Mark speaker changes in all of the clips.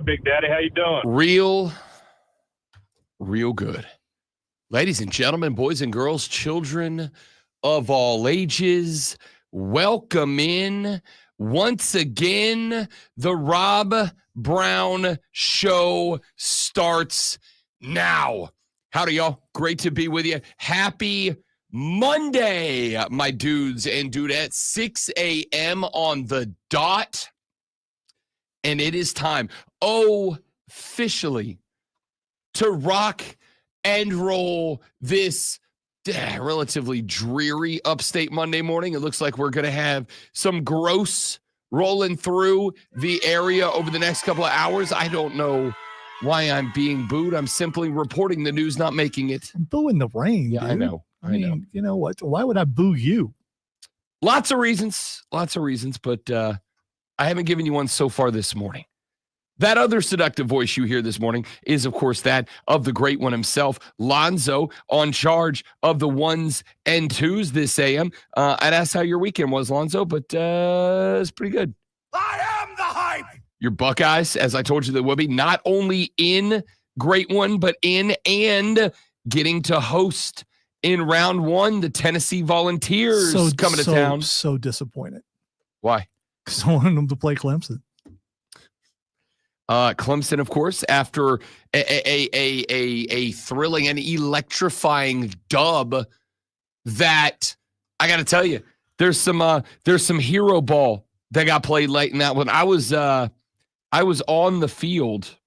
Speaker 1: good, Big Daddy. How you doing?
Speaker 2: Real good. Ladies and gentlemen, boys and girls, children of all ages, welcome in once again. The Rob Brown Show starts now. Howdy, y'all. Great to be with you. Happy Monday, my dudes and dudettes. 6 a.m. on the dot. And it is time officially to rock and roll this relatively dreary upstate Monday morning. It looks like we're going to have some gross rolling through the area over the next couple of hours. I don't know why I'm being booed. I'm simply reporting the news, not making it.
Speaker 3: I'm booing the rain.
Speaker 2: Yeah,
Speaker 3: dude.
Speaker 2: I know.
Speaker 3: I mean, you know what? Why would I boo you?
Speaker 2: Lots of reasons, but I haven't given you one so far this morning. That other seductive voice you hear this morning is, of course, that of the great one himself, Lonzo, on charge of the ones and twos this AM. I'd ask how your weekend was, Lonzo, but it's pretty good.
Speaker 4: I am the hype.
Speaker 2: Your Buckeyes, as I told you, they will be not only in great one, but in and getting to host in round one the Tennessee Volunteers coming to town.
Speaker 3: So disappointed.
Speaker 2: Why?
Speaker 3: Because I wanted them to play Clemson.
Speaker 2: Clemson, of course, after a thrilling and electrifying dub that I got to tell you, there's some hero ball that got played late in that one. I was on the field,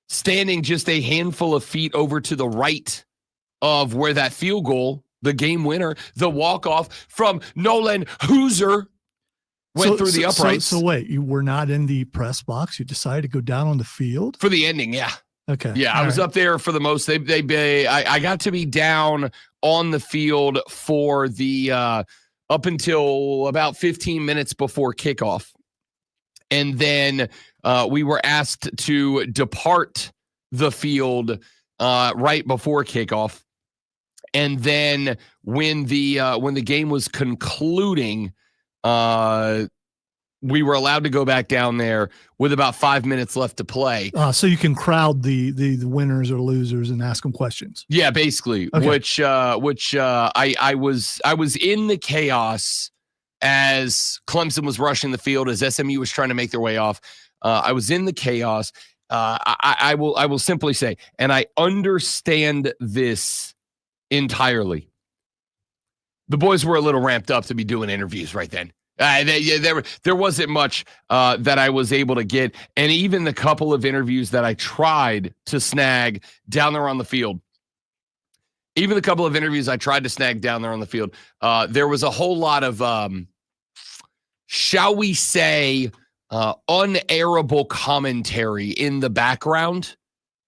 Speaker 2: standing just a handful of feet over to the right of where that field goal, the game winner, the walk-off from Nolan Hooser went through the uprights.
Speaker 3: So wait, you were not in the press box? You decided to go down on the field?
Speaker 2: For the ending, yeah.
Speaker 3: Okay.
Speaker 2: Yeah, I was up there for the most. I got to be down on the field for the up until about 15 minutes before kickoff. And then we were asked to depart the field right before kickoff. And then when the game was concluding, we were allowed to go back down there with about 5 minutes left to play.
Speaker 3: So you can crowd the winners or losers and ask them questions.
Speaker 2: Yeah, basically. Okay. Which I was in the chaos as Clemson was rushing the field, as SMU was trying to make their way off. I was in the chaos. I will simply say, and I understand this entirely. The boys were a little ramped up to be doing interviews right then. There wasn't much that I was able to get. And even the couple of interviews that I tried to snag down there on the field, there was a whole lot of, shall we say, unairable commentary in the background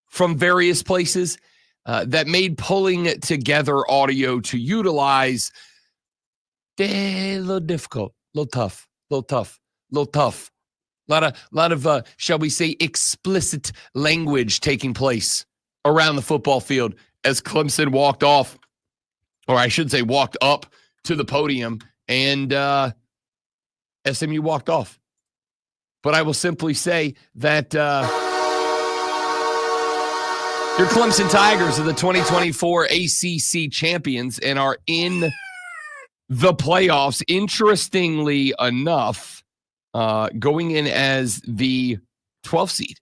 Speaker 2: from various places that made pulling together audio to utilize a little difficult, a little tough. A lot of shall we say, explicit language taking place around the football field as Clemson walked off, or I should say walked up to the podium, and SMU walked off. But I will simply say that your Clemson Tigers are the 2024 ACC champions and are in the playoffs. Interestingly enough, going in as the 12th seed.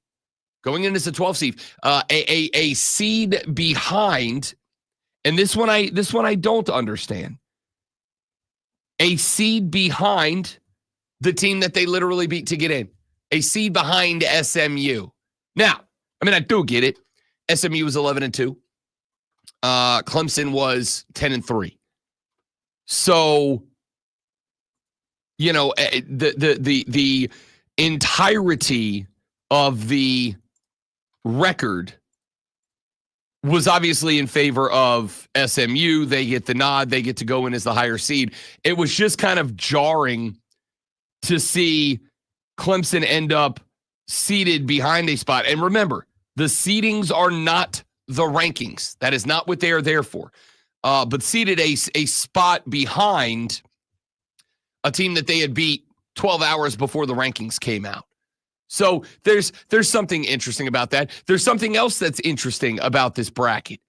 Speaker 2: A seed behind, and this one I don't understand. A seed behind the team that they literally beat to get in. A seed behind SMU. Now, I mean, I do get it. SMU was 11-2. Clemson was 10-3. So, you know, the entirety of the record was obviously in favor of SMU. They get the nod. They get to go in as the higher seed. It was just kind of jarring to see Clemson end up seated behind a spot. And remember, the seedings are not the rankings. That is not what they are there for. But seated a spot behind a team that they had beat 12 hours before the rankings came out. So there's something interesting about that. There's something else that's interesting about this bracket.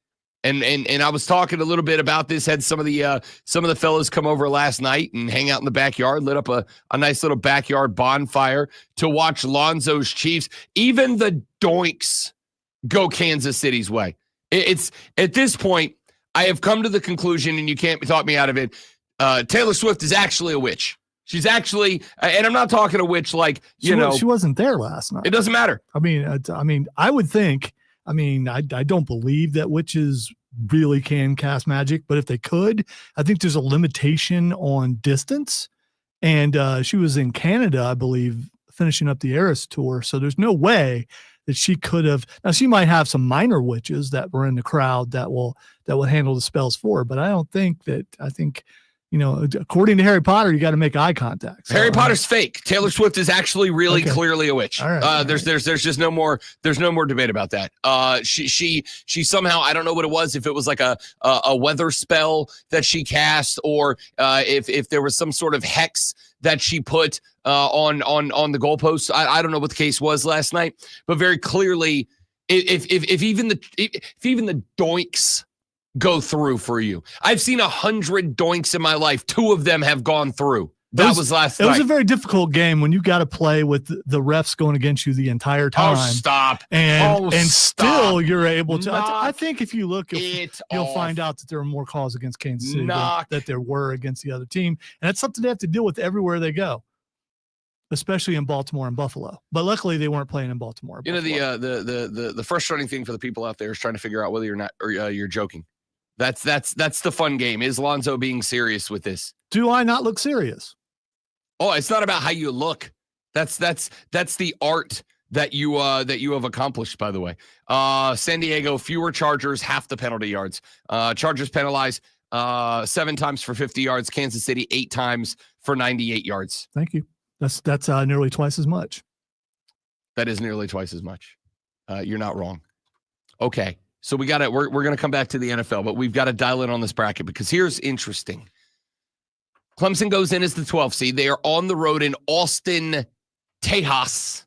Speaker 2: And I was talking a little bit about this, had some of the fellas come over last night and hang out in the backyard, lit up a nice little backyard bonfire to watch Lonzo's Chiefs. Even the doinks go Kansas City's way. It's at this point, I have come to the conclusion, and you can't talk me out of it. Taylor Swift is actually a witch. She's actually, and I'm not talking a witch like, she
Speaker 3: wasn't there last night.
Speaker 2: It doesn't matter.
Speaker 3: I mean, I would think, I don't believe that witches really can cast magic, but if they could, I think there's a limitation on distance. And she was in Canada, I believe, finishing up the Eras tour. So there's no way that she could have. Now she might have some minor witches that were in the crowd that will handle the spells for her, but I don't think that. I think, according to Harry Potter, you got to make eye contact. So,
Speaker 2: Harry Potter's fake. Taylor Swift is actually really
Speaker 3: Okay.
Speaker 2: clearly a witch.
Speaker 3: All right,
Speaker 2: There's just no more debate about that. She somehow, I don't know what it was, if it was like a weather spell that she cast, or if there was some sort of hex that she put on the goalposts. I don't know what the case was last night, but very clearly, if even the doinks go through for you. I've seen 100 doinks in my life. 2 of them have gone through. That was last night.
Speaker 3: It was a very difficult game when you got to play with the refs going against you the entire time.
Speaker 2: Oh, stop.
Speaker 3: And
Speaker 2: stop.
Speaker 3: Still you're able to. I
Speaker 2: Knock
Speaker 3: think if you look, you'll find out that there are more calls against Kansas City than there were against the other team. And that's something they have to deal with everywhere they go, especially in Baltimore and Buffalo. But luckily they weren't playing in Baltimore.
Speaker 2: The frustrating thing for the people out there is trying to figure out whether you're not or you're joking. That's the fun game. Is Lonzo being serious with this?
Speaker 3: Do I not look serious?
Speaker 2: Oh, it's not about how you look. That's the art that you have accomplished, by the way. San Diego, fewer Chargers, half the penalty yards. Chargers penalized 7 times for 50 yards. Kansas City 8 times for 98 yards.
Speaker 3: Thank you. That's nearly twice as much.
Speaker 2: That is nearly twice as much. You're not wrong. Okay. So we're going to come back to the NFL, but we've got to dial in on this bracket because here's interesting. Clemson goes in as the 12th seed. They are on the road in Austin, Tejas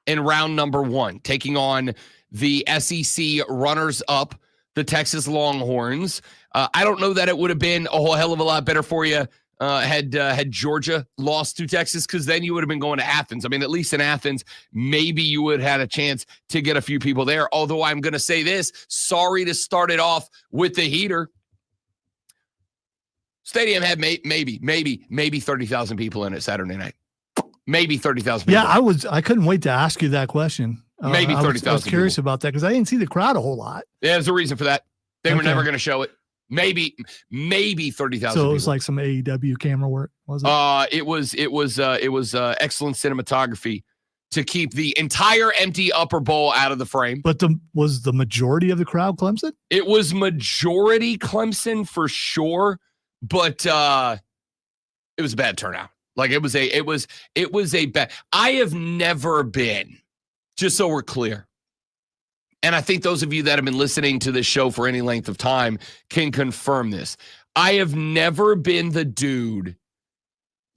Speaker 2: in round number 1, taking on the SEC runners-up, the Texas Longhorns. I don't know that it would have been a whole hell of a lot better for you had Georgia lost to Texas, because then you would have been going to Athens. I mean, at least in Athens, maybe you would have had a chance to get a few people there. Although I'm going to say this, sorry to start it off with the heater. Stadium had maybe 30,000 people in it Saturday night. Maybe 30,000 people.
Speaker 3: Yeah, I couldn't wait to ask you that question.
Speaker 2: Maybe 30,000
Speaker 3: I was curious about that because I didn't see the crowd a whole lot.
Speaker 2: Yeah, there's a reason for that. They were never going to show it. Maybe 30,000.
Speaker 3: So it was like some AEW camera work, was it?
Speaker 2: It was excellent cinematography to keep the entire empty upper bowl out of the frame.
Speaker 3: But was the majority of the crowd Clemson?
Speaker 2: It was majority Clemson for sure, but it was a bad turnout. Like it was a bad. I have never been, just so we're clear, and I think those of you that have been listening to this show for any length of time can confirm this. I have never been the dude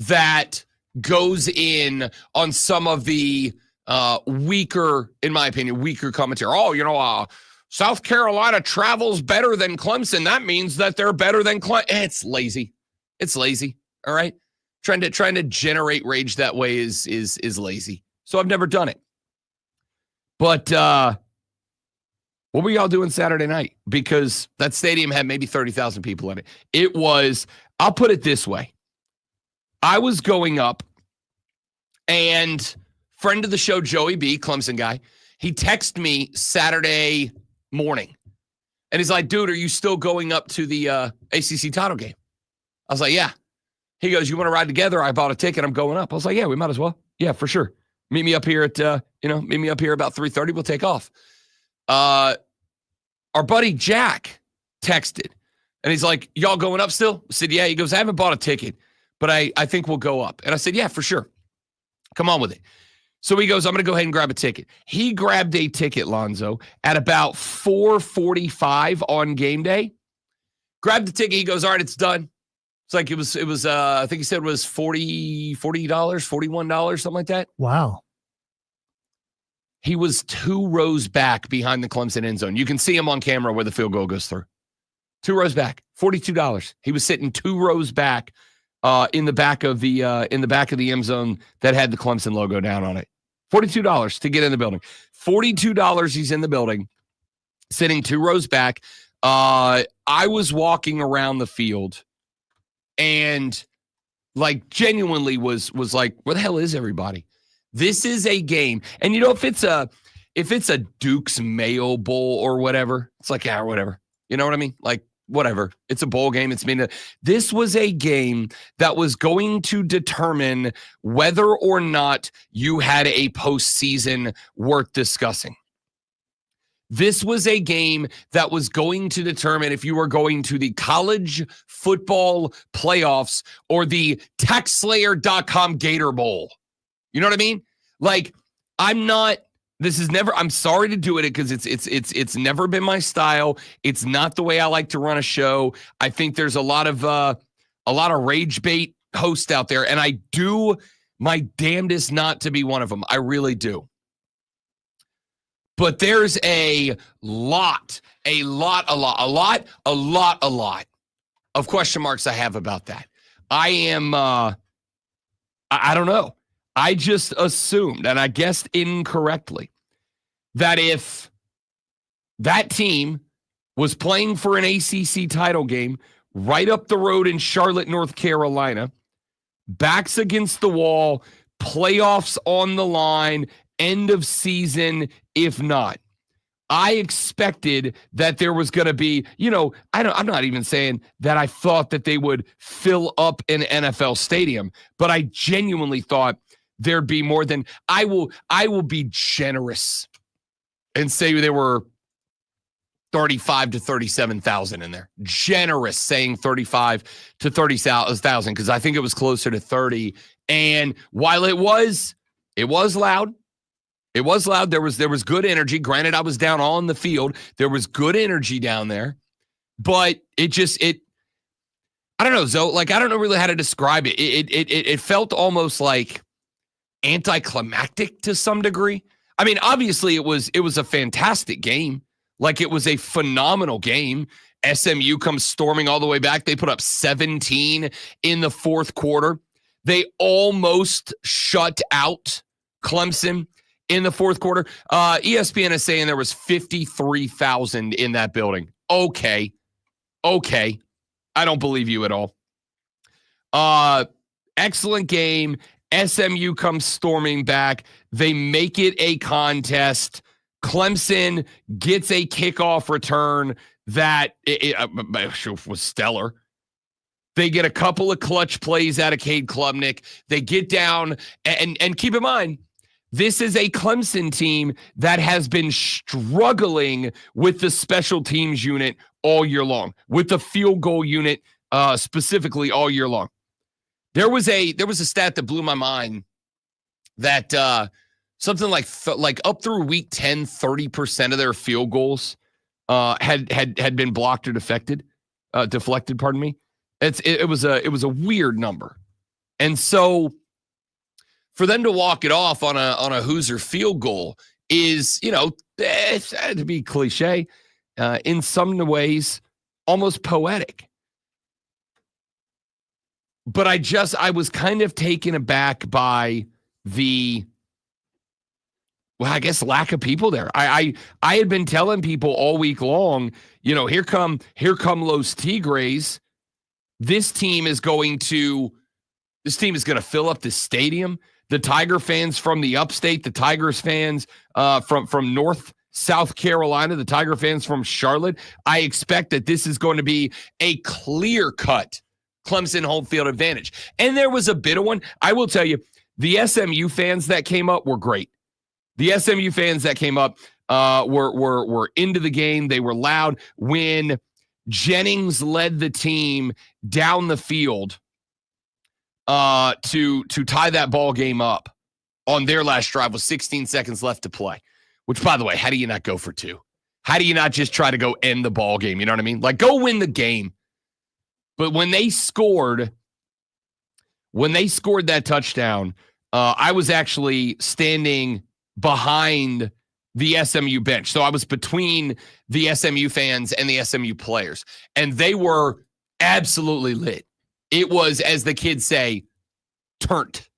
Speaker 2: that goes in on some of the weaker, in my opinion, weaker commentary. Oh, South Carolina travels better than Clemson. That means that they're better than Clemson. It's lazy. It's lazy. All right. Trying to generate rage that way is lazy. So I've never done it. But what were y'all doing Saturday night? Because that stadium had maybe 30,000 people in it. It was, I'll put it this way. I was going up, and friend of the show, Joey B., Clemson guy, he texted me Saturday morning. And he's like, dude, are you still going up to the ACC title game? I was like, yeah. He goes, you want to ride together? I bought a ticket. I'm going up. I was like, yeah, we might as well. Yeah, for sure. Meet me up here at, meet me up here about 3:30. We'll take off. Our buddy Jack texted, and he's like, y'all going up still? I said, yeah. He goes, I haven't bought a ticket, but I think we'll go up. And I said, yeah, for sure. Come on with it. So he goes, I'm going to go ahead and grab a ticket. He grabbed a ticket, Lonzo, at about 4:45 on game day. Grabbed the ticket. He goes, all right, it's done. It's like it was. I think he said it was $40, $41, something like that.
Speaker 3: Wow.
Speaker 2: He was 2 rows back behind the Clemson end zone. You can see him on camera where the field goal goes through. 2 rows back, $42. He was sitting 2 rows back in the back of the end zone that had the Clemson logo down on it. $42 to get in the building. $42 he's in the building, sitting 2 rows back. I was walking around the field and like genuinely was like, where the hell is everybody? This is a game. And if it's a Duke's Mayo Bowl or whatever, it's like, yeah, whatever. You know what I mean? Like, whatever. It's a bowl game. This was a game that was going to determine whether or not you had a postseason worth discussing. This was a game that was going to determine if you were going to the college football playoffs or the TaxSlayer.com Gator Bowl. You know what I mean? Like, I'm sorry to do it because it's never been my style. It's not the way I like to run a show. I think there's a lot of rage bait hosts out there, and I do my damnedest not to be one of them. I really do. But there's a lot of question marks I have about that. I don't know. I just assumed, and I guessed incorrectly, that if that team was playing for an ACC title game right up the road in Charlotte, North Carolina, backs against the wall, playoffs on the line, end of season, if not. I expected that there was going to be, I'm not even saying that I thought that they would fill up an NFL stadium, but I genuinely thought there'd be more than I will be generous and say there were 35 to 37,000 in there. Generous saying 35 to 30,000 because I think it was closer to 30. And while it was loud. It was loud. There was good energy. Granted, I was down on the field. There was good energy down there. But I don't know, Zoe. Like, I don't know really how to describe it. It felt almost like anticlimactic to some degree. I mean, obviously it was a fantastic game. Like, it was a phenomenal game. SMU comes storming all the way back. They put up 17 in the fourth quarter. They almost shut out Clemson in the fourth quarter. ESPN is saying there was 53,000 in that building. Okay. I don't believe you at all. Excellent game. SMU comes storming back. They make it a contest. Clemson gets a kickoff return that was stellar. They get a couple of clutch plays out of Cade Klubnik. They get down, and keep in mind, this is a Clemson team that has been struggling with the special teams unit all year long, with the field goal unit specifically all year long. There was a stat that blew my mind that something like up through week 10, 30% of their field goals had been blocked or deflected. Pardon me. It was a weird number, and so for them to walk it off on a Hoosier field goal is, to be cliche, in some ways almost poetic. But I was kind of taken aback by the, I guess, lack of people there. I had been telling people all week long, here come Los Tigres. This team is going to fill up the stadium. The Tiger fans from the upstate, the Tigers fans from North South Carolina, the Tiger fans from Charlotte. I expect that this is going to be a clear-cut Clemson home field advantage. And there was a bit of one. I will tell you, the SMU fans that came up were great. The SMU fans that came up were into the game. They were loud. When Jennings led the team down the field to tie that ball game up on their last drive with 16 seconds left to play, which, by the way, how do you not go for 2? How do you not just try to go end the ball game? You know what I mean? Like, go win the game. But when they scored that touchdown, I was actually standing behind the SMU bench. So I was between the SMU fans and the SMU players, and they were absolutely lit. It was, as the kids say, turnt.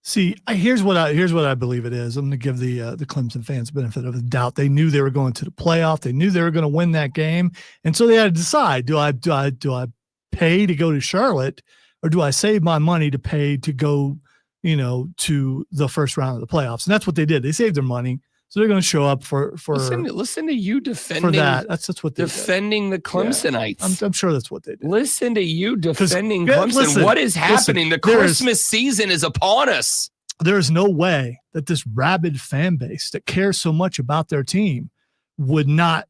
Speaker 3: See, here's what I believe it is. I'm going to give the Clemson fans benefit of the doubt. They knew they were going to the playoff. They knew they were going to win that game, and so they had to decide: do I pay to go to Charlotte, or do I save my money to pay to go, to the first round of the playoffs? And that's what they did. They saved their money, so they're going to show up for.
Speaker 2: Listen to you defending
Speaker 3: for that. That's what they
Speaker 2: defending
Speaker 3: did.
Speaker 2: The Clemsonites.
Speaker 3: Yeah, I'm sure that's what they did.
Speaker 2: Listen to you defending Clemson. What is happening? The Christmas season is upon us.
Speaker 3: There is no way that this rabid fan base that cares so much about their team would not,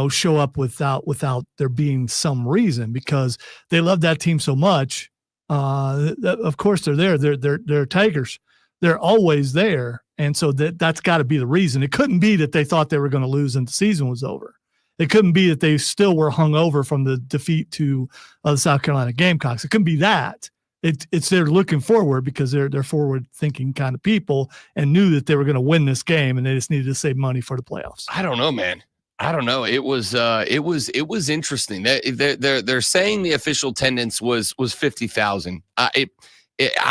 Speaker 3: show up without there being some reason, because they love that team so much. Of course they're there. They're Tigers. They're always there. And so that's got to be the reason. It couldn't be that they thought they were going to lose and the season was over. It couldn't be that they still were hung over from the defeat to the South Carolina Gamecocks. It couldn't be that. It's they're looking forward, because they're forward-thinking kind of people, and knew that they were going to win this game, and they just needed to save money for the playoffs.
Speaker 2: I don't know, man. I don't know. It was interesting. They're saying the official attendance was 50,000. I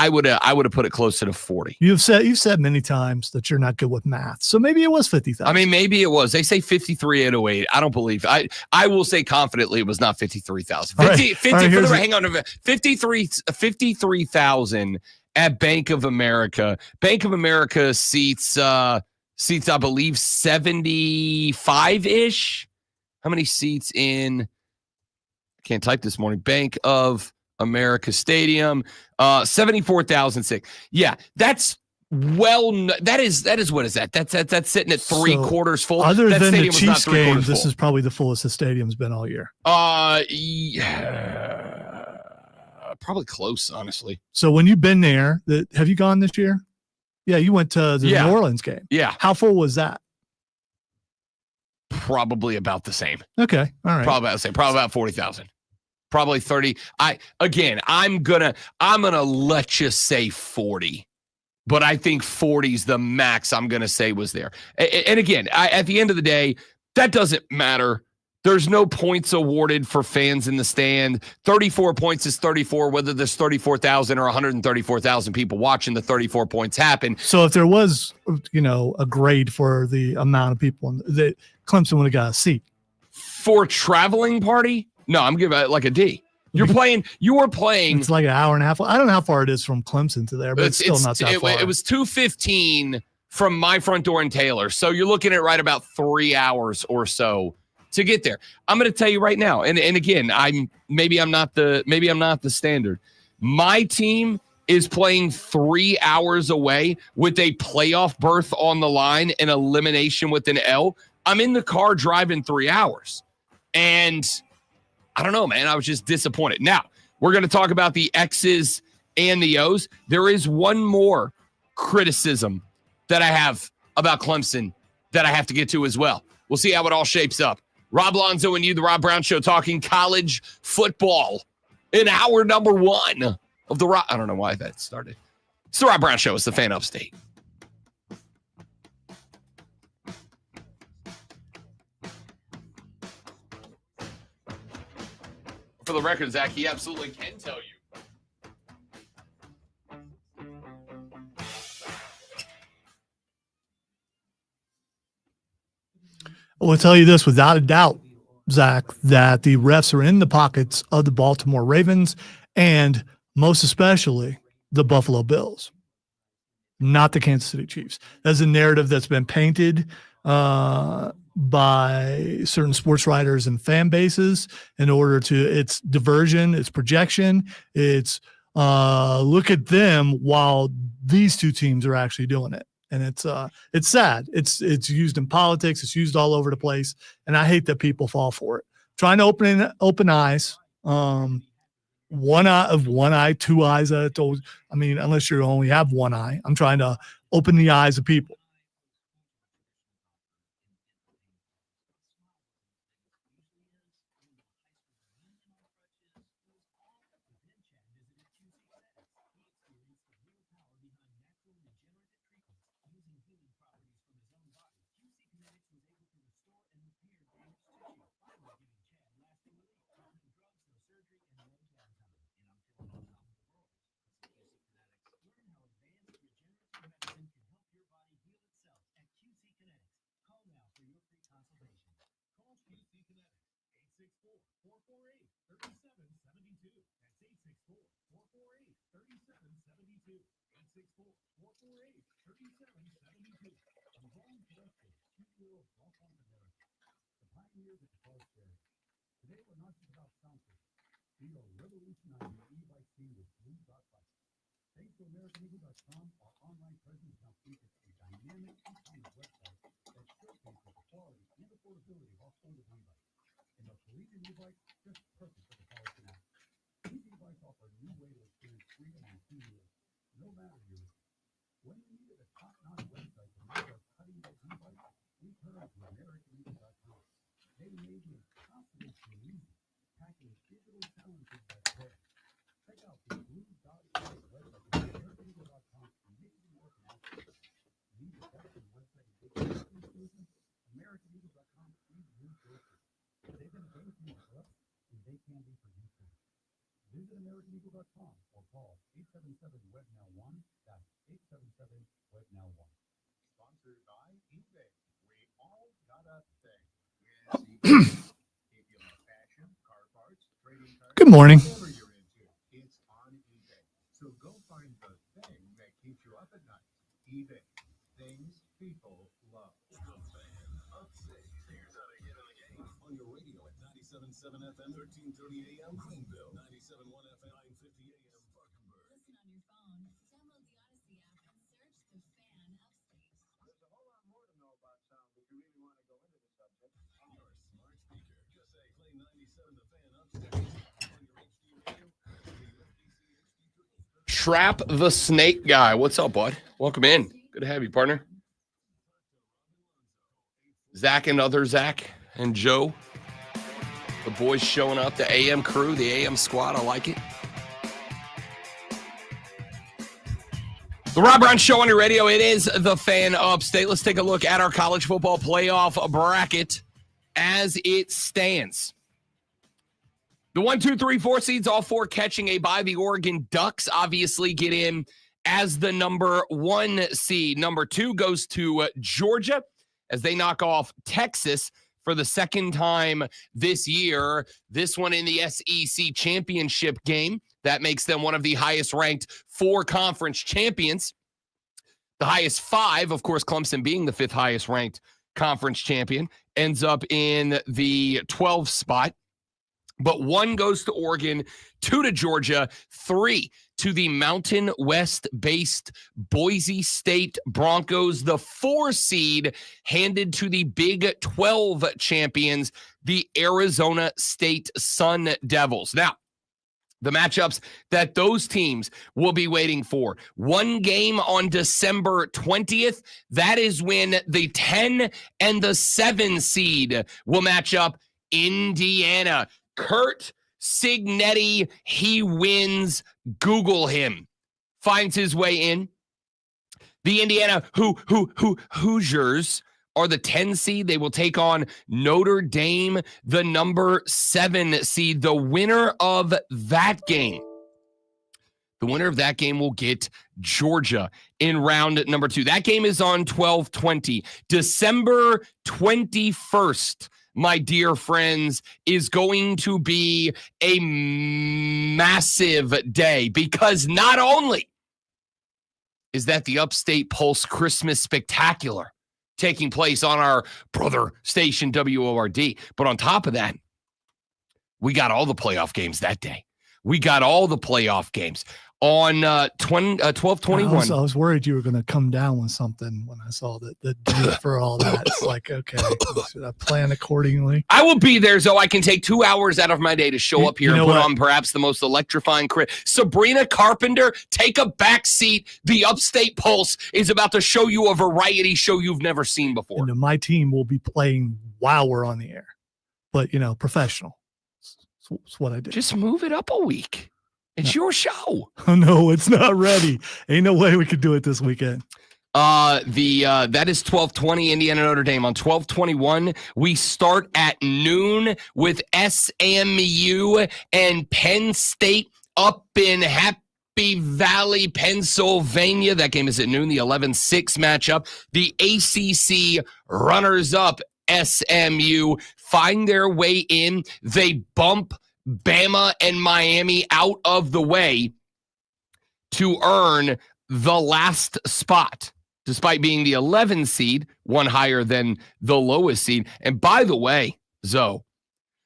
Speaker 2: would have put it closer to 40.
Speaker 3: You've said many times that you're not good with math, so maybe it was 50,000.
Speaker 2: I mean, maybe it was. They say 53,808. I don't believe. I will say confidently it was not 53,000. 53,000 at Bank of America. Bank of America seats I believe 75-ish. How many seats in? I can't type this morning. Bank of America Stadium, 74,006. Yeah, that's that is what is that? That's sitting at three quarters full.
Speaker 3: Other
Speaker 2: that
Speaker 3: than the Chiefs game,
Speaker 2: this
Speaker 3: is probably the fullest the stadium's been all year.
Speaker 2: Yeah, probably close, honestly.
Speaker 3: So when you've been there, have you gone this year? Yeah, you went to the New Orleans game.
Speaker 2: Yeah.
Speaker 3: How full was that?
Speaker 2: Probably about the same.
Speaker 3: Okay, all right.
Speaker 2: Probably about the same. Probably about 40,000. Probably 30. I'm gonna let you say 40, but I think 40 is the max I'm gonna say was there. And again, at the end of the day, that doesn't matter. There's no points awarded for fans in the stand. 34 points is 34, whether there's 34,000 or 134,000 people watching the 34 points happen.
Speaker 3: So if there was, a grade for the amount of people, that Clemson would have got a C.
Speaker 2: For traveling party? No, I'm giving it like a D. You were playing.
Speaker 3: It's like an hour and a half. I don't know how far it is from Clemson to there, but it's still not that far.
Speaker 2: It was 2:15 from my front door in Taylor. So you're looking at right about 3 hours or so to get there. I'm going to tell you right now. And again, I'm not the standard. My team is playing 3 hours away with a playoff berth on the line and elimination with an L. I'm in the car driving 3 hours. And I don't know, man. I was just disappointed. Now, we're going to talk about the X's and the O's. There is one more criticism that I have about Clemson that I have to get to as well. We'll see how it all shapes up. Rob Lonzo and you, the Rob Brown Show, talking college football in hour number one of the Rob. I don't know why that started. It's the Rob Brown Show. It's the Fan Upstate. For the record, Zach, he absolutely can tell you.
Speaker 3: I will tell you this without a doubt, Zach, that the refs are in the pockets of the Baltimore Ravens and most especially the Buffalo Bills, not the Kansas City Chiefs. That's a narrative that's been painted by certain sports writers and fan bases in order to it's diversion, it's projection, it's look at them while these two teams are actually doing it. And it's sad. It's used in politics. It's used all over the place. And I hate that people fall for it. Trying to open eyes. One eye, two eyes. Unless you only have one eye, I'm trying to open the eyes of people. Good morning.
Speaker 2: Trap the Snake Guy. What's up, bud? Welcome in. Good to have you, partner. Zach and other Zach and Joe. The boys showing up. The AM crew, the AM squad. I like it. The Rob Brown Show on your radio. It is the Fan Upstate. Let's take a look at our college football playoff bracket as it stands. The 1, 2, 3, 4 seeds, all four catching a bye. The Oregon Ducks obviously get in as the number 1 seed. Number 2 goes to Georgia as they knock off Texas for the second time this year. This one in the SEC championship game. That makes them one of the highest ranked 4 conference champions. The highest 5, of course, Clemson being the 5th highest ranked conference champion, ends up in the 12th spot. But 1 goes to Oregon, 2 to Georgia, 3 to the Mountain West-based Boise State Broncos. The 4 seed handed to the Big 12 champions, the Arizona State Sun Devils. Now, the matchups that those teams will be waiting for. 1 game on December 20th. That is when the 10 and the 7 seed will match up. Indiana. Kurt Signetti, he wins. Google him. Finds his way in. The Indiana Hoosiers are the 10 seed. They will take on Notre Dame, the number 7 seed. The winner of that game. The winner of that game will get Georgia in round number 2. That game is on 12/20. December 21st. My dear friends, is going to be a massive day because not only is that the Upstate Pulse Christmas Spectacular taking place on our brother station WORD, but on top of that, we got all the playoff games that day. We got all the playoff games. On 12/21.
Speaker 3: I was worried you were going to come down with something when I saw the date for all that. It's like, okay, should I plan accordingly?
Speaker 2: I will be there, so I can take 2 hours out of my day to show up here and put on perhaps the most electrifying Sabrina Carpenter, take a back seat. The Upstate Pulse is about to show you a variety show you've never seen before.
Speaker 3: My team will be playing while we're on the air, but professional. That's what I did.
Speaker 2: Just move it up a week. It's your show.
Speaker 3: Oh, no, it's not ready. Ain't no way we could do it this weekend.
Speaker 2: That is 12:20 Indiana Notre Dame. On 12/21, we start at noon with SMU and Penn State up in Happy Valley, Pennsylvania. That game is at noon, the 11-6 matchup. The ACC runners-up SMU find their way in. They bump Bama and Miami out of the way to earn the last spot. despite being the 11 seed, one higher than the lowest seed. And by the way, Zoe,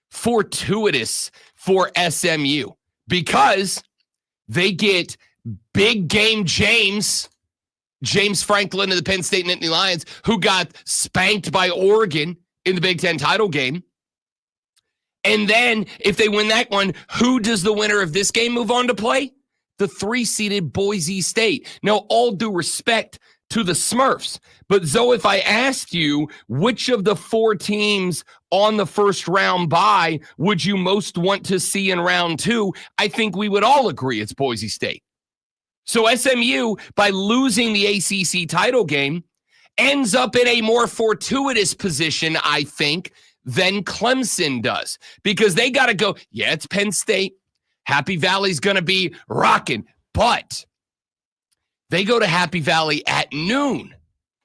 Speaker 2: fortuitous for SMU because they get big game James Franklin of the Penn State Nittany Lions, who got spanked by Oregon in the Big Ten title game. And then if they win that one, who does the winner of this game move on to play? The 3-seeded Boise State. Now, all due respect to the Smurfs, but Zoe, if I asked you which of the 4 teams on the first round bye would you most want to see in round 2, I think we would all agree it's Boise State. So SMU, by losing the ACC title game, ends up in a more fortuitous position, I think, than Clemson does. Because they got to go, yeah, it's Penn State. Happy Valley's going to be rocking. But they go to Happy Valley at noon.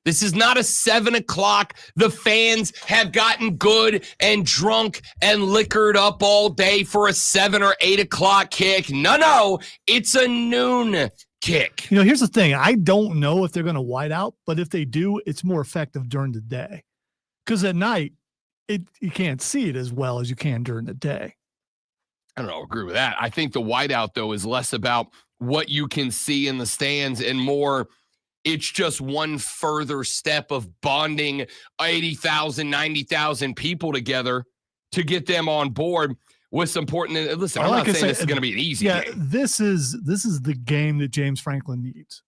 Speaker 2: This is not a 7 o'clock. The fans have gotten good and drunk and liquored up all day for a 7 or 8 o'clock kick. No, it's a noon kick.
Speaker 3: Here's the thing. I don't know if they're going to white out, but if they do, it's more effective during the day. Because at night, you can't see it as well as you can during the day.
Speaker 2: I don't know, agree with that. I think the whiteout, though, is less about what you can see in the stands and more it's just one further step of bonding 80,000, 90,000 people together to get them on board with some important. Listen, I'm not saying this is going to be an easy game.
Speaker 3: This is the game that James Franklin needs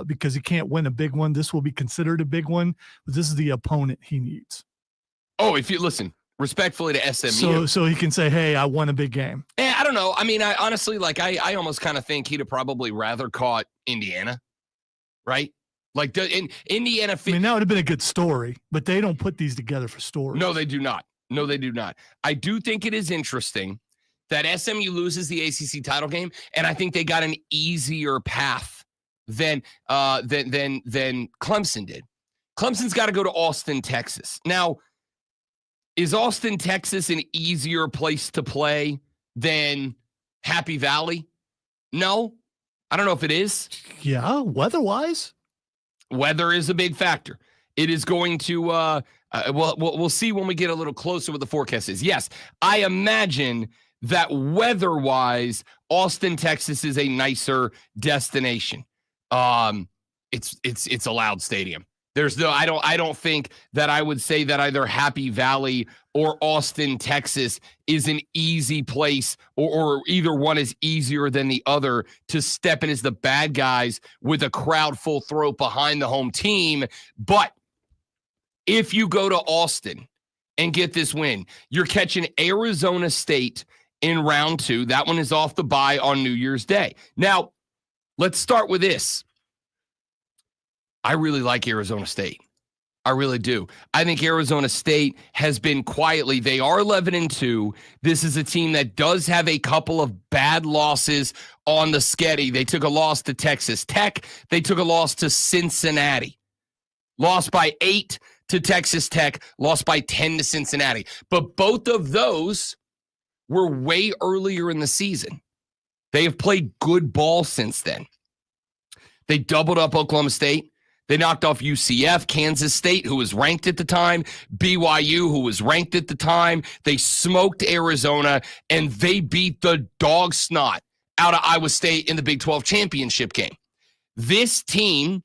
Speaker 3: because he can't win a big one. This will be considered a big one, but this is the opponent he needs.
Speaker 2: Oh, if you listen respectfully to SMU.
Speaker 3: So he can say, hey, I won a big game.
Speaker 2: I don't know. I mean, I honestly, I almost kind of think he'd have probably rather caught Indiana, right? Like in Indiana.
Speaker 3: I mean, that would have been a good story, but they don't put these together for stories.
Speaker 2: No, they do not. No, they do not. I do think it is interesting that SMU loses the ACC title game, and I think they got an easier path than Clemson did. Clemson's got to go to Austin, Texas. Now, is Austin, Texas an easier place to play than Happy Valley? No. I don't know if it is.
Speaker 3: Yeah, weather-wise.
Speaker 2: Weather is a big factor. It is going to we'll see when we get a little closer what the forecast is. Yes, I imagine that weather-wise, Austin, Texas is a nicer destination. It's a loud stadium. There's no, I don't think that I would say that either Happy Valley or Austin, Texas is an easy place or either one is easier than the other to step in as the bad guys with a crowd full throat behind the home team. But if you go to Austin and get this win, you're catching Arizona State in round 2. That one is off the bye on New Year's Day. Now, let's start with this. I really like Arizona State. I really do. I think Arizona State has been quietly, they are 11-2. This is a team that does have a couple of bad losses on the schedule. They took a loss to Texas Tech. They took a loss to Cincinnati. Lost by 8 to Texas Tech. Lost by 10 to Cincinnati. But both of those were way earlier in the season. They have played good ball since then. They doubled up Oklahoma State. They knocked off UCF, Kansas State, who was ranked at the time, BYU, who was ranked at the time. They smoked Arizona, and they beat the dog snot out of Iowa State in the Big 12 championship game. This team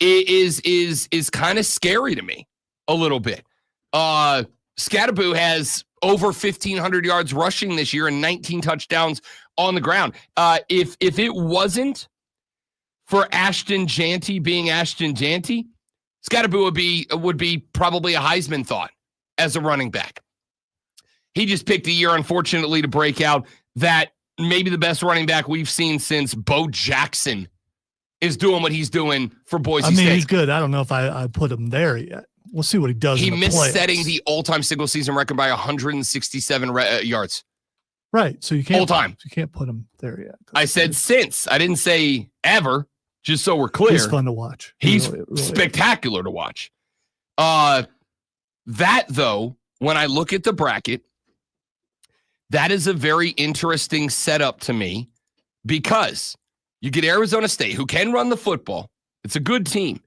Speaker 2: is kind of scary to me a little bit. Scatterboo has over 1,500 yards rushing this year and 19 touchdowns on the ground. If it wasn't for Ashton Janty being Ashton Janty, Scatterboo would be probably a Heisman thought as a running back. He just picked a year, unfortunately, to break out that maybe the best running back we've seen since Bo Jackson is doing what he's doing for Boise State.
Speaker 3: He's good. I don't know if I put him there yet. We'll see what he does.
Speaker 2: He missed setting the all-time single season record by 167 yards.
Speaker 3: Right. So you can't
Speaker 2: all time.
Speaker 3: You can't put him there yet.
Speaker 2: I said since. I didn't say ever. Just so we're clear.
Speaker 3: He's fun to watch.
Speaker 2: He's really spectacular to watch. That, though, when I look at the bracket, that is a very interesting setup to me because you get Arizona State, who can run the football. It's a good team.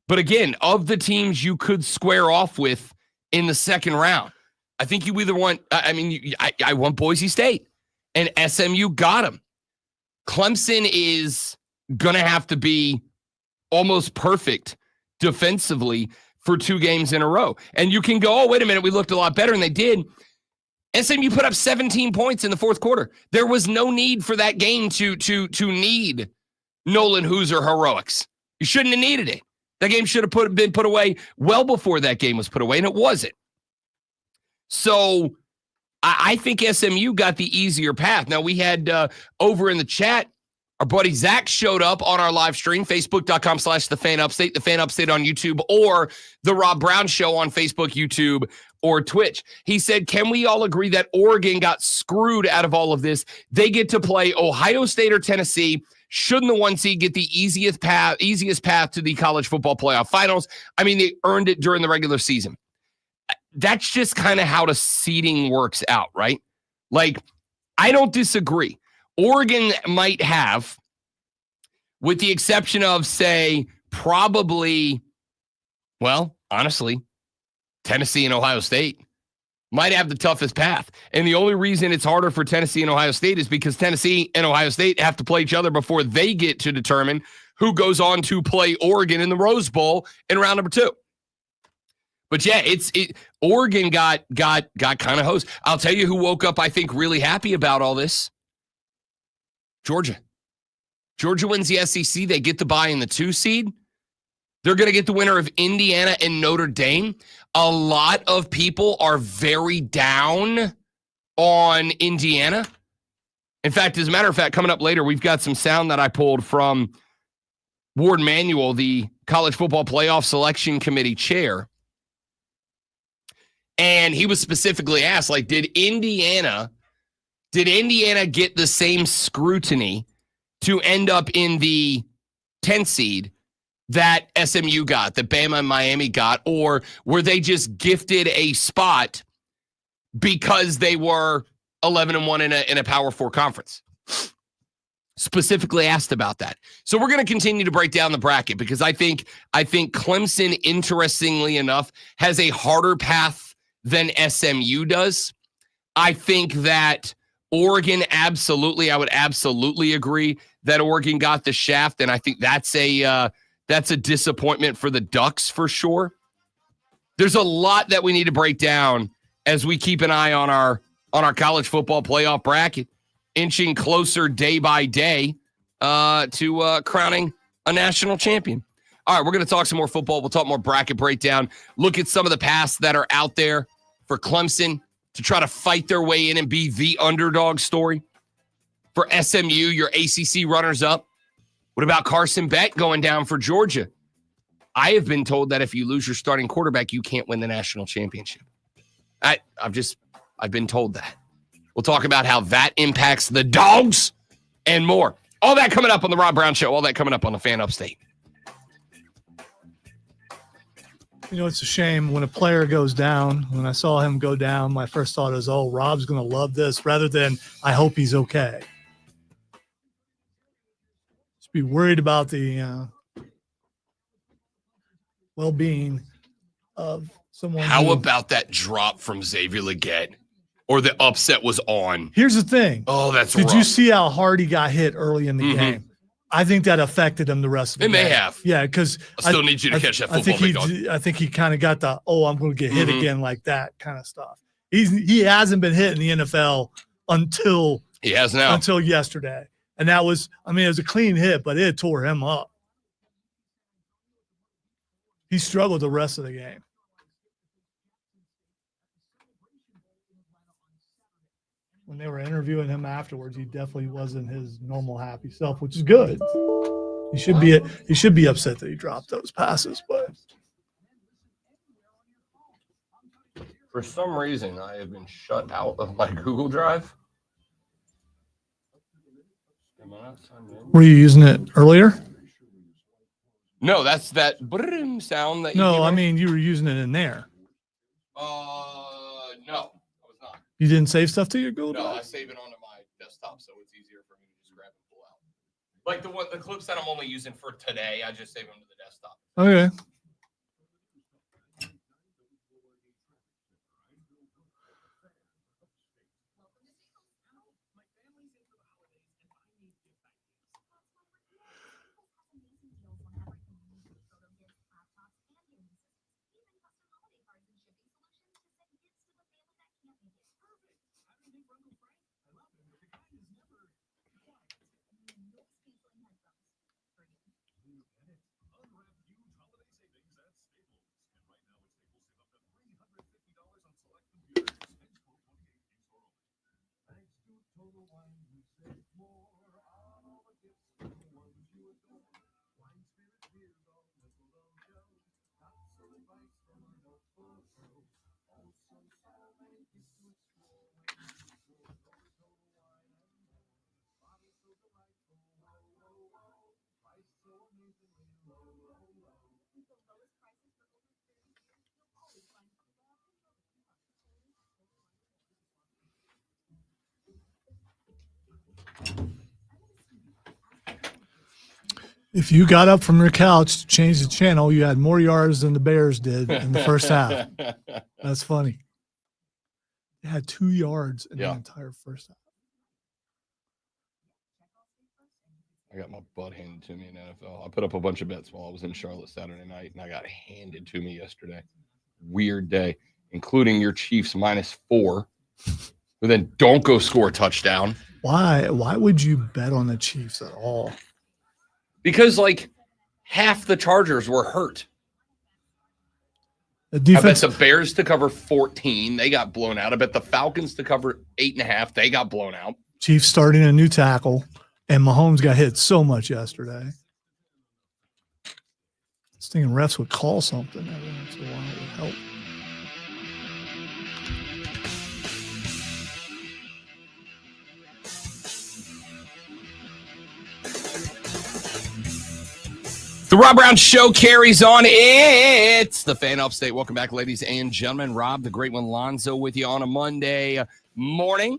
Speaker 2: But again, of the teams you could square off with in the second round, I think you either want, I want Boise State, and SMU got them. Clemson is going to have to be almost perfect defensively for 2 games in a row. And you can go, oh, wait a minute, we looked a lot better, and they did. SMU put up 17 points in the fourth quarter. There was no need for that game to need Nolan Hooser heroics. You shouldn't have needed it. That game should have been put away well before that game was put away, and it wasn't. So I think SMU got the easier path. Now, we had over in the chat, our buddy Zach showed up on our live stream, facebook.com/thefanupstate, the Fan Upstate on YouTube, or the Rob Brown Show on Facebook, YouTube, or Twitch. He said, can we all agree that Oregon got screwed out of all of this? They get to play Ohio State or Tennessee. Shouldn't the 1 seed get the easiest path to the college football playoff finals? I mean, they earned it during the regular season. That's just kind of how the seeding works out, right? Like, I don't disagree. Oregon might have, with the exception of, say, probably, well, honestly, Tennessee and Ohio State, might have the toughest path. And the only reason it's harder for Tennessee and Ohio State is because Tennessee and Ohio State have to play each other before they get to determine who goes on to play Oregon in the Rose Bowl in round number 2. But yeah, Oregon got kind of hosed. I'll tell you who woke up, I think, really happy about all this. Georgia. Georgia wins the SEC. They get the bye in the 2 seed. They're going to get the winner of Indiana and Notre Dame. A lot of people are very down on Indiana. In fact, as a matter of fact, coming up later, we've got some sound that I pulled from Ward Manuel, the College Football Playoff Selection Committee chair. And he was specifically asked, like, did Indiana get the same scrutiny to end up in the 10 seed that SMU got, that Bama and Miami got, or were they just gifted a spot because they were 11-1 in a Power 4 conference? Specifically asked about that. So we're going to continue to break down the bracket because I think Clemson, interestingly enough, has a harder path than SMU does. I think that Oregon, I would absolutely agree that Oregon got the shaft, and I think that's a disappointment for the Ducks for sure. There's a lot that we need to break down as we keep an eye on our college football playoff bracket, inching closer day by day to crowning a national champion. All right, we're going to talk some more football. We'll talk more bracket breakdown, look at some of the paths that are out there for Clemson to try to fight their way in and be the underdog story. For SMU, your ACC runners-up. What about Carson Beck going down for Georgia? I have been told that if you lose your starting quarterback, you can't win the national championship. I've been told that. We'll talk about how that impacts the Dogs and more. All that coming up on the Rob Brown Show. All that coming up on the Fan Upstate.
Speaker 3: You know, it's a shame when a player goes down. When I saw him go down, my first thought is, oh, Rob's going to love this, rather than I hope he's okay. Just be worried about the well-being of someone.
Speaker 2: How about that drop from Xavier Legette? Or the upset was on?
Speaker 3: Here's the thing.
Speaker 2: Oh, that's
Speaker 3: Did
Speaker 2: rough.
Speaker 3: You see how hard he got hit early in the game? I think that affected him the rest of the game.
Speaker 2: It may have.
Speaker 3: Yeah, because
Speaker 2: I still need you to catch that football.
Speaker 3: I think he kind of got the, I'm going to get hit again, like that kind of stuff. He hasn't been hit in the NFL until
Speaker 2: he has now.
Speaker 3: Until yesterday. And that was, it was a clean hit, but it tore him up. He struggled the rest of the game. When they were interviewing him afterwards, he definitely wasn't his normal happy self, which is good. He should be upset that he dropped those passes, but
Speaker 2: for some reason I have been shut out of my Google Drive.
Speaker 3: Were you using it earlier?
Speaker 2: No, that's that sound that you
Speaker 3: you were using it in there.
Speaker 2: No.
Speaker 3: You didn't save stuff to your Google Drive?
Speaker 2: No, I save it onto my desktop, so it's easier for me to just grab and pull out. Like the clips that I'm only using for today, I just save them to the desktop.
Speaker 3: Okay. If you got up from your couch to change the channel, you had more yards than the Bears did in the first half. That's funny. They had 2 yards in the entire first half.
Speaker 2: I got my butt handed to me in NFL. I put up a bunch of bets while I was in Charlotte Saturday night, and I got handed to me yesterday. Weird day, including your Chiefs -4, but then don't go score a touchdown.
Speaker 3: Why would you bet on the Chiefs at all?
Speaker 2: Because, like, half the Chargers were hurt.
Speaker 3: The defense,
Speaker 2: I bet the Bears to cover 14. They got blown out. I bet the Falcons to cover 8.5. They got blown out.
Speaker 3: Chiefs starting a new tackle, and Mahomes got hit so much yesterday. I was thinking refs would call something every once in a while. It would help.
Speaker 2: The Rob Brown Show carries on. It's the Fan Upstate. Welcome back, ladies and gentlemen. Rob, the great one, Lonzo, with you on a Monday morning.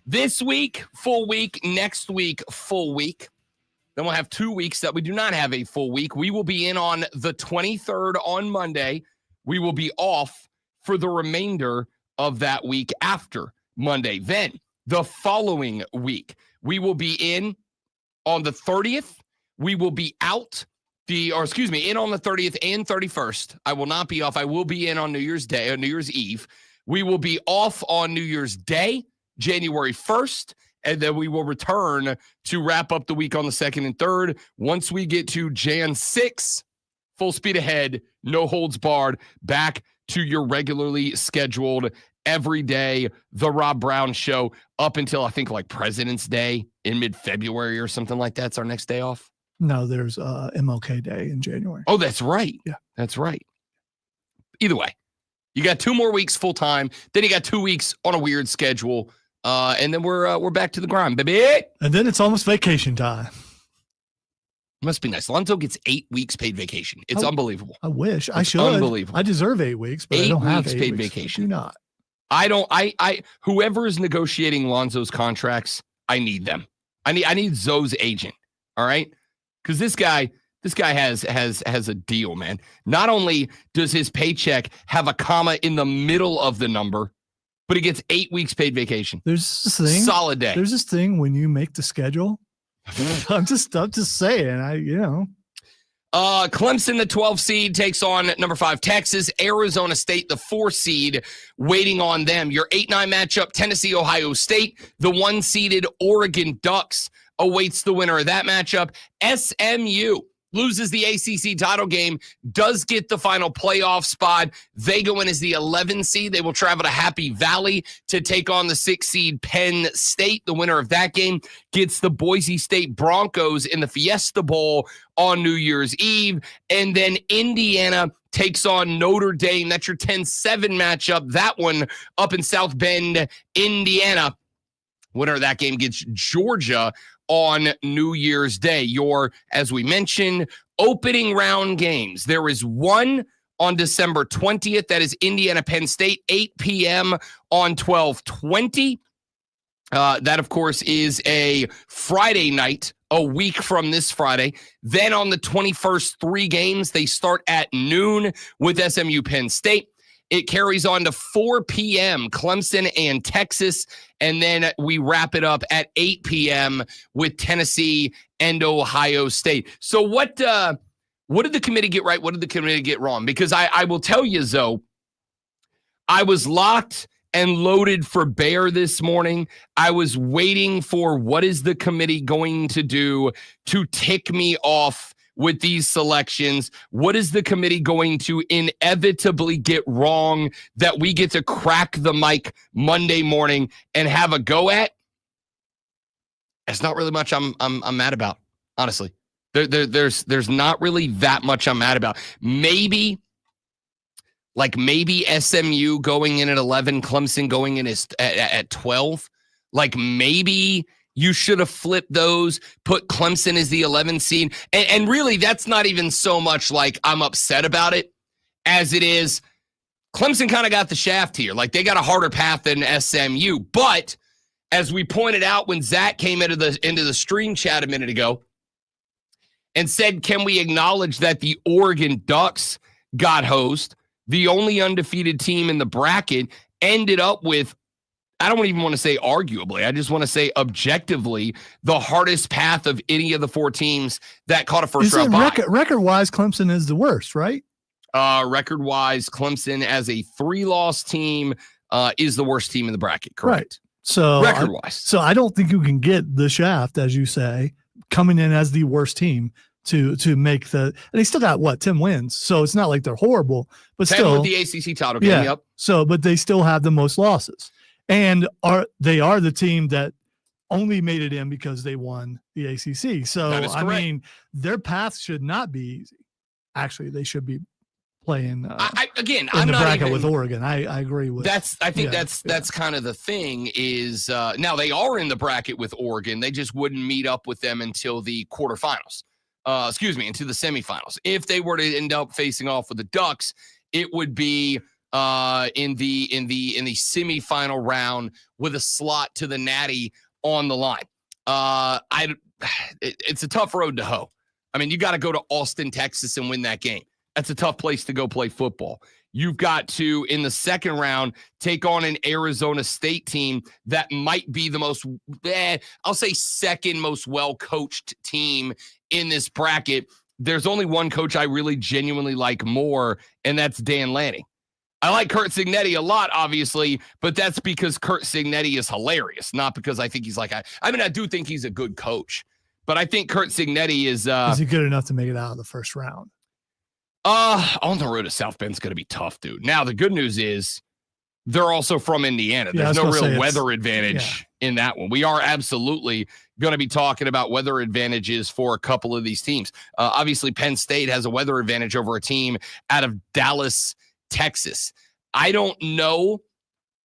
Speaker 2: This week, full week. Next week, full week. Then we'll have 2 weeks that we do not have a full week. We will be in on the 23rd on Monday. We will be off for the remainder of that week after Monday. Then the following week, we will be in on the 30th. We will be in on the 30th and 31st. I will not be off. I will be in on New Year's Day or New Year's Eve. We will be off on New Year's Day, January 1st, and then we will return to wrap up the week on the 2nd and 3rd. Once we get to Jan 6, full speed ahead, no holds barred, back to your regularly scheduled every day, The Rob Brown Show, up until I think like President's Day in mid-February or something like that. It's our next day off.
Speaker 3: No, there's MLK Day in January.
Speaker 2: Oh, that's right.
Speaker 3: Yeah.
Speaker 2: That's right. Either way, you got 2 more weeks full time. Then you got 2 weeks on a weird schedule. And then we're back to the grind, baby.
Speaker 3: And then it's almost vacation time.
Speaker 2: Must be nice. Lonzo gets 8 weeks paid vacation. It's unbelievable.
Speaker 3: I wish. I
Speaker 2: It's
Speaker 3: should.
Speaker 2: unbelievable.
Speaker 3: I deserve 8 weeks, but I don't have 8
Speaker 2: paid
Speaker 3: weeks.
Speaker 2: vacation.
Speaker 3: I do not.
Speaker 2: I don't. Whoever is negotiating Lonzo's contracts, I need them. I need Zoe's agent. All right, because this guy has a deal, man. Not only does his paycheck have a comma in the middle of the number, but he gets 8 weeks paid vacation.
Speaker 3: There's this thing.
Speaker 2: Solid day.
Speaker 3: There's this thing when you make the schedule. I'm just saying.
Speaker 2: Clemson, the 12 seed, takes on number 5 Texas. Arizona State, the 4 seed, waiting on them. Your 8-9 matchup, Tennessee, Ohio State. The 1-seeded Oregon Ducks awaits the winner of that matchup. SMU loses the ACC title game, does get the final playoff spot. They go in as the 11 seed. They will travel to Happy Valley to take on the 6 seed Penn State. The winner of that game gets the Boise State Broncos in the Fiesta Bowl on New Year's Eve. And then Indiana takes on Notre Dame. That's your 10-7 matchup. That one up in South Bend, Indiana. Winner of that game gets Georgia on New Year's Day. Your, as we mentioned, opening round games. There is one on December 20th. That is Indiana Penn State, 8 p.m. on 12/20. That, of course, is a Friday night, a week from this Friday. Then on the 21st, 3 games. They start at noon with SMU Penn State. It carries on to 4 p.m., Clemson and Texas, and then we wrap it up at 8 p.m. with Tennessee and Ohio State. So what did the committee get right? What did the committee get wrong? Because I will tell you, Zoe, I was locked and loaded for Bear this morning. I was waiting for what is the committee going to do to tick me off with these selections. What is the committee going to inevitably get wrong that we get to crack the mic Monday morning and have a go at? It's not really much I'm mad about, honestly. There's not really that much I'm mad about. Maybe Like maybe SMU going in at 11, Clemson going in at 12. Like maybe you should have flipped those, put Clemson as the 11 seed. And really, that's not even so much like I'm upset about it as it is Clemson kind of got the shaft here. Like they got a harder path than SMU. But as we pointed out when Zach came into the stream chat a minute ago and said, can we acknowledge that the Oregon Ducks got hosed? The only undefeated team in the bracket ended up with, I don't even want to say arguably, I just want to say objectively, the hardest path of any of the four teams that caught a first round bye.
Speaker 3: Record-wise, Clemson is the worst, right?
Speaker 2: Record-wise, Clemson as a 3-loss team is the worst team in the bracket, correct?
Speaker 3: Right. So
Speaker 2: record-wise.
Speaker 3: So I don't think you can get the shaft, as you say, coming in as the worst team to make the, and they still got 10 wins. So it's not like they're horrible, but
Speaker 2: 10
Speaker 3: still
Speaker 2: with the ACC title game. Yep.
Speaker 3: So, but they still have the most losses, and they are the team that only made it in because they won the ACC. So I mean, their path should not be easy. Actually, they should be playing. I'm
Speaker 2: not
Speaker 3: bracket
Speaker 2: even,
Speaker 3: with Oregon. I agree with.
Speaker 2: I think that's kind of the thing is now they are in the bracket with Oregon. They just wouldn't meet up with them until the quarterfinals. Into the semifinals. If they were to end up facing off with the Ducks, it would be in the semifinal round with a slot to the Natty on the line. It's a tough road to hoe. I mean, you got to go to Austin, Texas, and win that game. That's a tough place to go play football. You've got to, in the second round, take on an Arizona State team that might be the most, I'll say second most well-coached team in this bracket. There's only one coach I really genuinely like more, and that's Dan Lanning. I like Curt Cignetti a lot, obviously, but that's because Curt Cignetti is hilarious, not because I think he's like, I do think he's a good coach, but I think Curt Cignetti is
Speaker 3: he good enough to make it out of the first round?
Speaker 2: On the road to South Bend's going to be tough, dude. Now, the good news is they're also from Indiana. There's no real weather advantage in that one. We are absolutely going to be talking about weather advantages for a couple of these teams. Obviously, Penn State has a weather advantage over a team out of Dallas, Texas. I don't know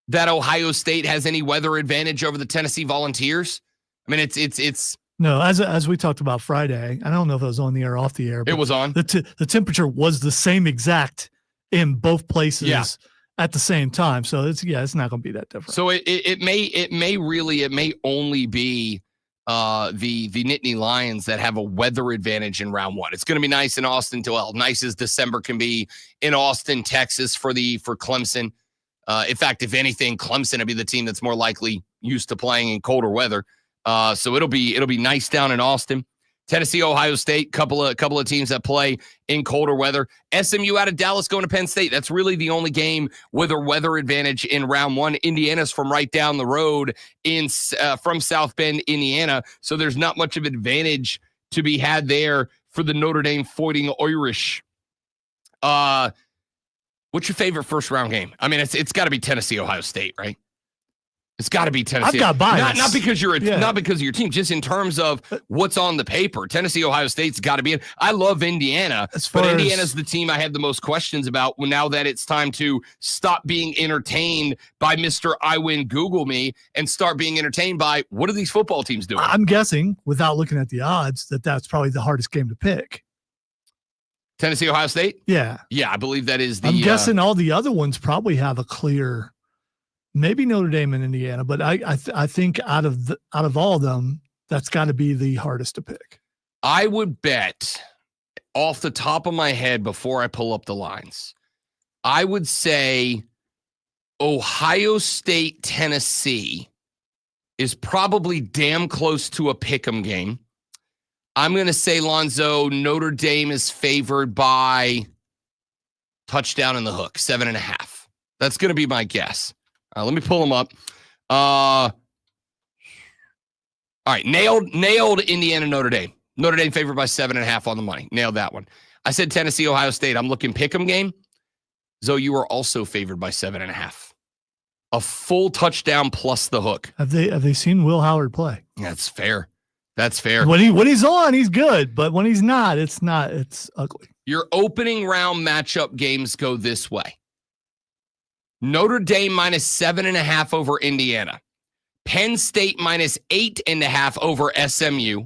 Speaker 2: that Ohio State has any weather advantage over the Tennessee Volunteers. I mean, it's
Speaker 3: no, as we talked about Friday, I don't know if it was on the air or off the air.
Speaker 2: It was on.
Speaker 3: The temperature was the same exact in both places at the same time. So it's not going to be that different.
Speaker 2: So it may only be the Nittany Lions that have a weather advantage in round one. It's going to be nice in Austin, nice as December can be in Austin, Texas for Clemson. In fact, if anything, Clemson will be the team that's more likely used to playing in colder weather. So it'll be nice down in Austin. Tennessee, Ohio State, couple of teams that play in colder weather. SMU out of Dallas going to Penn State. That's really the only game with a weather advantage in round one. Indiana's from right down the road from South Bend, Indiana. So there's not much of advantage to be had there for the Notre Dame Fighting Irish. What's your favorite first round game? I mean, it's got to be Tennessee, Ohio State, right? It's got to be Tennessee.
Speaker 3: I've got bias.
Speaker 2: Not because not because of your team, just in terms of what's on the paper. Tennessee, Ohio State's got to be in. I love Indiana, but Indiana's the team I had the most questions about now that it's time to stop being entertained by Mr. I Win Google Me and start being entertained by what are these football teams doing?
Speaker 3: I'm guessing, without looking at the odds, that's probably the hardest game to pick.
Speaker 2: Tennessee, Ohio State?
Speaker 3: Yeah.
Speaker 2: Yeah, I believe that is the...
Speaker 3: I'm guessing all the other ones probably have a clear... Maybe Notre Dame and Indiana, but I think out of all of them, that's got to be the hardest to pick.
Speaker 2: I would bet off the top of my head before I pull up the lines, I would say Ohio State, Tennessee is probably damn close to a pick'em game. I'm going to say, Lonzo, Notre Dame is favored by touchdown in the hook, 7.5. That's going to be my guess. Let me pull them up. All right, nailed Indiana, Notre Dame. Notre Dame favored by 7.5 on the money. Nailed that one. I said Tennessee, Ohio State. I'm looking pick'em game. Zoe, you are also favored by 7.5. A full touchdown plus the hook.
Speaker 3: Have they seen Will Howard play?
Speaker 2: That's fair. That's fair.
Speaker 3: When he's on, he's good, but when he's not, it's ugly.
Speaker 2: Your opening round matchup games go this way. Notre Dame -7.5 over Indiana. Penn State -8.5 over SMU.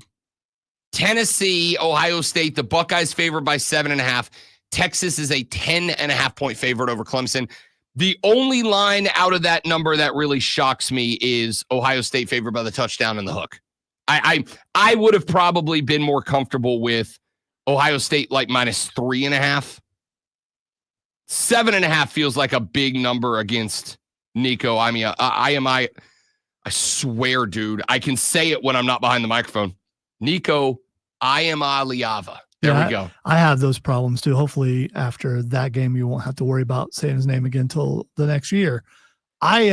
Speaker 2: Tennessee, Ohio State, the Buckeyes favored by 7.5. Texas is a 10.5 point favorite over Clemson. The only line out of that number that really shocks me is Ohio State favored by the touchdown and the hook. I would have probably been more comfortable with Ohio State like -3.5. 7.5 feels like a big number against Nico. I mean, I swear, dude, I can say it when I'm not behind the microphone. Nico Iamaleava. There we go.
Speaker 3: I have those problems too. Hopefully after that game, you won't have to worry about saying his name again until the next year. I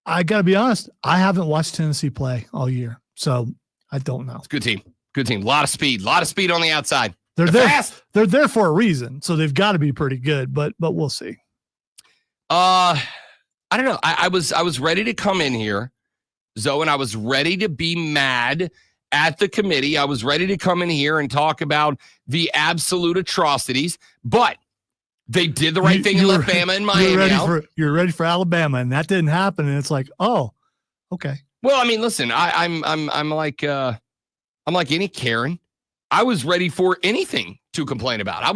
Speaker 3: got to be honest. I haven't watched Tennessee play all year, so I don't know.
Speaker 2: It's a good team. Good team. A lot of speed on the outside.
Speaker 3: They're there. Fast. They're there for a reason, so they've got to be pretty good. But we'll see.
Speaker 2: I don't know. I was ready to come in here, Zoe, and I was ready to be mad at the committee. I was ready to come in here and talk about the absolute atrocities, but they did the right thing and left Bama in Miami.
Speaker 3: You're ready for Alabama, and that didn't happen. And it's like, oh, okay.
Speaker 2: Well, I mean, listen, I'm like any Karen. I was ready for anything to complain about. I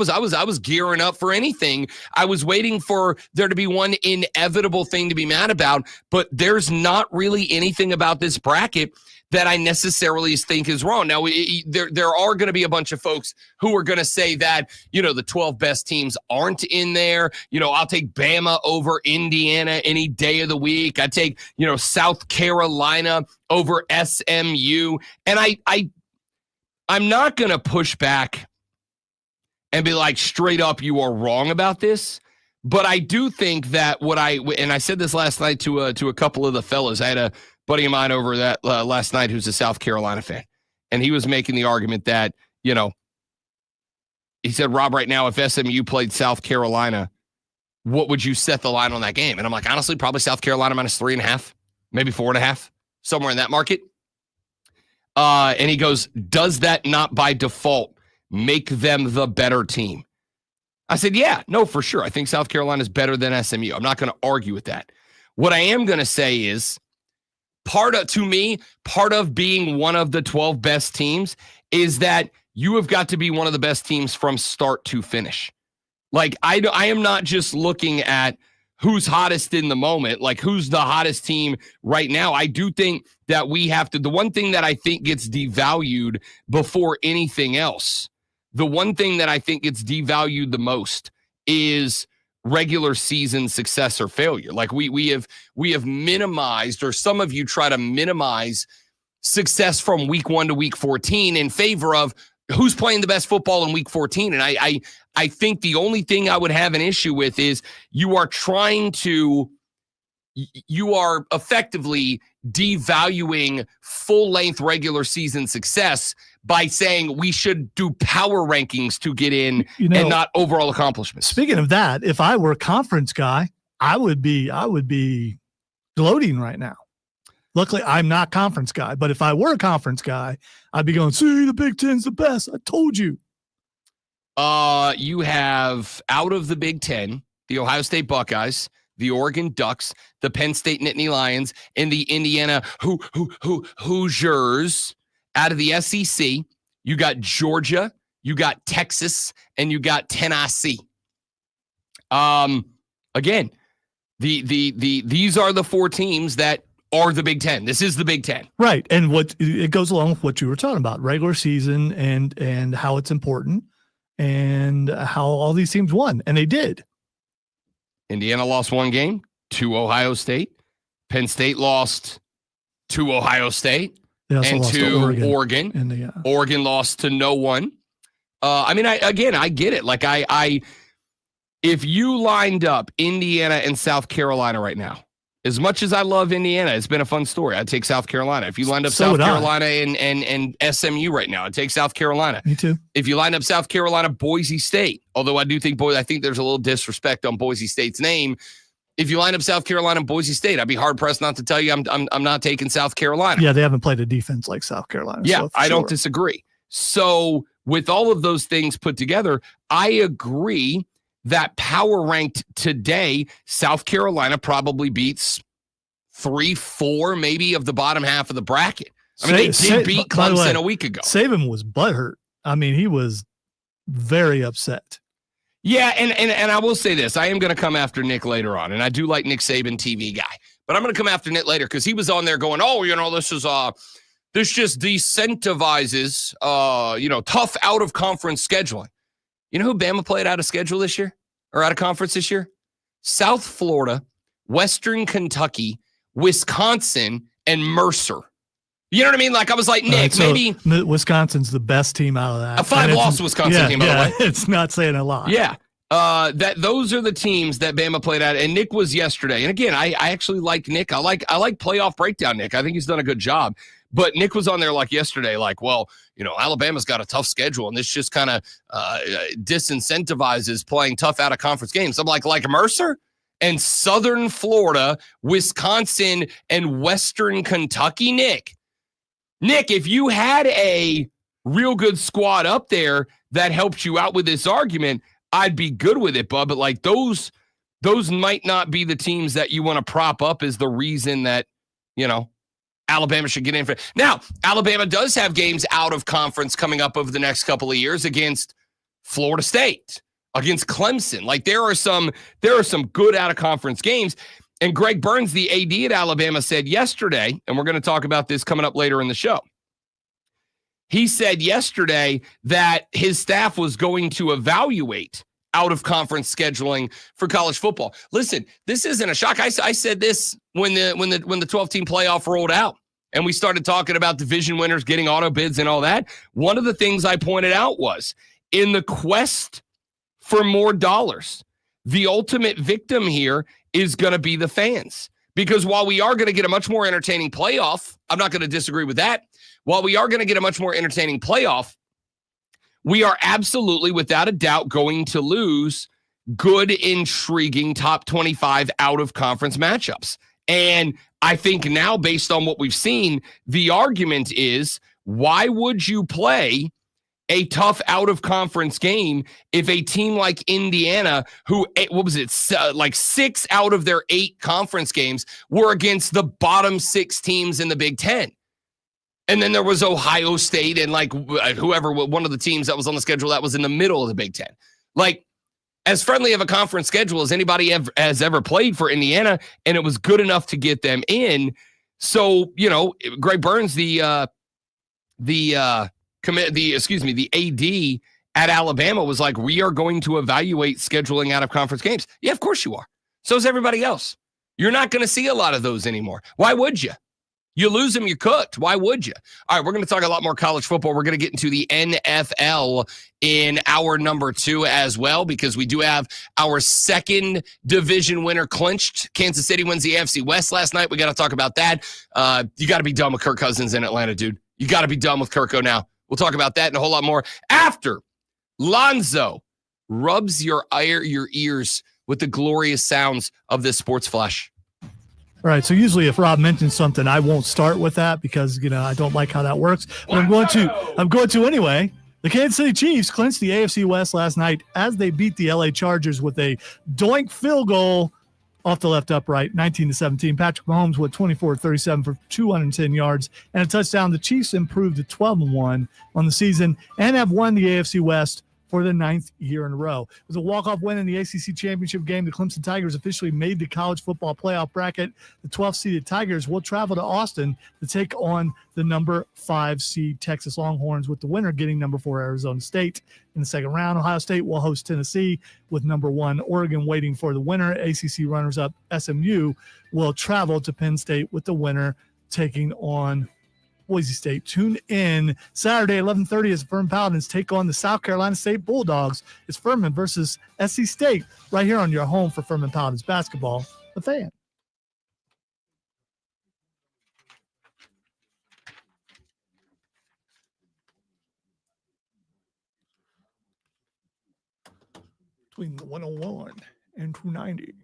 Speaker 2: was gearing up for anything. I was waiting for there to be one inevitable thing to be mad about, but there's not really anything about this bracket that I necessarily think is wrong. Now, there are going to be a bunch of folks who are going to say that, the 12 best teams aren't in there. I'll take Bama over Indiana any day of the week. I take, South Carolina over SMU. And I'm not going to push back and be like, straight up, you are wrong about this. But I do think that and I said this last night to a couple of the fellas. I had a buddy of mine over that last night who's a South Carolina fan. And he was making the argument that, he said, Rob, right now, if SMU played South Carolina, what would you set the line on that game? And I'm like, honestly, probably South Carolina -3.5, maybe 4.5, somewhere in that market. And he goes, does that not by default make them the better team? I said, yeah, no, for sure. I think South Carolina is better than SMU. I'm not going to argue with that. What I am going to say is part of being one of the 12 best teams is that you have got to be one of the best teams from start to finish. Like, I am not just looking at who's hottest in the moment, like who's the hottest team right now. I do think that we have to, the one thing that I think gets devalued before anything else, the one thing that I think gets devalued the most is regular season success or failure. Like we have minimized, or some of you try to minimize success from week 1 to week 14 in favor of who's playing the best football in week 14. And I think the only thing I would have an issue with is you are effectively devaluing full-length regular season success by saying we should do power rankings to get in and not overall accomplishments.
Speaker 3: Speaking of that, if I were a conference guy, I would be gloating right now. Luckily, I'm not conference guy, but if I were a conference guy, I'd be going, see, the Big Ten's the best. I told you.
Speaker 2: You have out of the Big Ten, the Ohio State Buckeyes, the Oregon Ducks, the Penn State Nittany Lions, and the Indiana Hoosiers. Out of the SEC, you got Georgia, you got Texas, and you got Tennessee. Again, these are the 4 teams that are the Big Ten. This is the Big Ten.
Speaker 3: Right. And what it goes along with what you were talking about, regular season and how it's important and how all these teams won. And they did.
Speaker 2: Indiana lost 1 game to Ohio State. Penn State lost to Ohio State and to Oregon. And Oregon lost to no one. I get it. Like if you lined up Indiana and South Carolina right now, as much as I love Indiana, it's been a fun story. I'd take South Carolina. If you lined up South Carolina and SMU right now, I'd take South Carolina.
Speaker 3: Me too.
Speaker 2: If you line up South Carolina, Boise State, although I think there's a little disrespect on Boise State's name. If you line up South Carolina and Boise State, I'd be hard pressed not to tell you I'm not taking South Carolina.
Speaker 3: Yeah, they haven't played a defense like South Carolina.
Speaker 2: Yeah, so I don't disagree. So with all of those things put together, I agree that power ranked today, South Carolina probably beats 3-4 maybe of the bottom half of the bracket. I mean, they did beat Clemson a week ago.
Speaker 3: Saban was butthurt. I mean, he was very upset.
Speaker 2: Yeah, and I will say this. I am going to come after Nick later on, and I do like Nick Saban, TV guy. But I'm going to come after Nick later because he was on there going, this just decentivizes, tough out-of-conference scheduling. You know who Bama played out of schedule this year or out of conference this year? South Florida, Western Kentucky, Wisconsin, and Mercer. You know what I mean? Like, I was like, Nick,
Speaker 3: so
Speaker 2: maybe
Speaker 3: Wisconsin's the best team out of that.
Speaker 2: A 5-loss Wisconsin team, by the way.
Speaker 3: It's not saying a lot.
Speaker 2: Yeah. Those are the teams that Bama played at, and Nick was yesterday. And again, I actually like Nick. I like playoff breakdown Nick. I think he's done a good job. But Nick was on there like yesterday, like, well, Alabama's got a tough schedule, and this just kind of disincentivizes playing tough out of conference games. I'm like Mercer and Southern Florida, Wisconsin, and Western Kentucky, Nick, if you had a real good squad up there that helped you out with this argument, I'd be good with it, bud. But like those might not be the teams that you want to prop up as the reason that, Alabama should get in for. Now, Alabama does have games out of conference coming up over the next couple of years against Florida State, against Clemson. Like there are some good out of conference games. And Greg Burns, the AD at Alabama, said yesterday, and we're going to talk about this coming up later in the show. He said yesterday that his staff was going to evaluate out-of-conference scheduling for college football. Listen, this isn't a shock. I said this when the 12-team playoff rolled out, and we started talking about division winners getting auto bids and all that. One of the things I pointed out was, in the quest for more dollars, the ultimate victim here is going to be the fans. Because while we are going to get a much more entertaining playoff, I'm not going to disagree with that. While we are going to get a much more entertaining playoff, we are absolutely, without a doubt, going to lose good, intriguing top 25 out-of-conference matchups. And I think now, based on what we've seen, the argument is, why would you play a tough out-of-conference game if a team like Indiana, who, like 6 out of their 8 conference games were against the bottom 6 teams in the Big Ten? And then there was Ohio State and like whoever, one of the teams that was on the schedule that was in the middle of the Big Ten. Like, as friendly of a conference schedule as anybody has ever played for Indiana, and it was good enough to get them in. So, Greg Burns, the AD at Alabama was like, we are going to evaluate scheduling out of conference games. Yeah, of course you are. So is everybody else. You're not going to see a lot of those anymore. Why would you? You lose them, you're cooked. Why would you? All right, we're going to talk a lot more college football. We're going to get into the NFL in hour number 2 as well, because we do have our second division winner clinched. Kansas City wins the AFC West last night. We got to talk about that. You got to be done with Kirk Cousins in Atlanta, dude. You got to be done with Kirko now. We'll talk about that and a whole lot more after Lonzo rubs your ears with the glorious sounds of this sports flash.
Speaker 3: All right, so usually if Rob mentions something, I won't start with that because, I don't like how that works. But I'm going to anyway. The Kansas City Chiefs clinched the AFC West last night as they beat the LA Chargers with a doink field goal off the left upright, 19-17. Patrick Mahomes went 24-37 for 210 yards and a touchdown. The Chiefs improved to 12-1 on the season and have won the AFC West for the 9th year in a row. It was a walk-off win in the ACC championship game. The Clemson Tigers officially made the college football playoff bracket. The 12th-seeded Tigers will travel to Austin to take on the number 5 seed Texas Longhorns, with the winner getting number 4 Arizona State in the second round. Ohio State will host Tennessee, with number 1 Oregon waiting for the winner. ACC runners-up SMU will travel to Penn State, with the winner taking on Boise State. Tune in Saturday, 11:30 as the Furman Paladins take on the South Carolina State Bulldogs. It's Furman versus SC State right here on your home for Furman Paladins basketball, The Fan. Between the 101 and 290.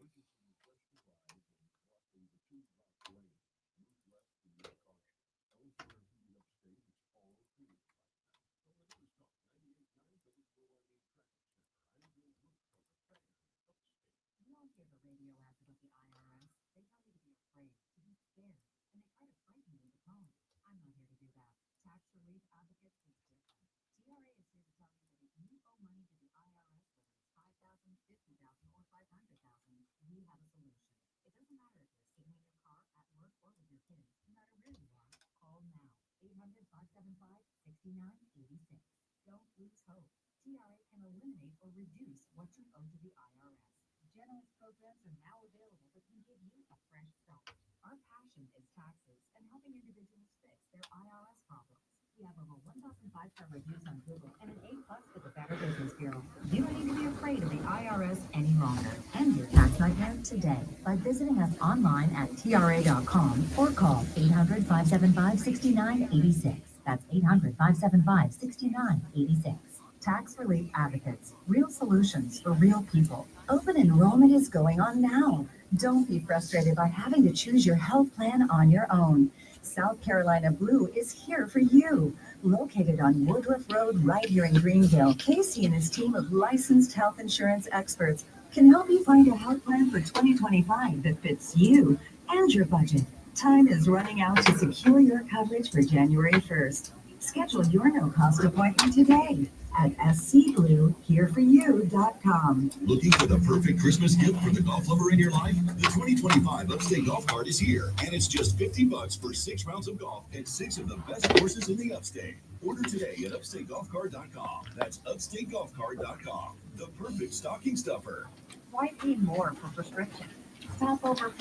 Speaker 1: You don't need to be afraid of the IRS any longer. End your tax nightmare today by visiting us online at TRA.com or call 800-575-6986. That's 800-575-6986. Tax Relief Advocates. Real solutions for real people. Open enrollment is going on now. Don't be frustrated by having to choose your health plan on your own. South Carolina Blue is here for you. Located on Woodruff Road right here in Greenville, Casey and his team of licensed health insurance experts can help you find a health plan for 2025 that fits you and your budget. Time is running out to secure your coverage for January 1st. Schedule your no-cost appointment today at scbluehereforyou.com.
Speaker 5: Looking for the perfect Christmas gift for the golf lover in your life? The 2025 Upstate Golf Cart is here, and it's just $50 for 6 rounds of golf at 6 of the best courses in the Upstate. Order today at upstategolfcart.com. That's upstategolfcart.com. The perfect stocking stuffer.
Speaker 1: Why pay more for prescription? Stop over.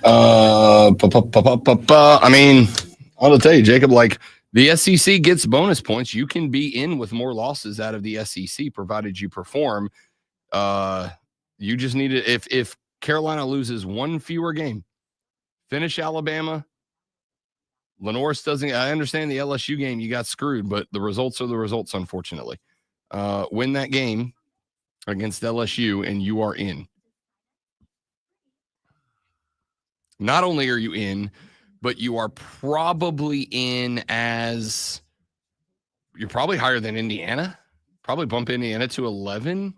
Speaker 2: I mean, I'll tell you, Jacob, like the SEC gets bonus points. You can be in with more losses out of the SEC, provided you perform. You just need to, if Carolina loses one fewer game, finish Alabama. Lenore's doesn't, I understand the LSU game, you got screwed, but the results are the results, unfortunately. Win that game against LSU and you are in. Not only are you in, but you are probably in as you're probably higher than Indiana. Probably bump Indiana to 11.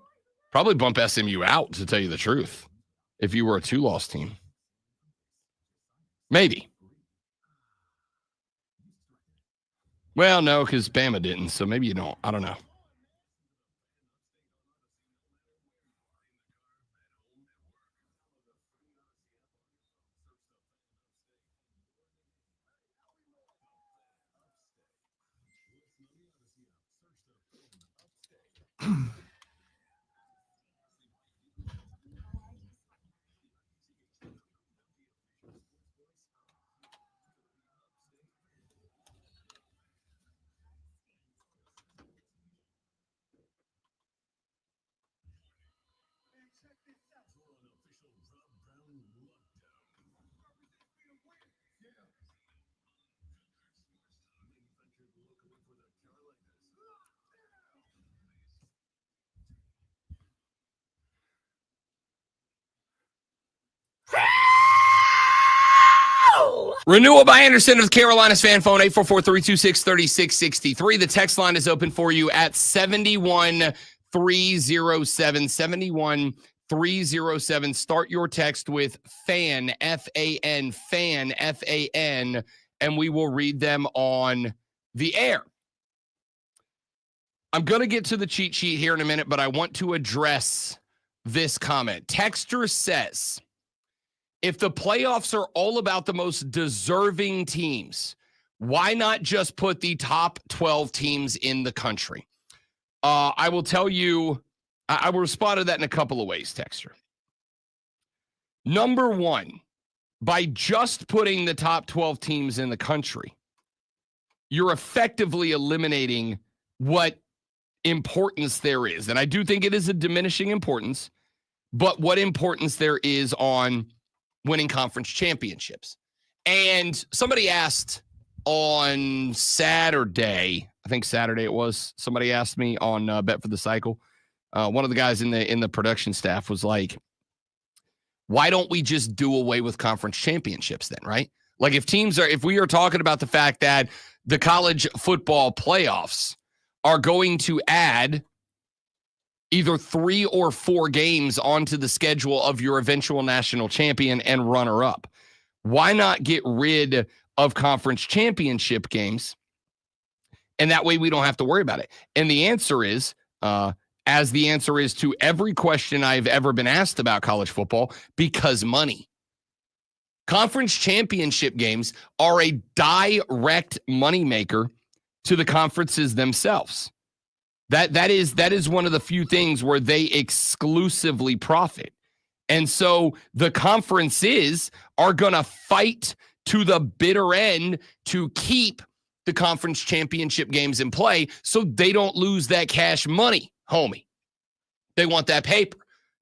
Speaker 2: Probably bump SMU out, to tell you the truth, if you were a 2-loss team. Maybe. Well, no, because Bama didn't, so maybe you don't. I don't know. Renewal by Anderson of Carolina's fan phone, 844-326-3663. The text line is open for you at 71307. 71307. Start your text with FAN, F-A-N, FAN, F-A-N, and we will read them on the air. I'm going to get to the cheat sheet here in a minute, but I want to address this comment. Texter says, if the playoffs are all about the most deserving teams, why not just put the top 12 teams in the country? I will tell you, I will respond to that in a couple of ways, Texter. Number one, by just putting the top 12 teams in the country, you're effectively eliminating what importance there is. And I do think it is a diminishing importance, but what importance there is on winning conference championships. And somebody asked on Saturday, I think Saturday it was, somebody asked me on Bet for the Cycle. One of the guys in the production staff was like, why don't we just do away with conference championships then, right? Like if we are talking about the fact that the college football playoffs are going to add either 3 or 4 games onto the schedule of your eventual national champion and runner-up. Why not get rid of conference championship games And that way we don't have to worry about it. And the answer is, as the answer is to every question I've ever been asked about college football, because money. Conference championship games are a direct moneymaker to the conferences themselves. That is one of the few things where they exclusively profit. And so the conferences are going to fight to the bitter end to keep the conference championship games in play so they don't lose that cash money, homie. They want that paper.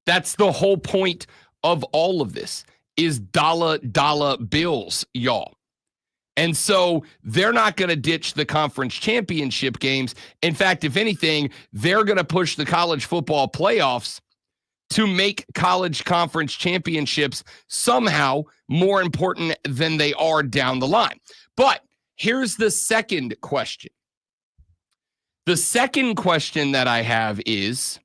Speaker 2: That's the whole point of all of this is dollar bills, y'all. And so they're not going to ditch the conference championship games. In fact, if anything, they're going to push the college football playoffs to make college conference championships somehow more important than they are down the line. But here's the second question. The second question that I have is,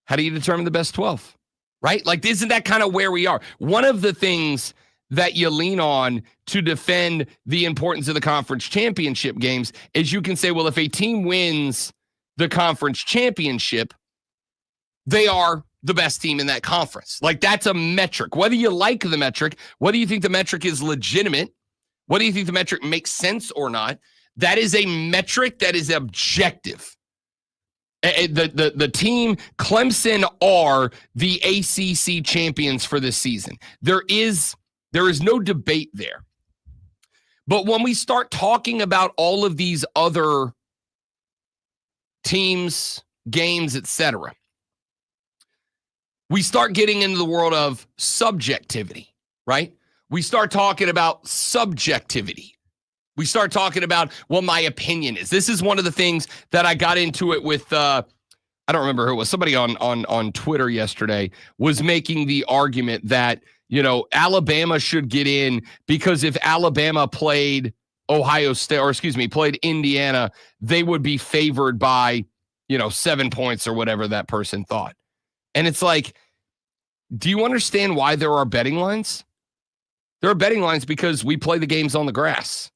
Speaker 2: how do you determine the best 12? Right? Like, isn't that kind of where we are? One of the things that you lean on to defend the importance of the conference championship games is you can say, well, if a team wins the conference championship, they are the best team in that conference. Like, that's a metric. Whether you like the metric, whether you think the metric is legitimate, whether you think the metric makes sense or not, that is a metric that is objective. The team, Clemson, are the ACC champions for this season. There is no debate there. But when we start talking about all of these other teams, games, etc., we start getting into the world of subjectivity, right? We start talking about subjectivity. We start talking about what my opinion is. This is one of the things that I got into it with, I don't remember who it was. Somebody on Twitter yesterday was making the argument that, you know, Alabama should get in because if Alabama played played Indiana, they would be favored by, 7 points or whatever that person thought. And it's like, do you understand why there are betting lines? There are betting lines because we play the games on the grass.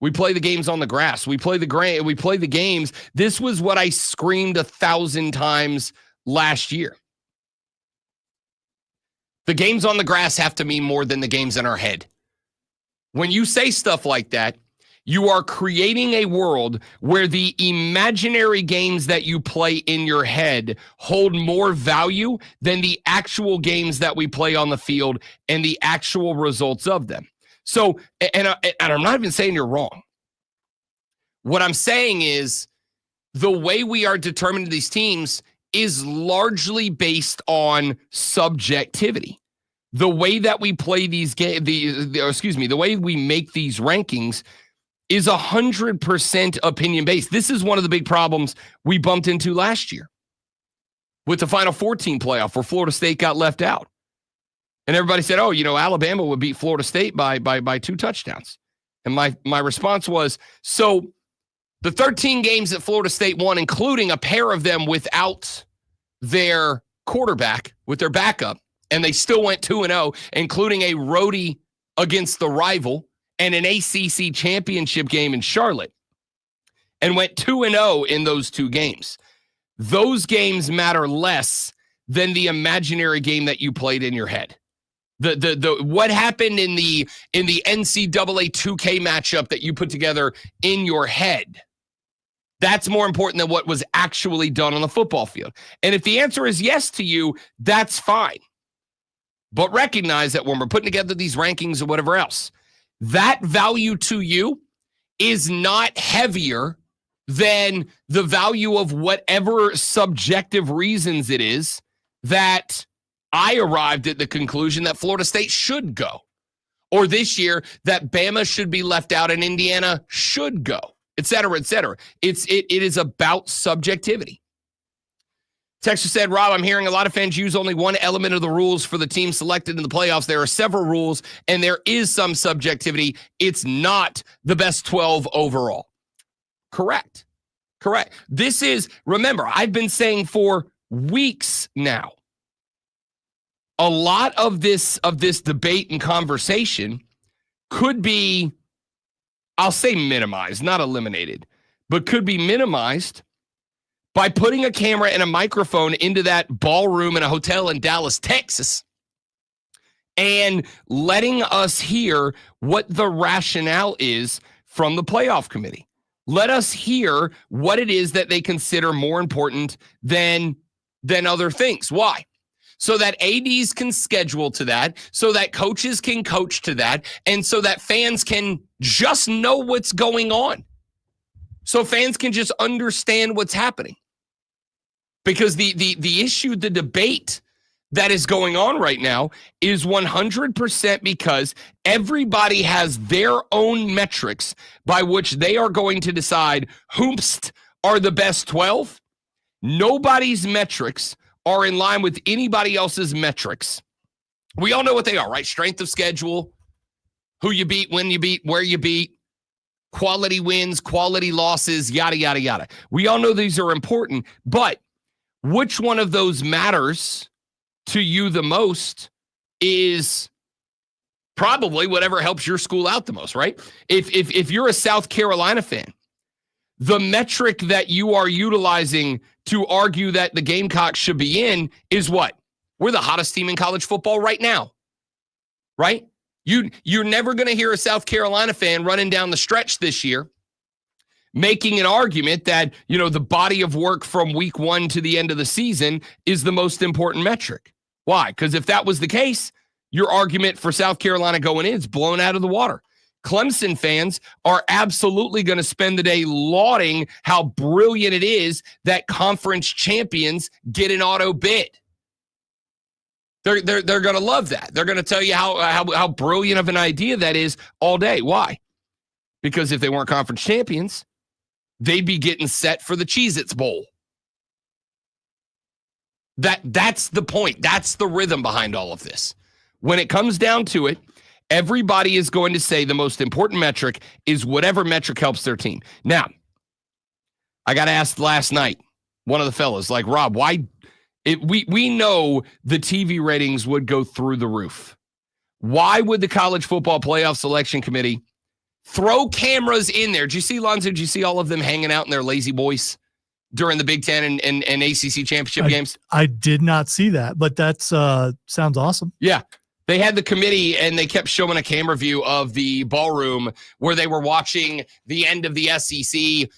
Speaker 2: We play the games on the grass. We play the games. This was what I screamed 1,000 times last year. The games on the grass have to mean more than the games in our head. When you say stuff like that, you are creating a world where the imaginary games that you play in your head hold more value than the actual games that we play on the field and the actual results of them. So, and I'm not even saying you're wrong. What I'm saying is the way we are determining these teams is largely based on subjectivity. The way that we play these games, the way we make these rankings is 100% opinion based. This is one of the big problems we bumped into last year with the Final 14 playoff where Florida State got left out. And everybody said, oh, Alabama would beat Florida State by 2 touchdowns. And my response was, so the 13 games that Florida State won, including a pair of them without their quarterback, with their backup, and they still went 2-0, including a roadie against the rival and an ACC championship game in Charlotte, and went 2-0 in those 2 games. Those games matter less than the imaginary game that you played in your head. The what happened in the NCAA 2K matchup that you put together in your head, that's more important than what was actually done on the football field. And if the answer is yes to you, that's fine. But recognize that when we're putting together these rankings or whatever else, that value to you is not heavier than the value of whatever subjective reasons it is that I arrived at the conclusion that Florida State should go. Or this year, that Bama should be left out and Indiana should go, et cetera, et cetera. It is about subjectivity. Texter said, Rob, I'm hearing a lot of fans use only one element of the rules for the team selected in the playoffs. There are several rules, and there is some subjectivity. It's not the best 12 overall. Correct. This is, remember, I've been saying for weeks now, a lot of this debate and conversation could be, I'll say minimized, not eliminated, but could be minimized by putting a camera and a microphone into that ballroom in a hotel in Dallas, Texas, and letting us hear what the rationale is from the playoff committee. Let us hear what it is that they consider more important than other things. Why? So that ADs can schedule to that, so that coaches can coach to that, and so that fans can just know what's going on. So fans can just understand what's happening. Because the issue, the debate that is going on right now is 100% because everybody has their own metrics by which they are going to decide whomst are the best 12. Nobody's metrics are in line with anybody else's metrics. We all know what they are, right? Strength of schedule, who you beat, when you beat, where you beat, quality wins, quality losses, yada, yada, yada. We all know these are important, but which one of those matters to you the most is probably whatever helps your school out the most, right? If you're a South Carolina fan, the metric that you are utilizing to argue that the Gamecocks should be in is what? We're the hottest team in college football right now, right? You're never going to hear a South Carolina fan running down the stretch this year making an argument that, the body of work from week 1 to the end of the season is the most important metric. Why? Because if that was the case, your argument for South Carolina going in is blown out of the water. Clemson fans are absolutely going to spend the day lauding how brilliant it is that conference champions get an auto bid. They're going to love that. They're going to tell you how brilliant of an idea that is all day. Why? Because if they weren't conference champions, they'd be getting set for the Cheez-Its Bowl. That's the point. That's the rhythm behind all of this. When it comes down to it, everybody is going to say the most important metric is whatever metric helps their team. Now, I got asked last night, one of the fellas, like, Rob, why? We know the TV ratings would go through the roof. Why would the College Football Playoff Selection Committee throw cameras in there? Did you see, Lonzo, did you see all of them hanging out in their lazy boys during the Big Ten and ACC championship games?
Speaker 3: I did not see that, but that sounds awesome.
Speaker 2: Yeah. They had the committee, and they kept showing a camera view of the ballroom where they were watching the end of the SEC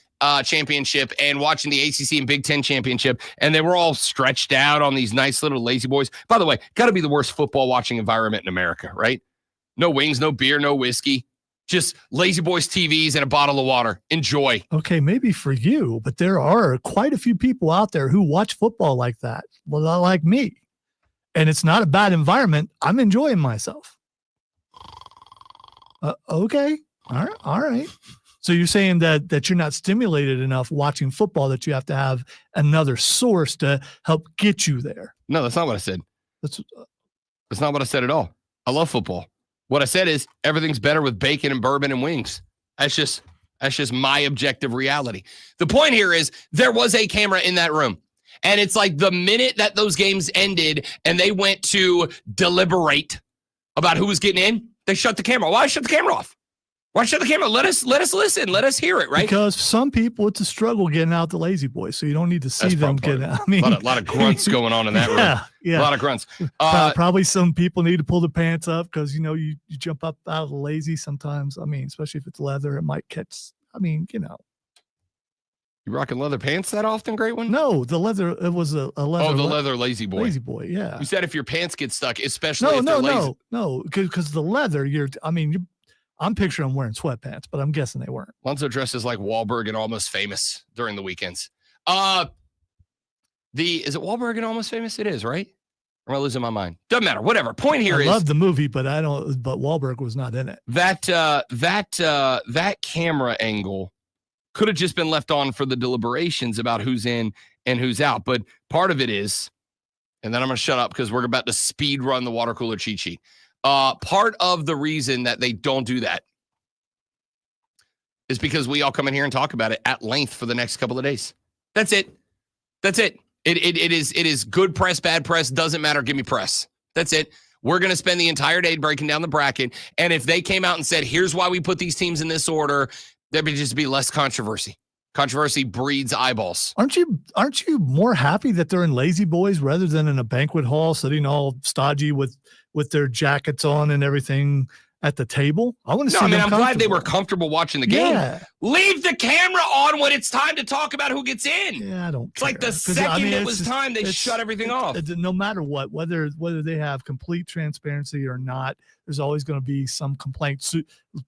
Speaker 2: championship and watching the ACC and Big Ten championship, and they were all stretched out on these nice little lazy boys. By the way, got to be the worst football watching environment in America, right? No wings, no beer, no whiskey. Just lazy boys TVs and a bottle of water. Enjoy.
Speaker 3: Okay, maybe for you, but there are quite a few people out there who watch football like that, well, not like me. And it's not a bad environment. I'm enjoying myself. Okay. All right. So you're saying that you're not stimulated enough watching football, that you have to have another source to help get you there.
Speaker 2: No, that's not what I said.
Speaker 3: That's
Speaker 2: not what I said at all. I love football. What I said is everything's better with bacon and bourbon and wings. That's just my objective reality. The point here is there was a camera in that room. And it's like the minute that those games ended and they went to deliberate about who was getting in, they shut the camera. Why shut the camera off? Why shut the camera? Let us listen. Let us hear it, right?
Speaker 3: Because some people, it's a struggle getting out the lazy boys, so you don't need to see them get out. I mean,
Speaker 2: a lot of grunts going on in that room.
Speaker 3: Yeah.
Speaker 2: A lot of grunts.
Speaker 3: Probably some people need to pull their pants up because, you jump up out of the lazy sometimes. I mean, especially if it's leather, it might catch. I mean,
Speaker 2: You rocking leather pants that often, Great One?
Speaker 3: No, the leather, it was a leather.
Speaker 2: Oh, the leather lazy boy.
Speaker 3: Lazy boy, yeah.
Speaker 2: You said if your pants get stuck, especially if they're lazy.
Speaker 3: No, because the leather, I'm picturing them wearing sweatpants, but I'm guessing they weren't.
Speaker 2: Lonzo dresses like Wahlberg and Almost Famous during the weekends. Is it Wahlberg and Almost Famous? It is, right? Or am I losing my mind? Doesn't matter. Whatever. Point here is
Speaker 3: I love the movie, but Wahlberg was not in it.
Speaker 2: That camera angle could have just been left on for the deliberations about who's in and who's out. But part of it is, and then I'm going to shut up because we're about to speed run the water cooler cheat sheet. Part of the reason that they don't do that is because we all come in here and talk about it at length for the next couple of days. That's it. It is good press, bad press, doesn't matter. Give me press. That's it. We're going to spend the entire day breaking down the bracket. And if they came out and said, here's why we put these teams in this order, there'd just be less controversy. Controversy breeds eyeballs.
Speaker 3: Aren't you more happy that they're in Lazy Boys rather than in a banquet hall sitting all stodgy with their jackets on and everything at the table? I want to see them
Speaker 2: I'm glad they
Speaker 3: comfortable.
Speaker 2: were comfortable watching the game.
Speaker 3: Yeah.
Speaker 2: Leave the camera on when it's time to talk about who gets in.
Speaker 3: Yeah, I don't
Speaker 2: It's
Speaker 3: care.
Speaker 2: like the
Speaker 3: 'Cause,
Speaker 2: second it
Speaker 3: it's
Speaker 2: was
Speaker 3: just-
Speaker 2: time, they
Speaker 3: it's-
Speaker 2: shut everything off.
Speaker 3: No matter what, whether they have complete transparency or not, there's always going to be some complaints.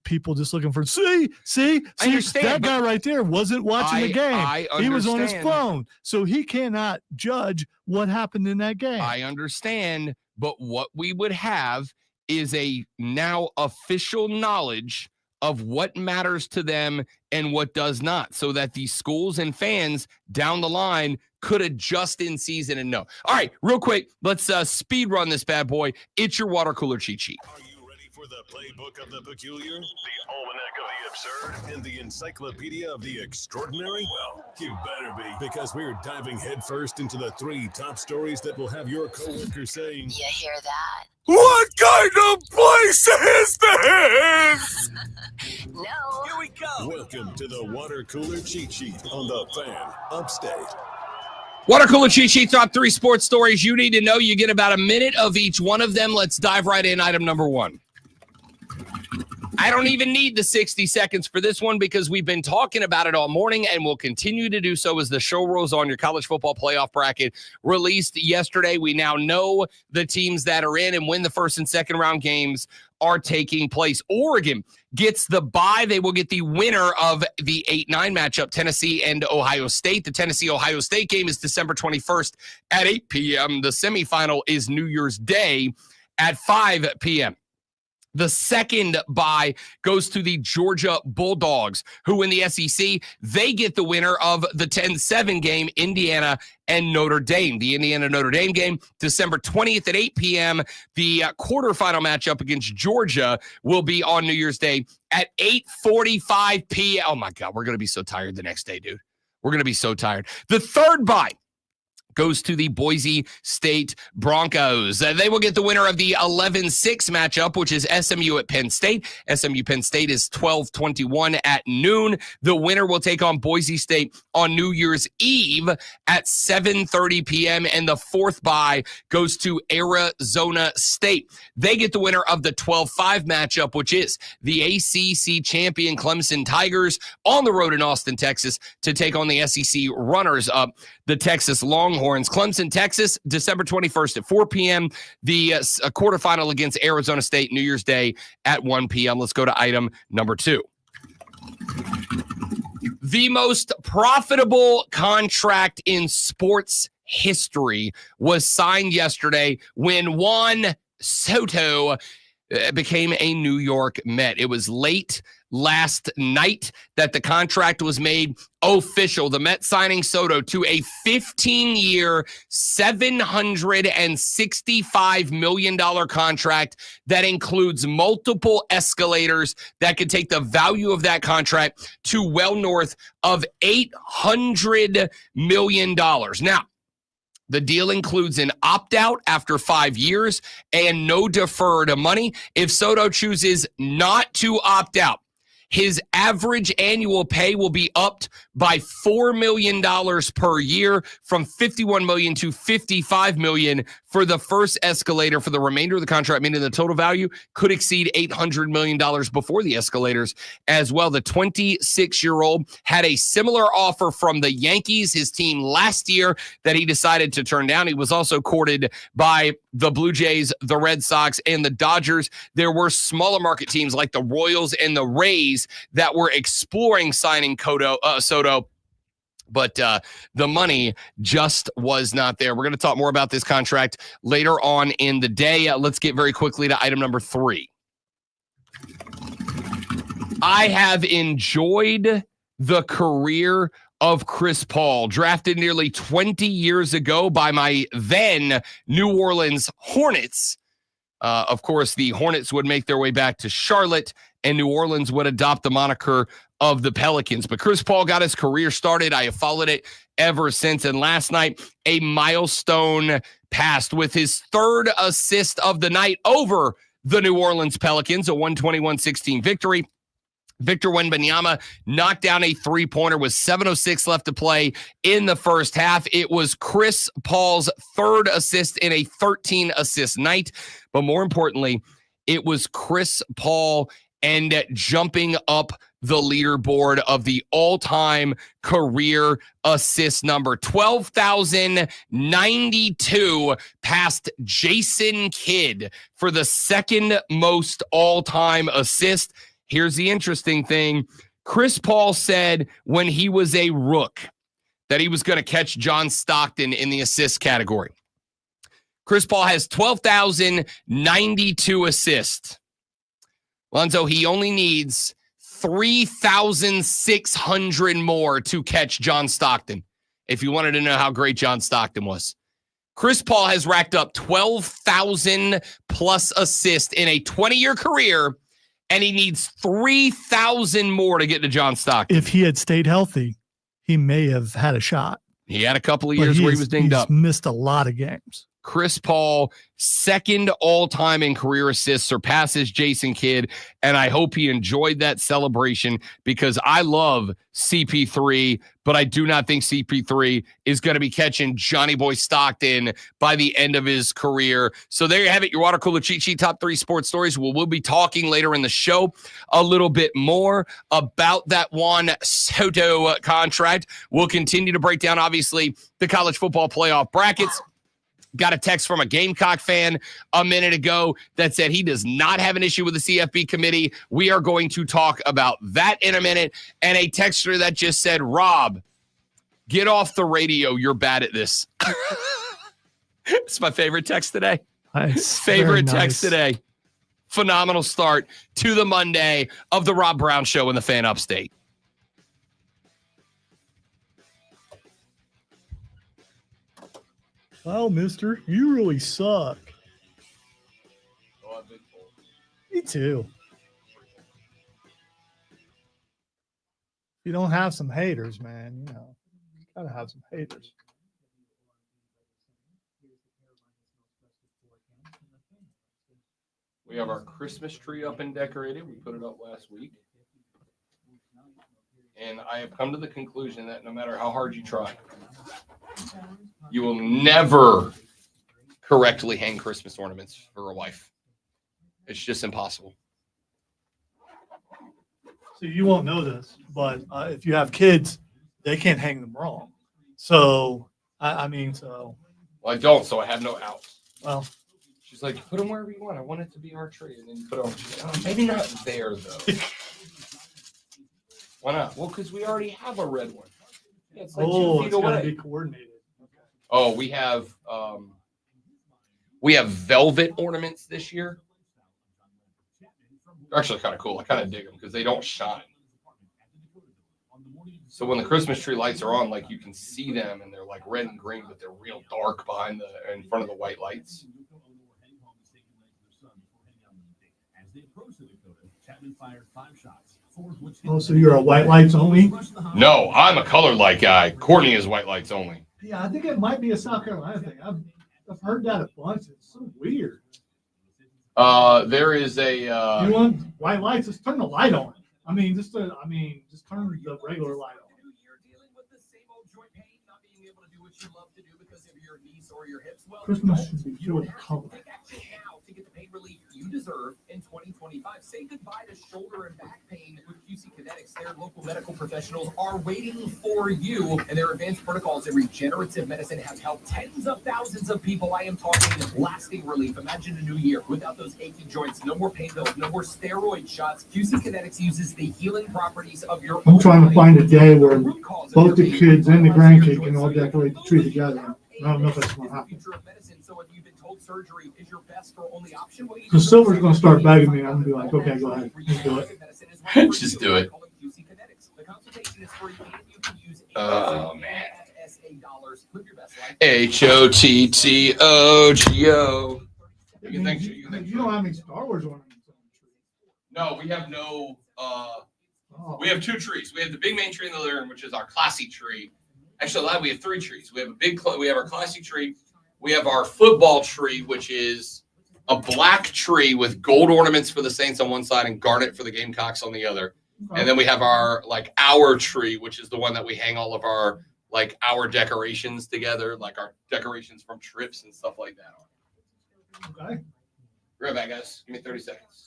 Speaker 3: People just looking for, see,
Speaker 2: I understand,
Speaker 3: that guy right there wasn't watching the game. He was on his
Speaker 2: understand.
Speaker 3: phone. So he cannot judge what happened in that game.
Speaker 2: I understand, but what we would have is a now official knowledge of what matters to them and what does not, so that these schools and fans down the line could adjust in season and know. All right, real quick, let's speed run this bad boy. It's your water cooler cheat sheet.
Speaker 6: Are you ready for the playbook of the peculiar, the almanac of the absurd, and the encyclopedia of the extraordinary? Well, you better be, because we're diving headfirst into the 3 top stories that will have your coworker saying,
Speaker 7: You hear that?
Speaker 4: What kind of place is this?
Speaker 7: No.
Speaker 4: Here we go.
Speaker 6: welcome to the water cooler cheat sheet on the Fan Upstate.
Speaker 2: Water cooler cheat sheet, top 3 sports stories you need to know. You get about a minute of each one of them. Let's dive right in. Item number 1. I don't even need the 60 seconds for this one because we've been talking about it all morning and will continue to do so as the show rolls on. Your college football playoff bracket released yesterday. We now know the teams that are in and when the first and second round games are taking place. Oregon gets the bye. They will get the winner of the 8-9 matchup, Tennessee and Ohio State. The Tennessee-Ohio State game is December 21st at 8 p.m. The semifinal is New Year's Day at 5 p.m. The second bye goes to the Georgia Bulldogs, who in the SEC, they get the winner of the 10-7 game, Indiana and Notre Dame. The Indiana-Notre Dame game, December 20th at 8 p.m. The quarterfinal matchup against Georgia will be on New Year's Day at 8:45 p.m. Oh, my God, we're going to be so tired the next day, dude. We're going to be so tired. The third bye goes to the Boise State Broncos. They will get the winner of the 11-6 matchup, which is SMU at Penn State. SMU-Penn State is 12:21 at noon. The winner will take on Boise State on New Year's Eve at 7:30 p.m. And the fourth bye goes to Arizona State. They get the winner of the 12-5 matchup, which is the ACC champion Clemson Tigers on the road in Austin, Texas, to take on the SEC runners-up, the Texas Longhorns. Clemson, Texas, December 21st at 4 p.m. The quarterfinal against Arizona State, New Year's Day at 1 p.m. Let's go to item number 2. The most profitable contract in sports history was signed yesterday when Juan Soto became a New York Met. It was late last night that the contract was made official. The Mets signing Soto to a 15-year, $765 million contract that includes multiple escalators that could take the value of that contract to well north of $800 million. Now, the deal includes an opt-out after 5 years and no deferred money. If Soto chooses not to opt out, his average annual pay will be upped by $4 million per year, from $51 million to $55 million for the first escalator for the remainder of the contract, meaning the total value could exceed $800 million before the escalators as well. The 26-year-old had a similar offer from the Yankees, his team last year, that he decided to turn down. He was also courted by the Blue Jays, the Red Sox, and the Dodgers. There were smaller market teams like the Royals and the Rays that were exploring signing Soto, but the money just was not there. We're going to talk more about this contract later on in the day. Let's get very quickly to item number 3. I have enjoyed the career of Chris Paul, drafted nearly 20 years ago by my then New Orleans Hornets. Of course, the Hornets would make their way back to Charlotte, and New Orleans would adopt the moniker of the Pelicans. But Chris Paul got his career started. I have followed it ever since. And last night, a milestone passed with his 3rd assist of the night over the New Orleans Pelicans, a 121-16 victory. Victor Wembanyama knocked down a three-pointer with 7:06 left to play in the first half. It was Chris Paul's third assist in a 13-assist night. But more importantly, it was Chris Paul and jumping up the leaderboard of the all-time career assist number. 12,092 past Jason Kidd for the second most all-time assist. Here's the interesting thing. Chris Paul said when he was a rook that he was going to catch John Stockton in the assist category. Chris Paul has 12,092 assists. Lonzo, he only needs 3,600 more to catch John Stockton, if you wanted to know how great John Stockton was. Chris Paul has racked up 12,000 plus assists in a 20-year career, and he needs 3,000 more to get to John Stockton.
Speaker 3: If he had stayed healthy, he may have had a shot.
Speaker 2: He had a couple of years where he was dinged up.
Speaker 3: Missed a lot of games.
Speaker 2: Chris Paul, second all-time in career assists, surpasses Jason Kidd, and I hope he enjoyed that celebration because I love CP3, but I do not think CP3 is going to be catching Johnny Boy Stockton by the end of his career. So there you have it, your water cooler cheat sheet, top 3 sports stories. We'll be talking later in the show a little bit more about that Juan Soto contract. We'll continue to break down, obviously, the college football playoff brackets. Got a text from a Gamecock fan a minute ago that said he does not have an issue with the CFB committee. We are going to talk about that in a minute. And a texter that just said, Rob, get off the radio. You're bad at this. It's my favorite text today.
Speaker 3: Nice.
Speaker 2: Favorite
Speaker 3: Very
Speaker 2: text
Speaker 3: nice.
Speaker 2: today. Phenomenal start to the Monday of the Rob Brown Show in the Fan Upstate.
Speaker 3: Well, mister, you really suck. Me too. You don't have some haters, man. You know, you gotta have some haters.
Speaker 2: We have our Christmas tree up and decorated. We put it up last week. And I have come to the conclusion that no matter how hard you try, you will never correctly hang Christmas ornaments for a wife. It's just impossible.
Speaker 3: So you won't know this, but if you have kids, they can't hang them wrong. So, I mean,
Speaker 2: Well, I don't, so I have no outs.
Speaker 3: well,
Speaker 2: She's like, put them wherever you want. I want it to be our tree. And then you put it on. She's like, oh, maybe not there, though. Why not? Well, because we already have a red one. Yeah, it's like 2 feet
Speaker 3: it's gotta
Speaker 2: away.
Speaker 3: be coordinated.
Speaker 2: Oh, we have velvet ornaments this year. They're actually kind of cool. I kind of dig them because they don't shine. So when the Christmas tree lights are on, like you can see them and they're like red and green, but they're real dark in front of the white lights.
Speaker 3: Oh, so you're a white lights only?
Speaker 2: No, I'm a color light guy. Courtney is white lights only.
Speaker 3: Yeah, I think it might be a South Carolina thing. I've heard that a bunch. It's so weird.
Speaker 2: There is a
Speaker 3: You want white lights? Just turn the light on. Just turn the regular light on. Christmas should be filled with color.
Speaker 8: To get the pain relief you deserve in 2025. Say goodbye to shoulder and back pain with QC Kinetics. Their local medical professionals are waiting for you, and their advanced protocols in regenerative medicine have helped tens of thousands of people. I am talking lasting relief. Imagine a new year without those achy joints. No more pain pills, no more steroid shots. QC Kinetics uses the healing properties of your
Speaker 3: I'm
Speaker 8: own
Speaker 3: trying to
Speaker 8: body
Speaker 3: find a day where
Speaker 8: root cause of
Speaker 3: both
Speaker 8: your
Speaker 3: the
Speaker 8: pain.
Speaker 3: kids and the grandkid can all decorate the tree together. I don't know if that's going to happen.
Speaker 8: So if you've been told surgery is your best or only option, well, you
Speaker 3: So Silver's going to start begging me. I'm going to be like, okay, go ahead. Let's do it.
Speaker 2: Just do it.
Speaker 8: The consultation is free and you can use
Speaker 2: Oh, man.
Speaker 8: FSA dollars. Live your best life.
Speaker 2: HOTTOGO.
Speaker 3: You don't have any Star Wars ornaments on the tree.
Speaker 2: No, we have no.
Speaker 3: Oh.
Speaker 2: We have 2 trees. We have the big main tree in the living room, which is our classy tree. Actually, we have 3 trees. We have our classy tree. We have our football tree, which is a black tree with gold ornaments for the Saints on one side and garnet for the Gamecocks on the other. And then we have our our tree, which is the one that we hang all of our our decorations together, like our decorations from trips and stuff like that on.
Speaker 3: Okay.
Speaker 2: Be right back, guys. Give me 30 seconds.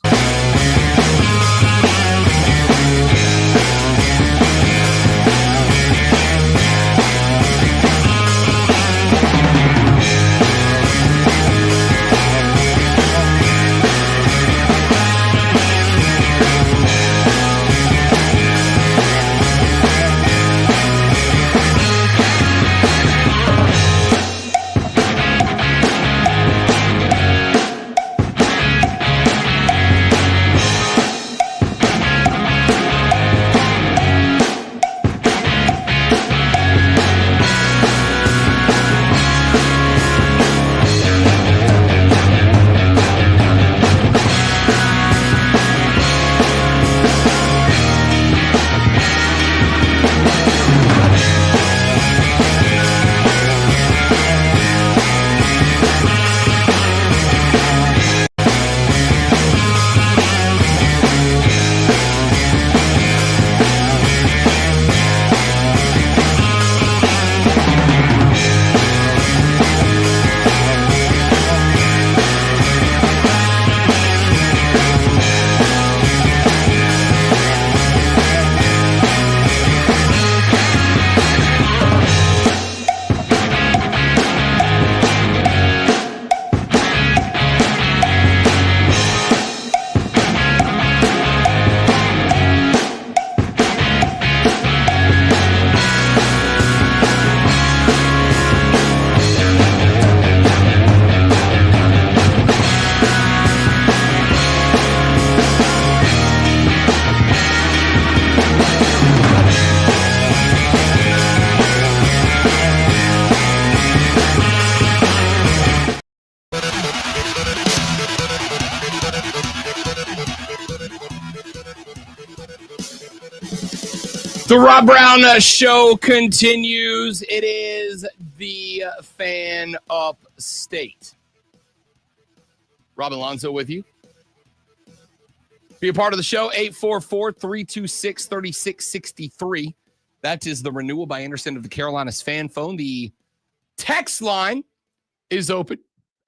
Speaker 2: The Rob Brown Show continues. It is the Fan Upstate. Rob Alonso with you. Be a part of the show, 844-326-3663. That is the Renewal by Anderson of the Carolinas fan phone. The text line is open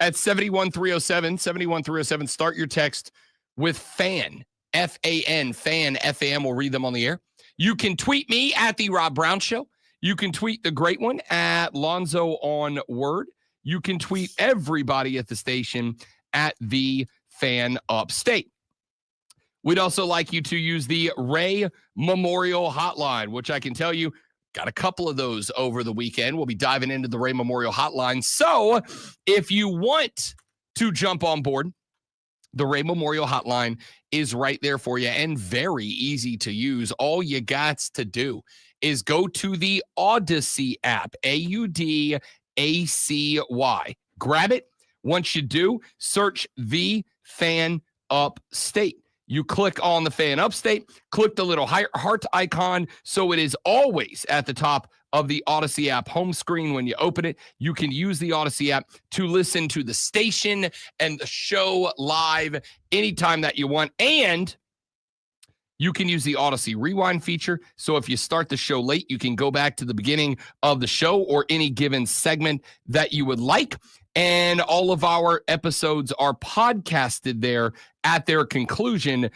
Speaker 2: at 71307. 71307. Start your text with FAN, F-A-N, FAN, F-A-M. We'll read them on the air. You can tweet me at The Rob Brown Show. You can tweet the great one at Lonzo on Word. You can tweet everybody at the station at The Fan Upstate. We'd also like you to use the Ray Memorial Hotline, which I can tell you, got a couple of those over the weekend. We'll be diving into the Ray Memorial Hotline. So if you want to jump on board, the Ray Memorial Hotline is right there for you and very easy to use. All you got to do is go to the Odyssey app, Audacy. Grab it. Once you do, search The Fan Upstate. You click on the Fan Upstate, click the little heart icon so it is always at the top of the Odyssey app home screen when you open it. You can use the Odyssey app to listen to the station and the show live anytime that you want. And you can use the Odyssey Rewind feature. So if you start the show late, you can go back to the beginning of the show or any given segment that you would like. And all of our episodes are podcasted there at their conclusion.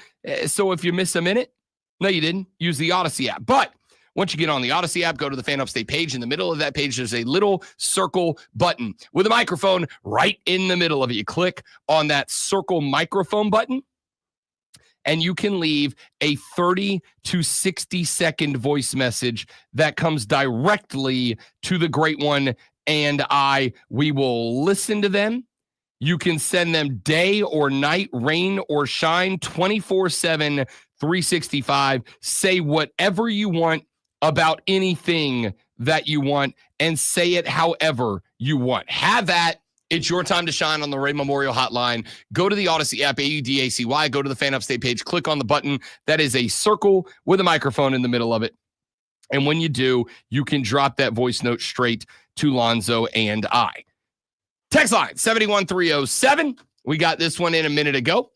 Speaker 2: So if you miss a minute, no, you didn't. Use the Odyssey app. But once you get on the Odyssey app, go to the Fan Upstate page. In the middle of that page, there's a little circle button with a microphone right in the middle of it. You click on that circle microphone button, and you can leave a 30 to 60 second voice message that comes directly to the great one and I. We will listen to them. You can send them day or night, rain or shine, 24/7, 365. Say whatever you want about anything that you want and say it however you want. Have at. It's your time to shine on the Ray Memorial Hotline. Go to the Odyssey app, AUDACY. Go to the Fan Upstate page. Click on the button. That is a circle with a microphone in the middle of it. And when you do, you can drop that voice note straight to Lonzo and I. Text line, 71307. We got this one in a minute ago.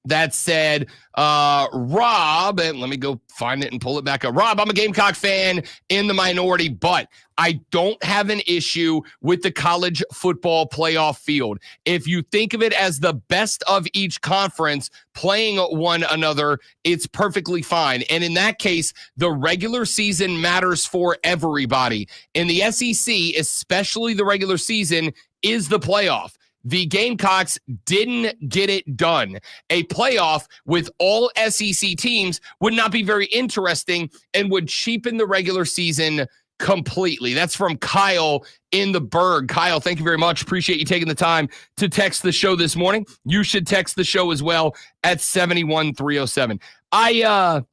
Speaker 2: that said, Rob, and let me go find it and pull it back up. Rob, I'm a Gamecock fan in the minority, but I don't have an issue with the college football playoff field. If you think of it as the best of each conference playing one another, it's perfectly fine. And in that case, the regular season matters for everybody. In the SEC, especially the regular season, is the playoff. The Gamecocks didn't get it done. A playoff with all SEC teams would not be very interesting and would cheapen the regular season completely. That's from Kyle in the Berg. Kyle, thank you very much. Appreciate you taking the time to text the show this morning. You should text the show as well at 71307. I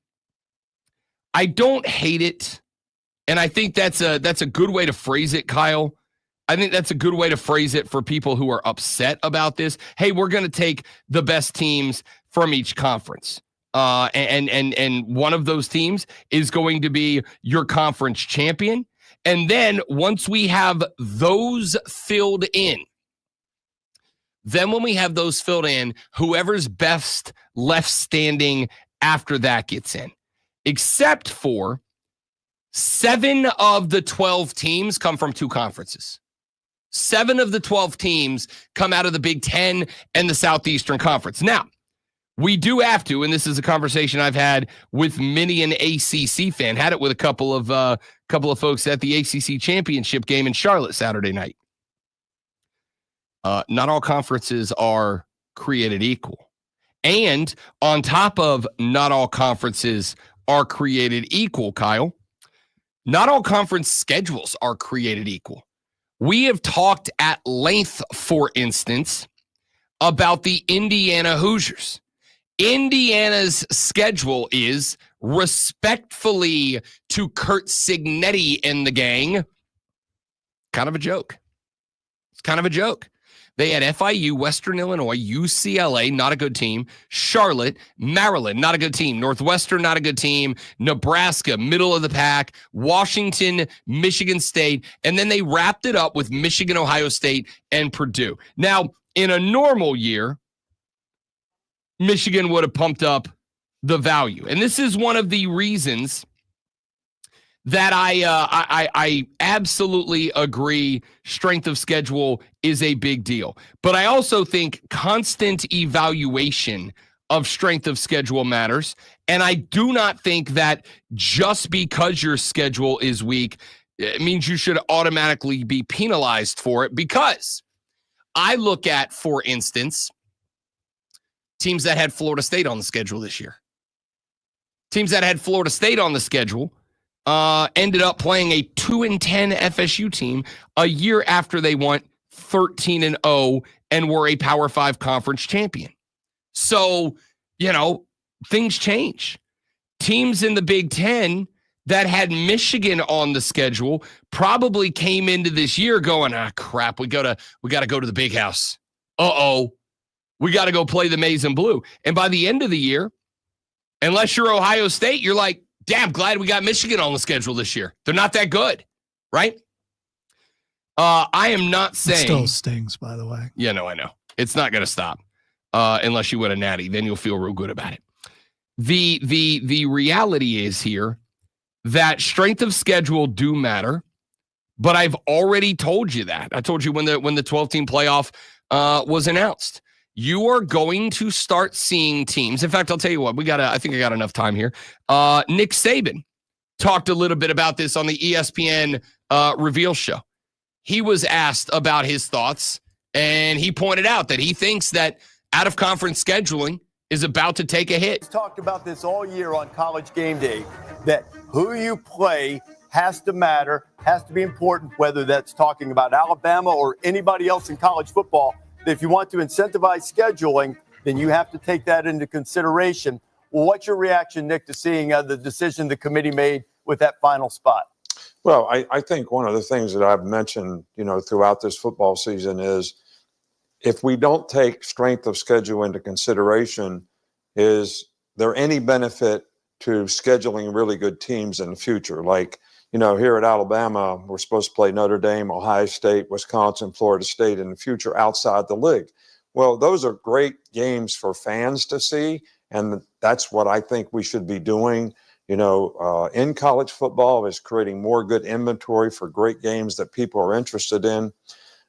Speaker 2: don't hate it, and I think that's a good way to phrase it, Kyle. I think that's a good way to phrase it for people who are upset about this. Hey, we're going to take the best teams from each conference. And one of those teams is going to be your conference champion. And then once we have those filled in, whoever's best left standing after that gets in. Except for 7 of the 12 teams come from 2 conferences. 7 of the 12 teams come out of the Big Ten and the Southeastern Conference. Now, we do have to, and this is a conversation I've had with many an ACC fan. Had it with a couple of folks at the ACC championship game in Charlotte Saturday night. Not all conferences are created equal. And on top of not all conferences are created equal, Kyle, not all conference schedules are created equal. We have talked at length, for instance, about the Indiana Hoosiers. Indiana's schedule is, respectfully to Kurt Signetti and the gang, kind of a joke. It's kind of a joke. They had FIU, Western Illinois, UCLA, not a good team, Charlotte, Maryland, not a good team, Northwestern, not a good team, Nebraska, middle of the pack, Washington, Michigan State, and then they wrapped it up with Michigan, Ohio State, and Purdue. Now, in a normal year, Michigan would have pumped up the value. And this is one of the reasons that I absolutely agree strength of schedule is a big deal. But I also think constant evaluation of strength of schedule matters. And I do not think that just because your schedule is weak, it means you should automatically be penalized for it. Because I look at, for instance, teams that had Florida State on the schedule this year. Teams that had Florida State on the schedule ended up playing a 2-10 FSU team a year after they went 13-0 and were a Power 5 conference champion. So, things change. Teams in the Big Ten that had Michigan on the schedule probably came into this year going, crap, we got to go to the big house. We got to go play the maize and blue. And by the end of the year, unless you're Ohio State, you're like, damn, glad we got Michigan on the schedule this year. They're not that good, right? I am not saying... It
Speaker 3: still stings, by the way.
Speaker 2: Yeah, no, I know. It's not going to stop unless you win a natty. Then you'll feel real good about it. The reality is here that strength of schedule do matter, but I've already told you that. I told you when the 12-team playoff was announced. You are going to start seeing teams. In fact, I'll tell you what, I think I got enough time here. Nick Saban talked a little bit about this on the ESPN Reveal show. He was asked about his thoughts, and he pointed out that he thinks that out-of-conference scheduling is about to take a hit.
Speaker 9: We've talked about this all year on College Game Day, that who you play has to matter, has to be important, whether that's talking about Alabama or anybody else in college football. If you want to incentivize scheduling, then you have to take that into consideration. Well, what's your reaction, Nick, to seeing the decision the committee made with that final spot?
Speaker 10: Well, I think one of the things that I've mentioned, throughout this football season is if we don't take strength of schedule into consideration, is there any benefit to scheduling really good teams in the future? Like, here at Alabama, we're supposed to play Notre Dame, Ohio State, Wisconsin, Florida State in the future outside the league. Well, those are great games for fans to see, and that's what I think we should be doing. In college football is creating more good inventory for great games that people are interested in.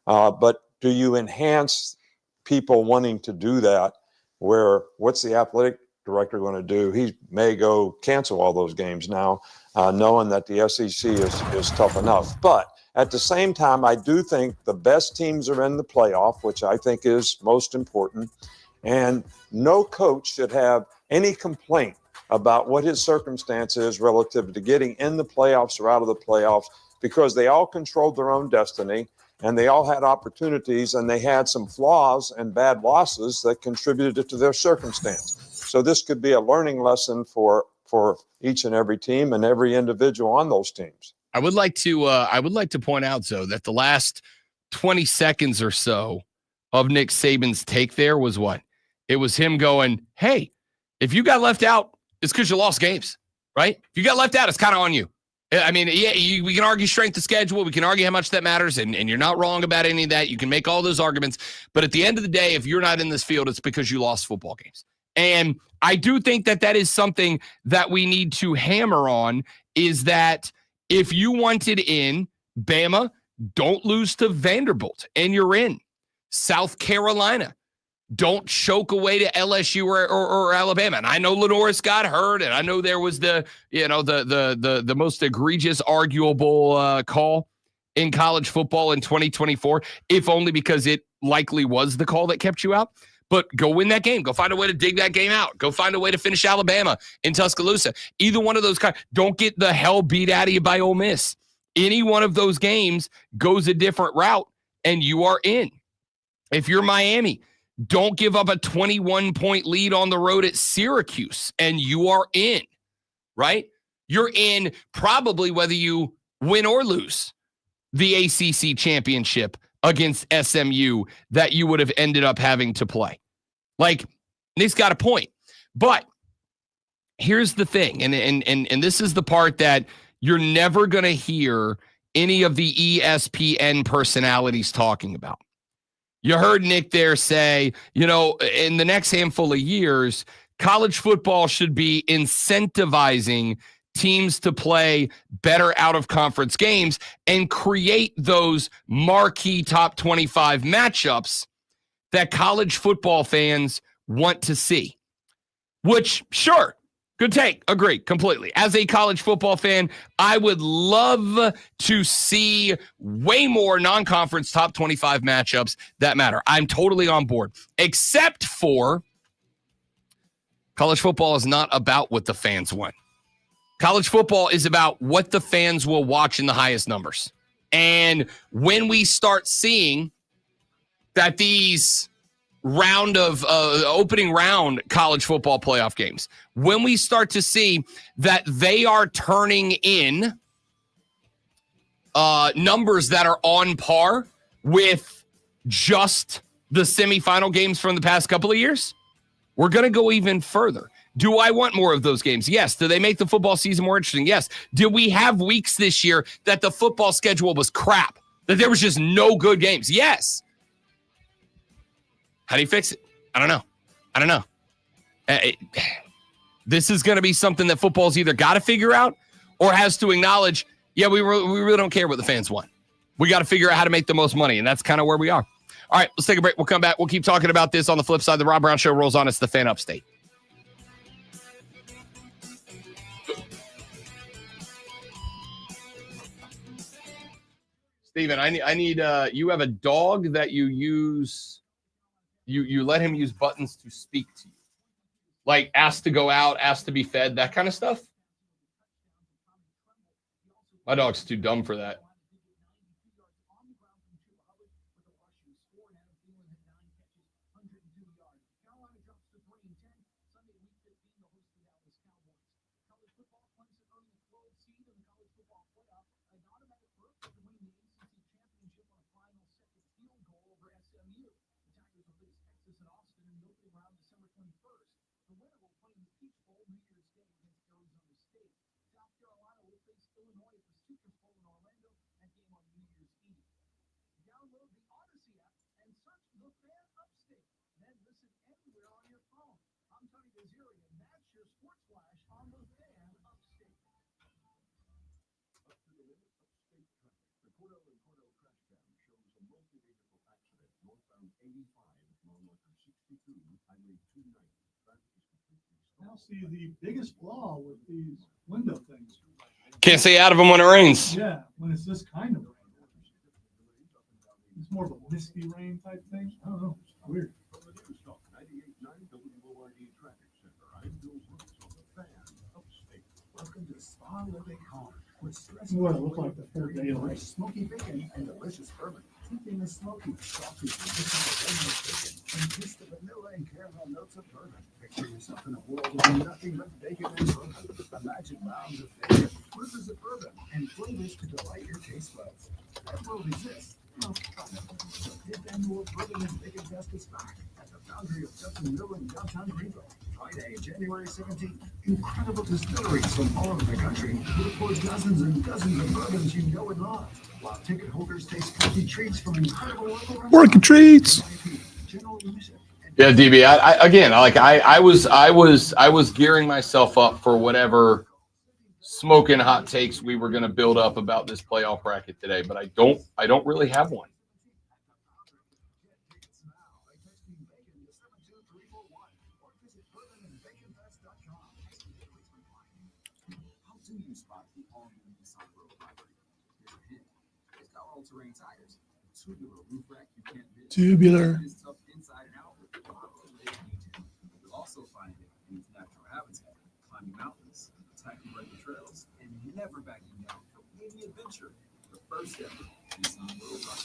Speaker 10: But do you enhance people wanting to do that? What's the athletic director going to do? He may go cancel all those games now, knowing that the SEC is tough enough. But at the same time, I do think the best teams are in the playoff, which I think is most important. And no coach should have any complaint about what his circumstance is relative to getting in the playoffs or out of the playoffs, because they all controlled their own destiny and they all had opportunities, and they had some flaws and bad losses that contributed to their circumstance. So this could be a learning lesson for each and every team and every individual on those teams.
Speaker 2: I would like to point out, though, that the last 20 seconds or so of Nick Saban's take there was what? It was him going, hey, if you got left out, it's because you lost games, right? If you got left out, it's kind of on you. I mean, we can argue strength of schedule. We can argue how much that matters, and you're not wrong about any of that. You can make all those arguments. But at the end of the day, if you're not in this field, it's because you lost football games. And I do think that is something that we need to hammer on, is that if you wanted in, Bama, don't lose to Vanderbilt, and you're in. South Carolina, don't choke away to LSU or Alabama. And I know Lenoris got hurt, and I know there was the most egregious, arguable call in college football in 2024, if only because it likely was the call that kept you out. But go win that game. Go find a way to dig that game out. Go find a way to finish Alabama in Tuscaloosa. Either one of those guys. Don't get the hell beat out of you by Ole Miss. Any one of those games goes a different route, and you are in. If you're Miami, don't give up a 21-point lead on the road at Syracuse, and you are in, right? You're in probably whether you win or lose the ACC championship against SMU that you would have ended up having to play. Like, Nick's got a point. But here's the thing, and this is the part that you're never going to hear any of the ESPN personalities talking about. You heard Nick there say, in the next handful of years, college football should be incentivizing teams to play better out-of-conference games and create those marquee top 25 matchups that college football fans want to see. Which, sure, good take. Agree completely. As a college football fan, I would love to see way more non-conference top 25 matchups that matter. I'm totally on board. Except for college football is not about what the fans want. College football is about what the fans will watch in the highest numbers. And when we start seeing that these opening round college football playoff games, when we start to see that they are turning in numbers that are on par with just the semifinal games from the past couple of years, we're going to go even further. Do I want more of those games? Yes. Do they make the football season more interesting? Yes. Did we have weeks this year that the football schedule was crap, that there was just no good games? Yes. How do you fix it? I don't know. This is going to be something that football's either got to figure out or has to acknowledge, we really don't care what the fans want. We got to figure out how to make the most money, and that's kind of where we are. All right, let's take a break. We'll come back. We'll keep talking about this on the flip side. The Rob Brown Show rolls on. It's the Fan Upstate. Steven, I need you have a dog that you use. You let him use buttons to speak to you. Like ask to go out, ask to be fed, that kind of stuff. My dog's too dumb for that.
Speaker 3: Now see the biggest flaw with these window things.
Speaker 2: Can't stay out of them when it rains.
Speaker 3: Yeah, when it's this kind of rain. It's more of a misty rain type thing. I don't know. It's weird.
Speaker 5: Welcome to Spa Living Home.
Speaker 3: What it looked like the whole day.
Speaker 5: Fresh smoky bacon and delicious bourbon. Keeping the smoky, salty, delicious bacon and taste the vanilla and caramel notes of bourbon. Picture yourself in a world of nothing but bacon and bourbon. Imagine mounds of bacon, rivers of bourbon, and flavors to delight your taste buds. That world exists. Well, so fifth annual Bourbon and Bacon Fest is back at the Foundry of Justin Mill in downtown Greenville. Friday, January 17th. Incredible distilleries from all over the country will pour dozens and dozens of bourbons you know and love, while ticket holders taste healthy treats from incredible local restaurants.
Speaker 3: Working treats.
Speaker 5: General music.
Speaker 2: Yeah, DB. I was gearing myself up for whatever smoking hot takes we were going to build up about this playoff bracket today, but I don't really have one.
Speaker 3: Tubular.
Speaker 8: You'll also find it in its natural habitat, climbing mountains, attacking rugged trails, and never backing down from any adventure. The first step is on Little Rock.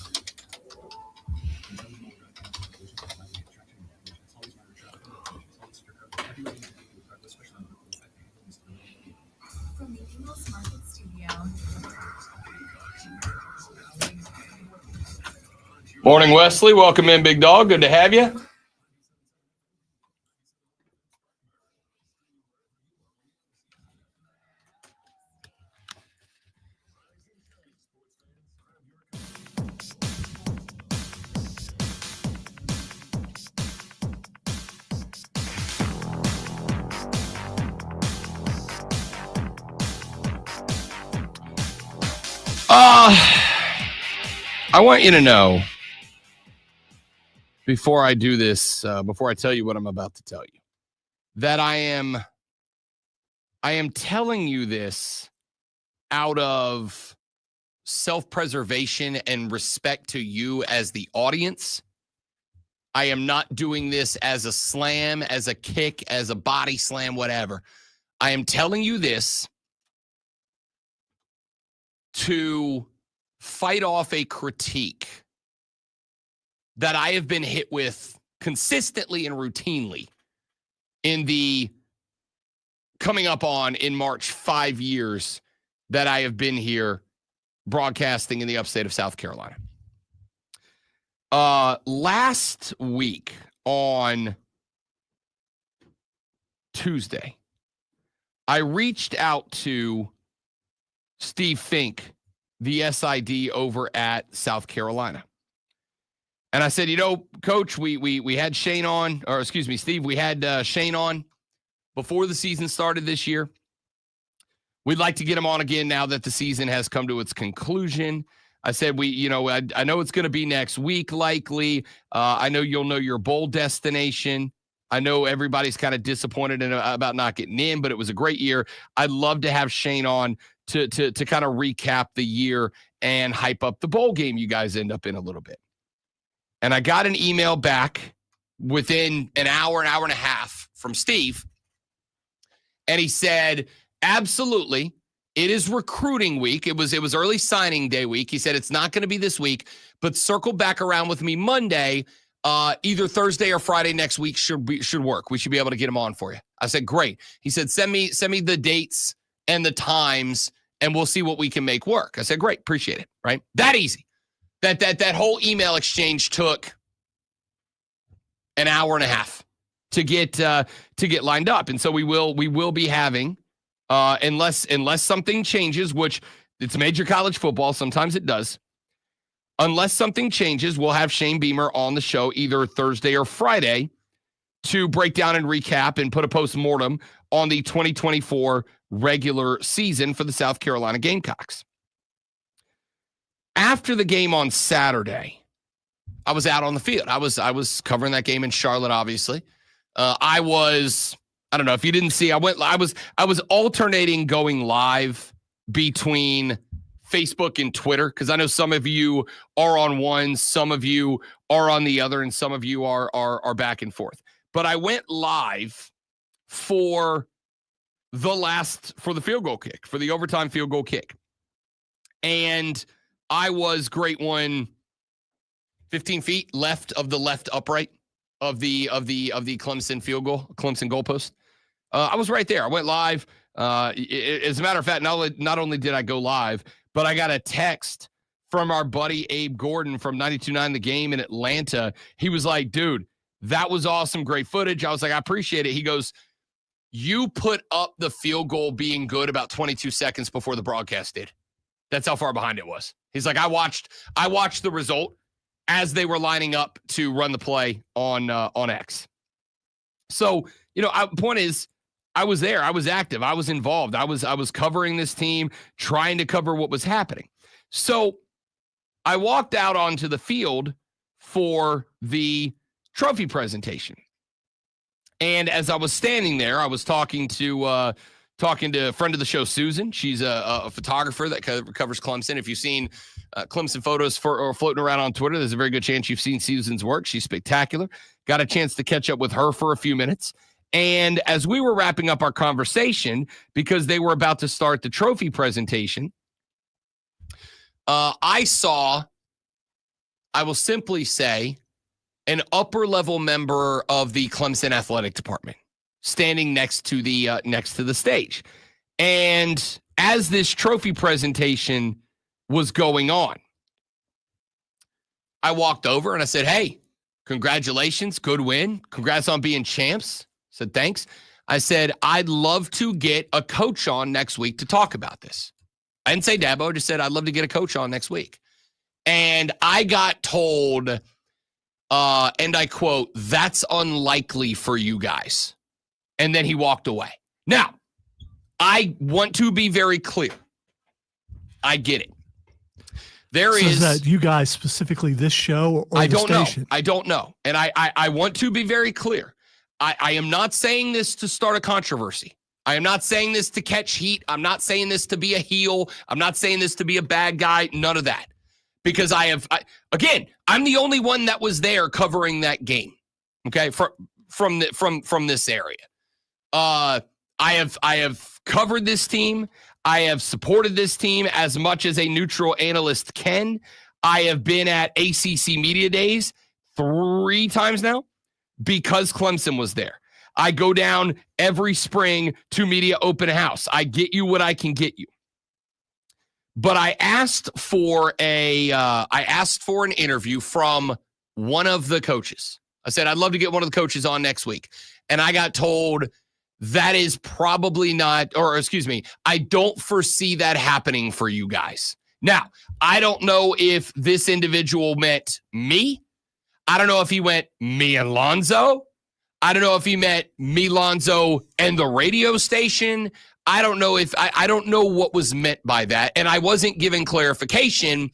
Speaker 11: From the Eagles Market Studio.
Speaker 2: Morning, Wesley. Welcome in, big dog. Good to have you. I want you to know, before I do this, before I tell you what I'm about to tell you, that I am telling you this out of self-preservation and respect to you as the audience. I am not doing this as a slam, as a kick, as a body slam, whatever. I am telling you this to fight off a critique that I have been hit with consistently and routinely in the coming up on in March 5 years that I have been here broadcasting in the upstate of South Carolina. Last week on Tuesday, I reached out to Steve Fink, the SID over at South Carolina. And I said, Coach, we had Shane on, or excuse me, Steve, we had Shane on before the season started this year. We'd like to get him on again now that the season has come to its conclusion. I said, I know it's going to be next week, likely. I know you'll know your bowl destination. I know everybody's kind of disappointed about not getting in, but it was a great year. I'd love to have Shane on to kind of recap the year and hype up the bowl game you guys end up in a little bit. And I got an email back within an hour and a half from Steve. And he said, absolutely, it is recruiting week. It was early signing day week. He said, it's not going to be this week, but circle back around with me Monday. Either Thursday or Friday next week should work. We should be able to get him on for you. I said, great. He said, send me the dates and the times, and we'll see what we can make work. I said, great, appreciate it. Right? That easy. That whole email exchange took an hour and a half to get lined up. And so we will be having, unless something changes, which it's major college football, sometimes it does. unless something changes, we'll have Shane Beamer on the show either Thursday or Friday to break down and recap and put a post-mortem on the 2024 regular season for the South Carolina Gamecocks. After the game on Saturday, I was out on the field. I was covering that game in Charlotte, obviously. I don't know if you didn't see, I was alternating going live between Facebook and Twitter, because I know some of you are on one, some of you are on the other, and some of you are back and forth. But I went live for the field goal kick, for the overtime field goal kick. And I was great one 15 feet left of the left upright of the Clemson field goal, Clemson goalpost. I was right there. I went live. As a matter of fact, not only did I go live, but I got a text from our buddy Abe Gordon from 92.9 The Game in Atlanta. He was like, dude, that was awesome. Great footage. I was like, I appreciate it. He goes, you put up the field goal being good about 22 seconds before the broadcast did. That's how far behind it was. He's like, I watched the result as they were lining up to run the play on X. So, point is, I was there. I was active. I was involved. I was covering this team, trying to cover what was happening. So I walked out onto the field for the trophy presentation. And as I was standing there, I was talking to a friend of the show, Susan. She's a photographer that covers Clemson. If you've seen Clemson photos floating around on Twitter, there's a very good chance you've seen Susan's work. She's spectacular. Got a chance to catch up with her for a few minutes. And as we were wrapping up our conversation, because they were about to start the trophy presentation, I saw, I will simply say, an upper-level member of the Clemson athletic department standing next to the stage. And as this trophy presentation was going on, I walked over and I said, hey, congratulations, good win. Congrats on being champs. Said, thanks. I said, I'd love to get a coach on next week to talk about this. I didn't say Dabo, I just said, I'd love to get a coach on next week. And I got told, and I quote, that's unlikely for you guys. And then he walked away. Now, I want to be very clear. I get it. Is
Speaker 3: that you guys specifically this show or
Speaker 2: I
Speaker 3: the
Speaker 2: don't
Speaker 3: station?
Speaker 2: know. I don't know. And I want to be very clear. I am not saying this to start a controversy. I am not saying this to catch heat. I'm not saying this to be a heel. I'm not saying this to be a bad guy. None of that. Because I'm the only one that was there covering that game. Okay, from this area. I have covered this team. I have supported this team as much as a neutral analyst can. I have been at ACC Media Days 3 times now because Clemson was there. I go down every spring to media open house. I get you what I can get you. But I asked for an interview from one of the coaches. I said, I'd love to get one of the coaches on next week. And I got told that is probably not, I don't foresee that happening for you guys. Now, I don't know if this individual meant me. I don't know if he went me and Lonzo. I don't know if he meant me, Lonzo, and the radio station. I don't know if I don't know what was meant by that. And I wasn't given clarification.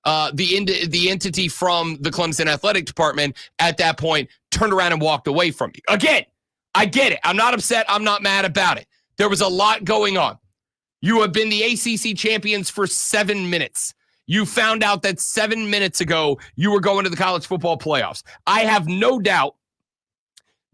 Speaker 2: The entity from the Clemson athletic department at that point turned around and walked away from me. Again, I get it. I'm not upset. I'm not mad about it. There was a lot going on. You have been the ACC champions for 7 minutes. You found out that 7 minutes ago you were going to the college football playoffs. I have no doubt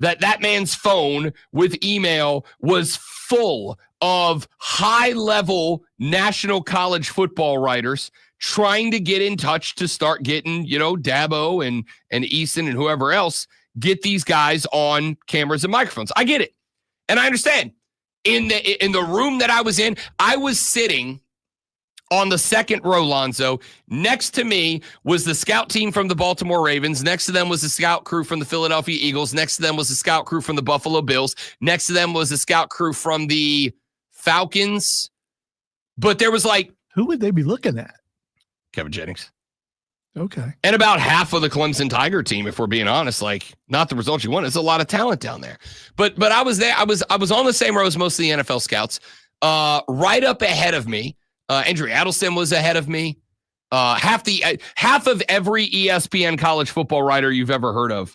Speaker 2: that man's phone with email was full of high-level national college football writers trying to get in touch to start getting, Dabo and Easton and whoever else, get these guys on cameras and microphones. I get it. And I understand. In the room that I was in, I was sitting on the second row, Lonzo. Next to me was the scout team from the Baltimore Ravens. Next to them was the scout crew from the Philadelphia Eagles. Next to them was the scout crew from the Buffalo Bills. Next to them was the scout crew from the Falcons. But there was
Speaker 3: who would they be looking at?
Speaker 2: Kevin Jennings.
Speaker 3: Okay.
Speaker 2: And about half of the Clemson Tiger team, if we're being honest, like not the results you want. It's a lot of talent down there. But I was there. I was on the same row as most of the NFL scouts. Right up ahead of me, Andrew Adelson was ahead of me. Half of every ESPN college football writer you've ever heard of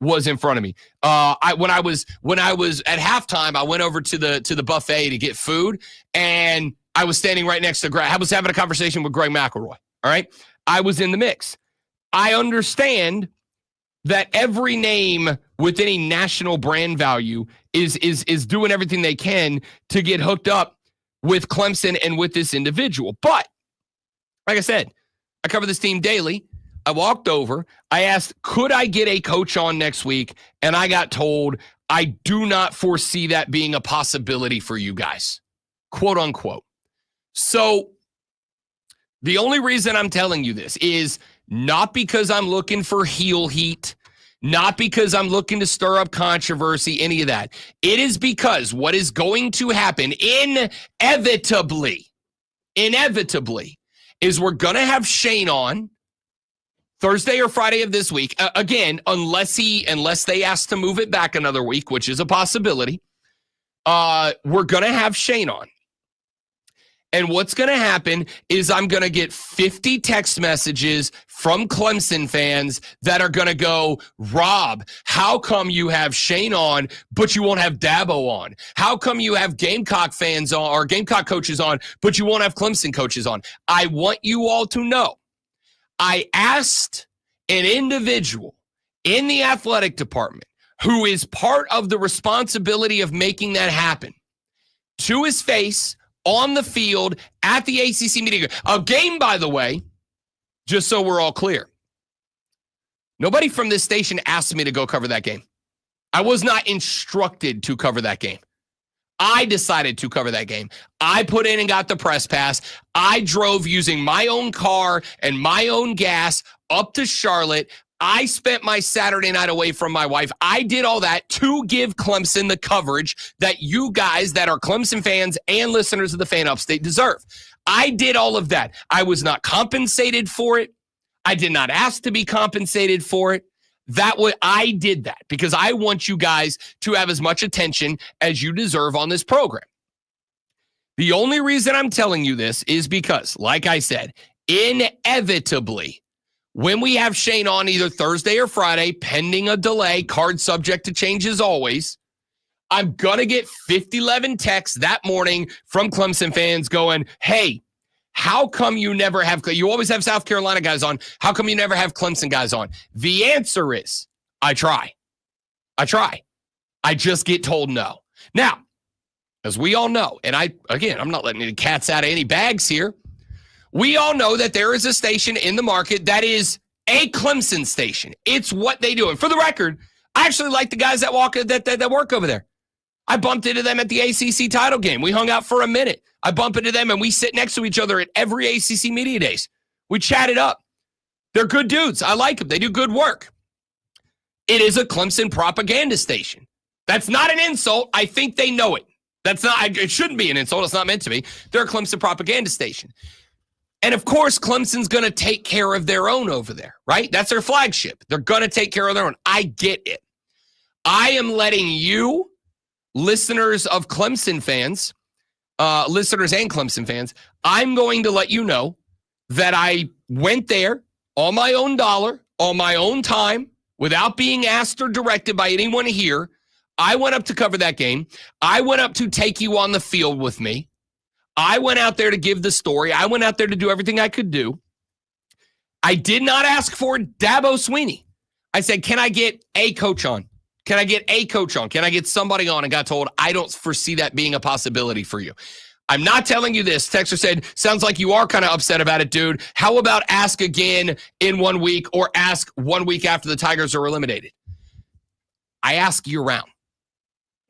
Speaker 2: was in front of me. When I was at halftime, I went over to the buffet to get food, and I was standing right next to Greg. I was having a conversation with Greg McElroy. All right. I was in the mix. I understand that every name with any national brand value is doing everything they can to get hooked up with Clemson and with this individual. But like I said, I cover this team daily. I walked over. I asked, could I get a coach on next week? And I got told, I do not foresee that being a possibility for you guys, quote unquote. So the only reason I'm telling you this is not because I'm looking for heel heat, not because I'm looking to stir up controversy, any of that. It is because what is going to happen inevitably, is we're going to have Shane on Thursday or Friday of this week. Again, unless they ask to move it back another week, which is a possibility, we're going to have Shane on. And what's going to happen is I'm going to get 50 text messages from Clemson fans that are going to go, Rob, how come you have Shane on, but you won't have Dabo on? How come you have Gamecock fans on or Gamecock coaches on, but you won't have Clemson coaches on? I want you all to know, I asked an individual in the athletic department who is part of the responsibility of making that happen to his face, on the field, at the ACC media. A game, by the way, just so we're all clear. Nobody from this station asked me to go cover that game. I was not instructed to cover that game. I decided to cover that game. I put in and got the press pass. I drove using my own car and my own gas up to Charlotte. I spent my Saturday night away from my wife. I did all that to give Clemson the coverage that you guys that are Clemson fans and listeners of the Fan Upstate deserve. I did all of that. I was not compensated for it. I did not ask to be compensated for it. I did that because I want you guys to have as much attention as you deserve on this program. The only reason I'm telling you this is because, like I said, inevitably, when we have Shane on either Thursday or Friday, pending a delay, card subject to change as always, I'm going to get 50-11 texts that morning from Clemson fans going, hey, how come you never have, you always have South Carolina guys on, how come you never have Clemson guys on? The answer is, I try. I just get told no. Now, as we all know, and I'm not letting any cats out of any bags here, we all know that there is a station in the market that is a Clemson station. It's what they do. And for the record, I actually like the guys that work over there. I bumped into them at the ACC title game. We hung out for a minute. I bump into them and we sit next to each other at every ACC media days. We chatted up. They're good dudes. I like them. They do good work. It is a Clemson propaganda station. That's not an insult. I think they know it. It shouldn't be an insult. It's not meant to be. They're a Clemson propaganda station. And of course, Clemson's going to take care of their own over there, right? That's their flagship. They're going to take care of their own. I get it. I am letting you, listeners of Clemson fans, listeners and Clemson fans, I'm going to let you know that I went there on my own dollar, on my own time, without being asked or directed by anyone here. I went up to cover that game. I went up to take you on the field with me. I went out there to give the story. I went out there to do everything I could do. I did not ask for Dabo Swinney. I said, can I get a coach on? Can I get a coach on? Can I get somebody on? And got told, I don't foresee that being a possibility for you. I'm not telling you this. Texter said, sounds like you are kind of upset about it, dude. How about ask again in 1 week or ask 1 week after the Tigers are eliminated? I ask year round.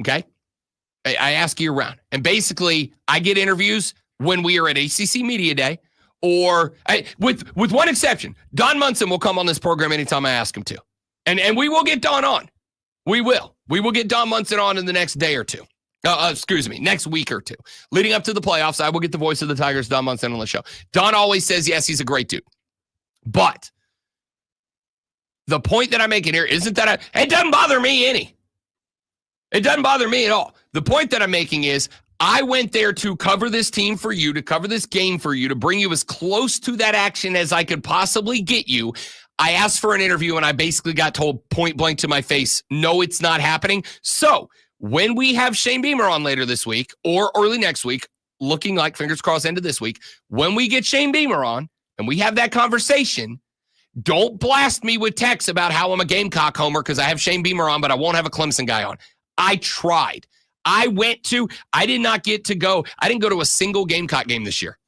Speaker 2: Okay? I ask year round. And basically, I get interviews when we are at ACC Media Day or with one exception. Don Munson will come on this program anytime I ask him to. And we will get Don on. We will. We will get Don Munson on in the next day or two. Next week or two. Leading up to the playoffs, I will get the voice of the Tigers, Don Munson, on the show. Don always says, yes, he's a great dude. But The point that I'm making here isn't that it doesn't bother me any. It doesn't bother me at all. The point that I'm making is I went there to cover this team for you, to cover this game for you, to bring you as close to that action as I could possibly get you. I asked for an interview, and I basically got told point blank to my face, no, it's not happening. So when we have Shane Beamer on later this week or early next week, looking like, fingers crossed, end of this week, when we get Shane Beamer on and we have that conversation, don't blast me with texts about how I'm a Gamecock homer because I have Shane Beamer on, but I won't have a Clemson guy on. I tried. I didn't go to a single Gamecock game this year.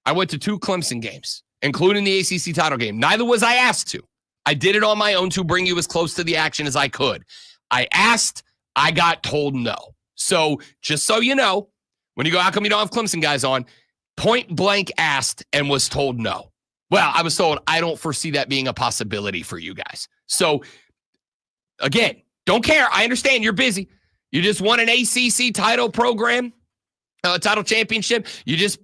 Speaker 2: I went to 2 Clemson games, including the ACC title game. Neither was I asked to. I did it on my own to bring you as close to the action as I could. I asked, I got told no. So just so you know, when you go, how come you don't have Clemson guys on? Point blank asked and was told no. Well, I was told I don't foresee that being a possibility for you guys. So again, don't care. I understand you're busy. You just won an ACC title program, title championship. You just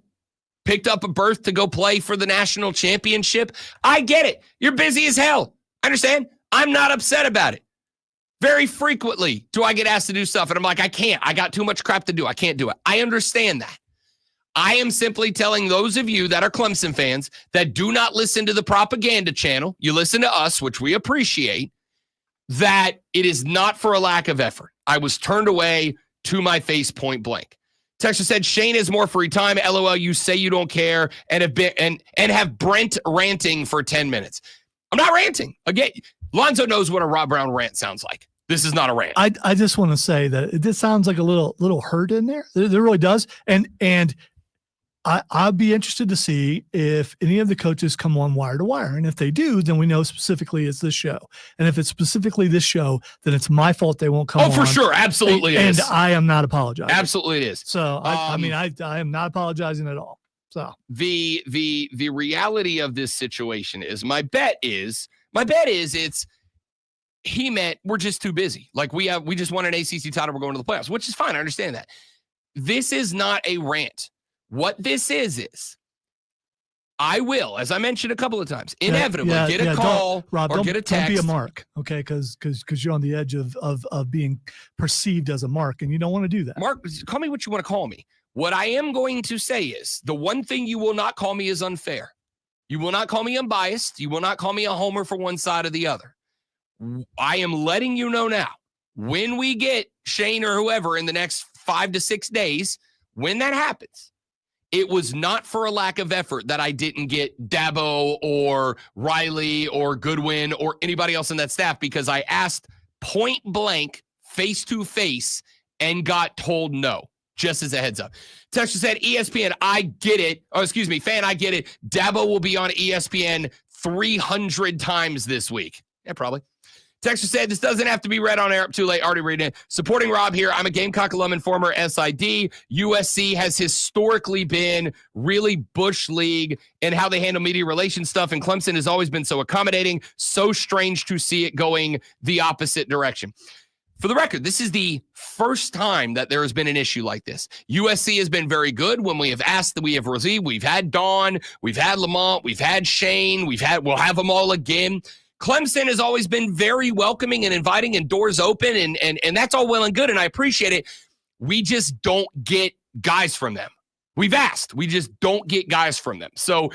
Speaker 2: picked up a berth to go play for the national championship. I get it. You're busy as hell. I understand. I'm not upset about it. Very frequently do I get asked to do stuff, and I'm like, I can't. I got too much crap to do. I can't do it. I understand that. I am simply telling those of you that are Clemson fans that do not listen to the propaganda channel, you listen to us, which we appreciate, that it is not for a lack of effort. I was turned away to my face point blank. Texas said, Shane has more free time. LOL, you say you don't care and have Brent ranting for 10 minutes. I'm not ranting. Again, Lonzo knows what a Rob Brown rant sounds like. This is not a rant.
Speaker 3: I just want to say that this sounds like a little hurt in there. It really does. And I'd be interested to see if any of the coaches come on wire to wire. And if they do, then we know specifically it's this show. And if it's specifically this show, then it's my fault they won't come on.
Speaker 2: Oh, for sure. Absolutely
Speaker 3: and,
Speaker 2: it is.
Speaker 3: And I am not apologizing.
Speaker 2: Absolutely it is.
Speaker 3: So, I am not apologizing at all. So
Speaker 2: the reality of this situation is my bet is it's he meant we're just too busy. Like we just won an ACC title. We're going to the playoffs, which is fine. I understand that. This is not a rant. What this is I will, as I mentioned a couple of times, inevitably get a call or get a text.
Speaker 3: Don't be a mark, okay? Because you're on the edge of being perceived as a mark, and you don't want to do that.
Speaker 2: Mark, call me what you want to call me. What I am going to say is the one thing you will not call me is unfair. You will not call me unbiased. You will not call me a homer for one side or the other. I am letting you know now, when we get Shane or whoever in the next 5 to 6 days, when that happens, it was not for a lack of effort that I didn't get Dabo or Riley or Goodwin or anybody else in that staff, because I asked point blank, face to face, and got told no, just as a heads up. Texas said, ESPN, I get it. Oh, excuse me, fan, I get it. Dabo will be on ESPN 300 times this week. Yeah, probably. Texas said, this doesn't have to be read on air. Up too late. Already reading it. Supporting Rob here. I'm a Gamecock alum and former SID. USC has historically been really Bush League in how they handle media relations stuff, and Clemson has always been so accommodating. So strange to see it going the opposite direction. For the record, this is the first time that there has been an issue like this. USC has been very good when we have asked that we have received. We've had Dawn, we've had Lamont, we've had Shane, we'll have them all again. Clemson has always been very welcoming and inviting and doors open, and that's all well and good, and I appreciate it. We just don't get guys from them. We've asked. We just don't get guys from them. So,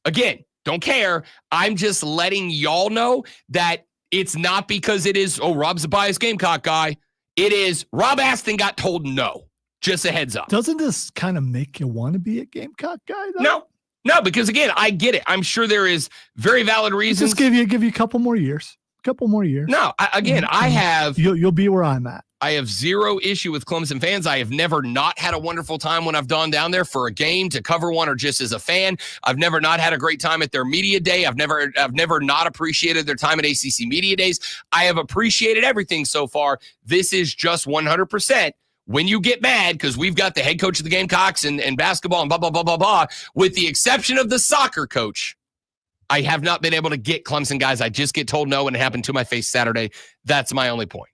Speaker 2: again, don't care. I'm just letting y'all know that it's not because it is, Rob's a biased Gamecock guy. It is Rob asked and got told no. Just a heads up.
Speaker 3: Doesn't this kind of make you want to be a Gamecock guy, though?
Speaker 2: No, because again, I get it. I'm sure there is very valid reasons.
Speaker 3: Just give you a couple more years.
Speaker 2: No, I have.
Speaker 3: You'll be where I'm at.
Speaker 2: I have zero issue with Clemson fans. I have never not had a wonderful time when I've gone down there for a game, to cover one, or just as a fan. I've never not had a great time at their media day. I've never not appreciated their time at ACC media days. I have appreciated everything so far. This is just 100%. When you get mad because we've got the head coach of the Gamecocks and basketball and blah, blah, blah, blah, blah, with the exception of the soccer coach, I have not been able to get Clemson guys. I just get told no, and it happened to my face Saturday. That's my only point.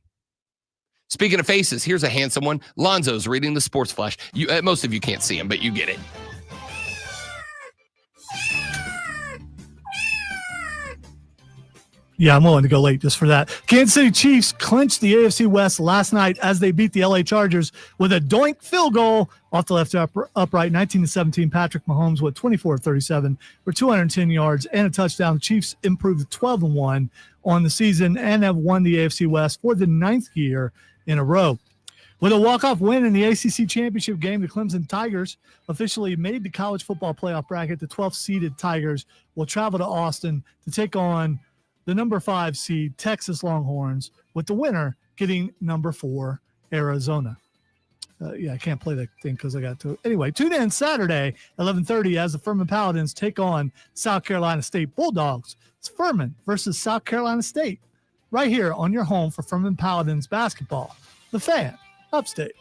Speaker 2: Speaking of faces, here's a handsome one. Lonzo's reading the Sports Flash. Most of you can't see him, but you get it.
Speaker 3: Yeah, I'm willing to go late just for that. Kansas City Chiefs clinched the AFC West last night as they beat the LA Chargers with a doink field goal off the left upright, 19-17. Patrick Mahomes with 24-37 for 210 yards and a touchdown. The Chiefs improved to 12-1 on the season and have won the AFC West for the 9th year in a row. With a walk-off win in the ACC championship game, the Clemson Tigers officially made the college football playoff bracket. The 12th-seeded Tigers will travel to Austin to take on the number 5 seed Texas Longhorns, with the winner getting number 4 Arizona. I can't play that thing because I got to. Anyway, tune in Saturday, 11:30, as the Furman Paladins take on South Carolina State Bulldogs. It's Furman versus South Carolina State, right here on your home for Furman Paladins basketball. The Fan, Upstate.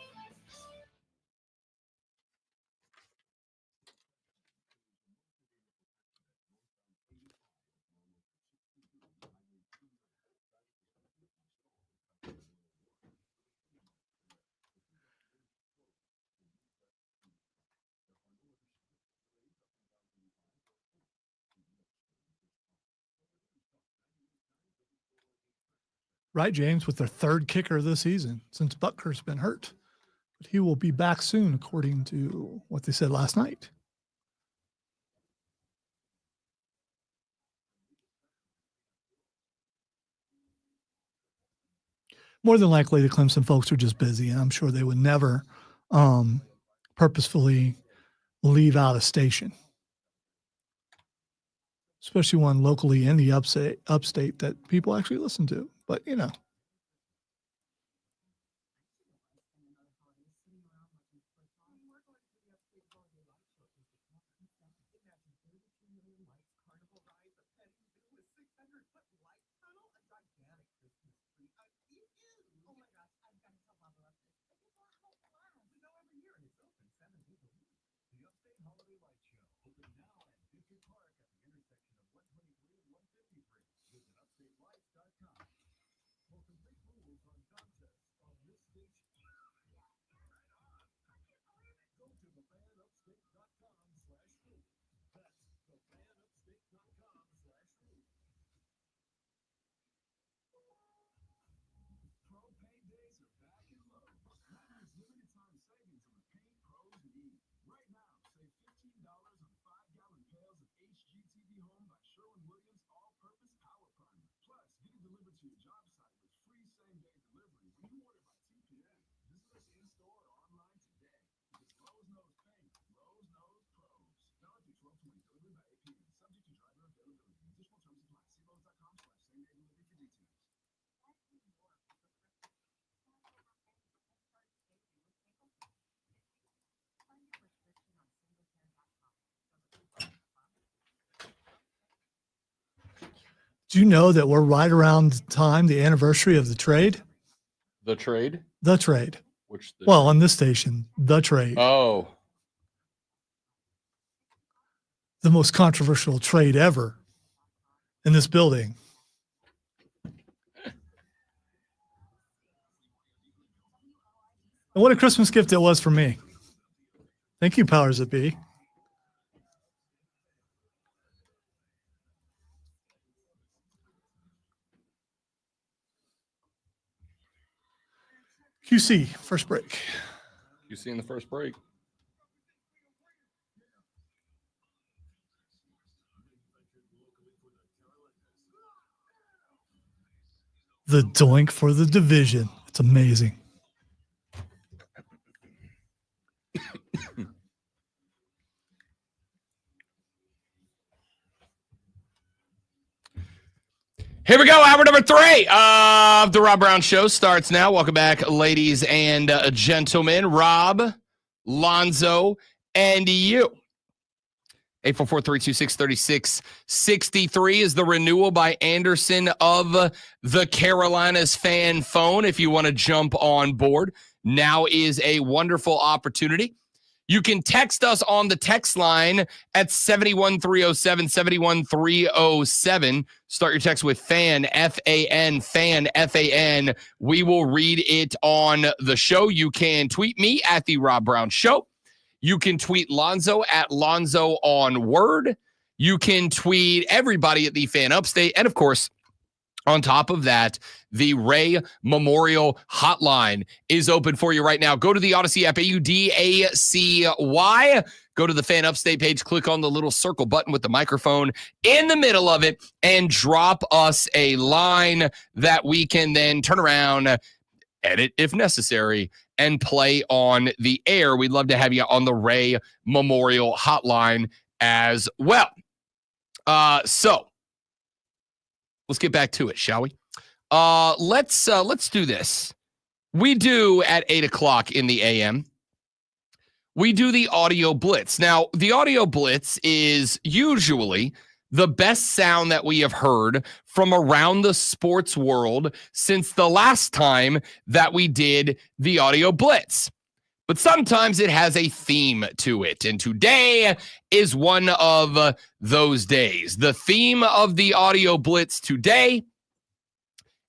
Speaker 3: Right, James, with their 3rd kicker of the season since Butker's been hurt. But he will be back soon, according to what they said last night. More than likely, the Clemson folks are just busy, and I'm sure they would never purposefully leave out a station, especially one locally in the upstate that people actually listen to. But, you know. Do you know that we're right around the anniversary of the trade?
Speaker 2: The trade?
Speaker 3: The trade.
Speaker 2: Which?
Speaker 3: Well, on this station, the trade.
Speaker 2: Oh.
Speaker 3: The most controversial trade ever in this building. And what a Christmas gift it was for me. Thank you, powers that be. QC, first break.
Speaker 2: QC in the first break.
Speaker 3: The doink for the division. It's amazing.
Speaker 2: Here we go. Hour number 3 of the Rob Brown Show starts now. Welcome back, ladies and gentlemen. Rob, Lonzo, and you. 844-326-3663 is the renewal by Anderson of the Carolinas fan phone. If you want to jump on board, now is a wonderful opportunity. You can text us on the text line at 71307, 71307. Start your text with FAN, F-A-N, FAN, F-A-N. We will read it on the show. You can tweet me at The Rob Brown Show. You can tweet Lonzo at Lonzo on Word. You can tweet everybody at The Fan Upstate. And, of course, On top of that, the Ray Memorial Hotline is open for you right now. Go to the Odyssey app, AUDACY. Go to the Fan Upstate page, click on the little circle button with the microphone in the middle of it, and drop us a line that we can then turn around, edit if necessary, and play on the air. We'd love to have you on the Ray Memorial Hotline as well. So let's get back to it, shall we? Let's do this. We do at 8 o'clock in the AM. We do the audio blitz. Now, the audio blitz is usually the best sound that we have heard from around the sports world since the last time that we did the audio blitz. But sometimes it has a theme to it. And today is one of those days. The theme of the audio blitz today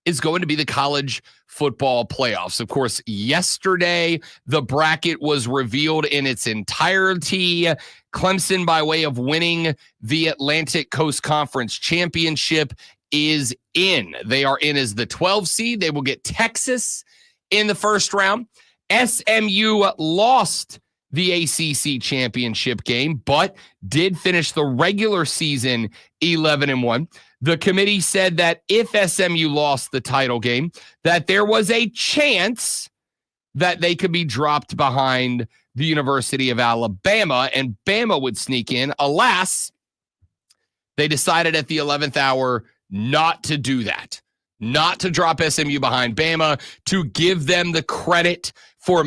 Speaker 2: is going to be the college football playoffs. Of course, yesterday, the bracket was revealed in its entirety. Clemson, by way of winning the Atlantic Coast Conference Championship, is in. They are in as the 12 seed. They will get Texas in the first round. SMU lost the ACC championship game, but did finish the regular season 11-1. The committee said that if SMU lost the title game, that there was a chance that they could be dropped behind the University of Alabama, and Bama would sneak in. Alas, they decided at the 11th hour not to do that, not to drop SMU behind Bama, to give them the credit for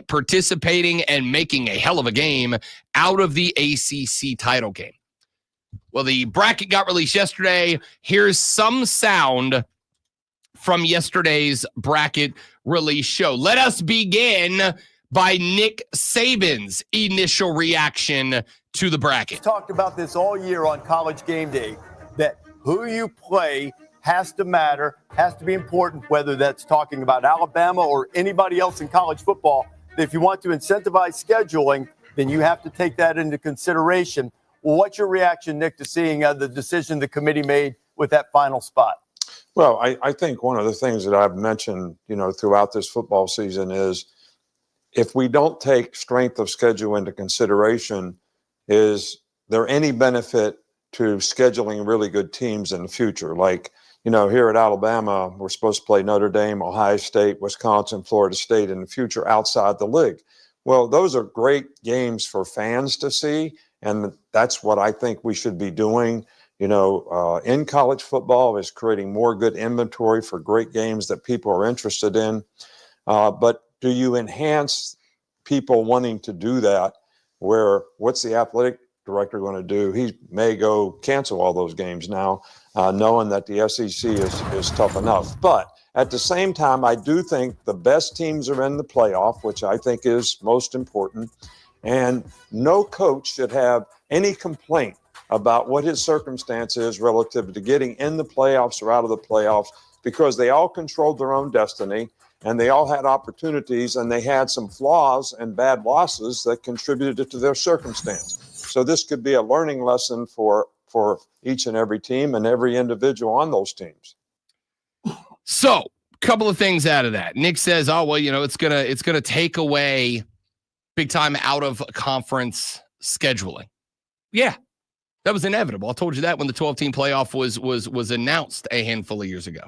Speaker 2: participating and making a hell of a game out of the ACC title game. Well, the bracket got released yesterday. Here's some sound from yesterday's bracket release show. Let us begin by Nick Saban's initial reaction to the bracket.
Speaker 9: We've talked about this all year on College Game Day, that who you play has to matter, has to be important, whether that's talking about Alabama or anybody else in college football. If you want to incentivize scheduling, then you have to take that into consideration. Well, what's your reaction, Nick, to seeing the decision the committee made with that final spot?
Speaker 10: Well, I think one of the things that I've mentioned, throughout this football season is if we don't take strength of schedule into consideration, is there any benefit to scheduling really good teams in the future? Like, here at Alabama, we're supposed to play Notre Dame, Ohio State, Wisconsin, Florida State in the future outside the league. Well, those are great games for fans to see, and that's what I think we should be doing. In college football, is creating more good inventory for great games that people are interested in. But do you enhance people wanting to do that? What's the athletic director going to do? He may go cancel all those games now, knowing that the SEC is tough enough. But at the same time, I do think the best teams are in the playoff, which I think is most important. And no coach should have any complaint about what his circumstance is relative to getting in the playoffs or out of the playoffs, because they all controlled their own destiny and they all had opportunities, and they had some flaws and bad losses that contributed to their circumstance. So this could be a learning lesson for each and every team and every individual on those teams.
Speaker 2: So, a couple of things out of that. Nick says, it's gonna take away big time out of conference scheduling. Yeah, that was inevitable. I told you that when the 12-team playoff was announced a handful of years ago.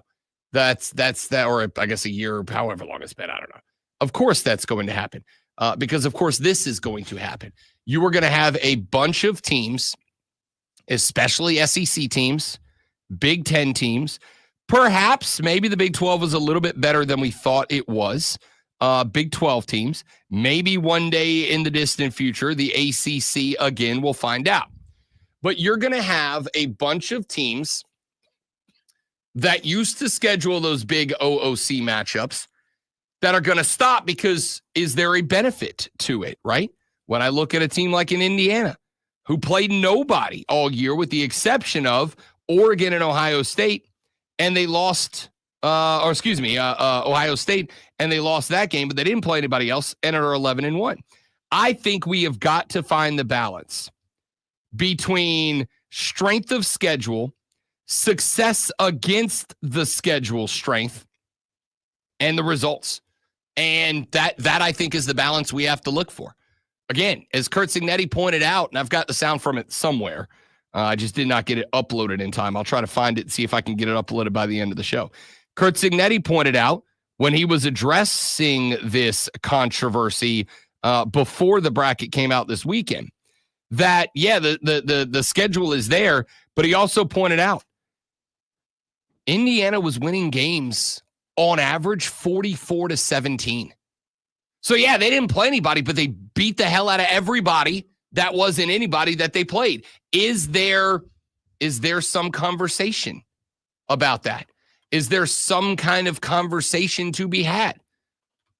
Speaker 2: That's that, or I guess a year, however long it's been. I don't know. Of course, that's going to happen because, of course, this is going to happen. You are going to have a bunch of teams, especially SEC teams, Big Ten teams. Perhaps maybe the Big 12 was a little bit better than we thought it was. Big 12 teams. Maybe one day in the distant future, the ACC again, we'll find out. But you're going to have a bunch of teams that used to schedule those big OOC matchups that are going to stop because is there a benefit to it, right? When I look at a team like in Indiana, who played nobody all year with the exception of Oregon and Ohio State, and they lost, Ohio State, and they lost that game, but they didn't play anybody else and are 11-1. I think we have got to find the balance between strength of schedule success against the schedule strength and the results. And that I think is the balance we have to look for. Again, as Kurt Signetti pointed out, and I've got the sound from it somewhere. I just did not get it uploaded in time. I'll try to find it and see if I can get it uploaded by the end of the show. Kurt Signetti pointed out when he was addressing this controversy before the bracket came out this weekend that, yeah, the schedule is there, but he also pointed out Indiana was winning games on average 44-17. So, yeah, they didn't play anybody, but they beat the hell out of everybody that wasn't anybody that they played. Is there some conversation about that? Is there some kind of conversation to be had?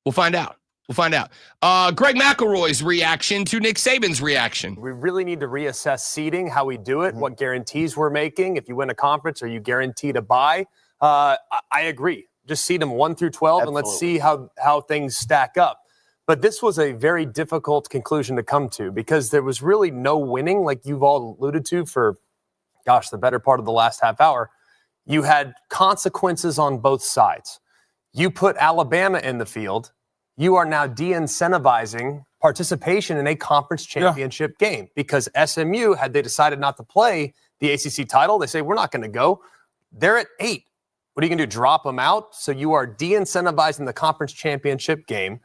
Speaker 2: We'll find out. Greg McElroy's reaction to Nick Saban's reaction.
Speaker 12: We really need to reassess seeding, how we do it, what guarantees we're making. If you win a conference, are you guaranteed a bye? I agree. Just seed them 1 through 12, and let's see how things stack up. But this was a very difficult conclusion to come to because there was really no winning, like you've all alluded to for, the better part of the last half hour. You had consequences on both sides. You put Alabama in the field. You are now de-incentivizing participation in a conference championship game because SMU, had they decided not to play the ACC title, they say, we're not going to go. They're at 8. What are you going to do, drop them out? So you are de-incentivizing the conference championship game,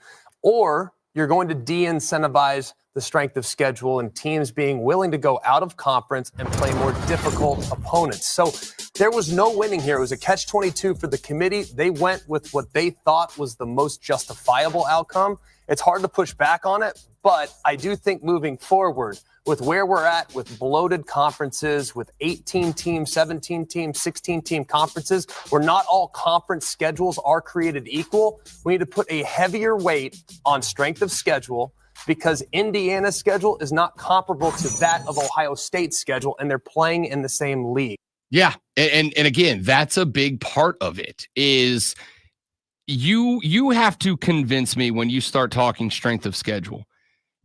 Speaker 12: or you're going to de-incentivize the strength of schedule and teams being willing to go out of conference and play more difficult opponents. So there was no winning here. It was a catch-22 for the committee. They went with what they thought was the most justifiable outcome. It's hard to push back on it, but I do think moving forward with where we're at with bloated conferences, with 18 teams, 17 teams, 16 team conferences, where not all conference schedules are created equal, we need to put a heavier weight on strength of schedule because Indiana's schedule is not comparable to that of Ohio State's schedule, and they're playing in the same league.
Speaker 2: Yeah, and again, that's a big part of it is you have to convince me when you start talking strength of schedule.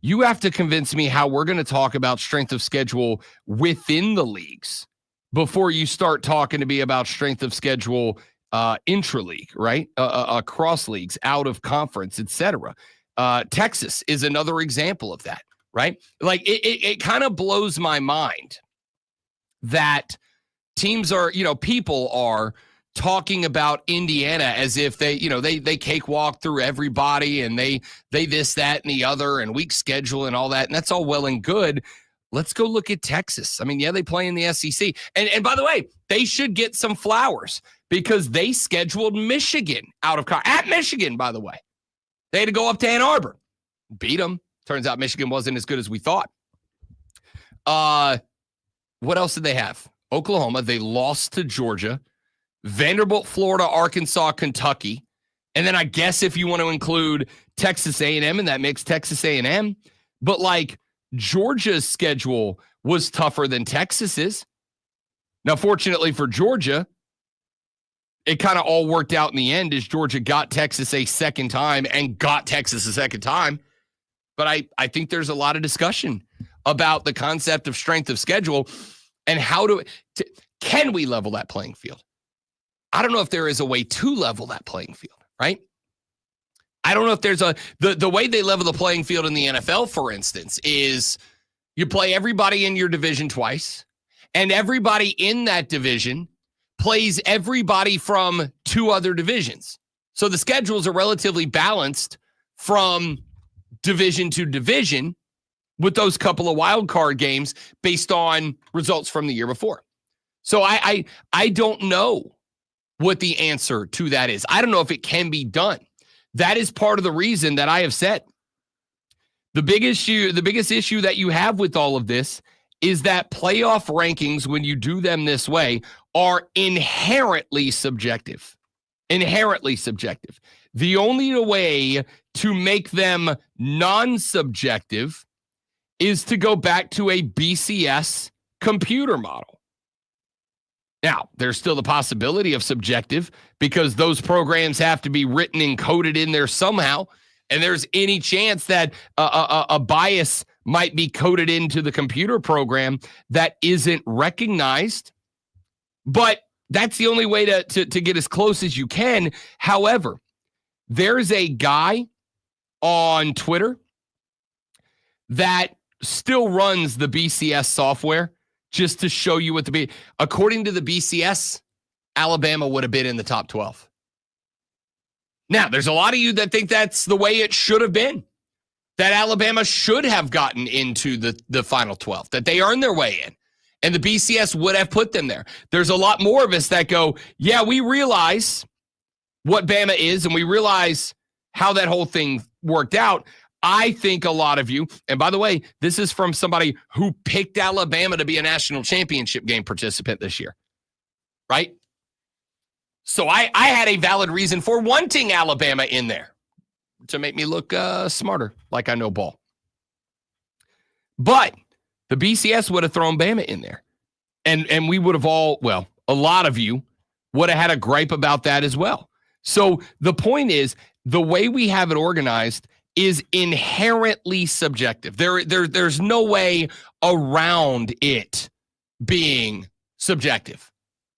Speaker 2: You have to convince me how we're going to talk about strength of schedule within the leagues before you start talking to me about strength of schedule intra-league, right? Across leagues, out of conference, etc. Texas is another example of that, right? Like it kind of blows my mind that teams are, people are talking about Indiana as if they cakewalk through everybody and they this, that, and the other and weak schedule and all that. And that's all well and good. Let's go look at Texas. I mean, yeah, they play in the SEC. And by the way, they should get some flowers because they scheduled Michigan at Michigan, by the way. They had to go up to Ann Arbor, beat them. Turns out Michigan wasn't as good as we thought. What else did they have? Oklahoma. They lost to Georgia. Vanderbilt, Florida, Arkansas, Kentucky. And then I guess if you want to include Texas A&M in that mix, Texas A&M. But like Georgia's schedule was tougher than Texas's. Now, fortunately for Georgia, it kind of all worked out in the end as Georgia got Texas a second time and got Texas a second time. But I think there's a lot of discussion about the concept of strength of schedule and can we level that playing field? I don't know if there is a way to level that playing field, right? I don't know if there's the way they level the playing field in the NFL, for instance, is you play everybody in your division twice, and everybody in that division plays everybody from 2 other divisions. So the schedules are relatively balanced from division to division with those couple of wild card games based on results from the year before. So I don't know what the answer to that is. I don't know if it can be done. That is part of the reason that I have said the biggest issue that you have with all of this is that playoff rankings, when you do them this way, are inherently subjective. Inherently subjective. The only way to make them non-subjective is to go back to a BCS computer model. Now, there's still the possibility of subjective because those programs have to be written and coded in there somehow. And there's any chance that a bias might be coded into the computer program that isn't recognized But that's the only way to get as close as you can. However, there's a guy on Twitter that still runs the BCS software just to show you what the B. According to the BCS, Alabama would have been in the top 12. Now, there's a lot of you that think that's the way it should have been, that Alabama should have gotten into the final 12, that they earned their way in, and the BCS would have put them there. There's a lot more of us that go, yeah, we realize what Bama is, and we realize how that whole thing worked out. I think a lot of you, and by the way, this is from somebody who picked Alabama to be a national championship game participant this year, right? So I had a valid reason for wanting Alabama in there to make me look smarter, like I know ball. But the BCS would have thrown Bama in there. And we would have all, well, a lot of you would have had a gripe about that as well. So the point is, the way we have it organized is inherently subjective. There's no way around it being subjective.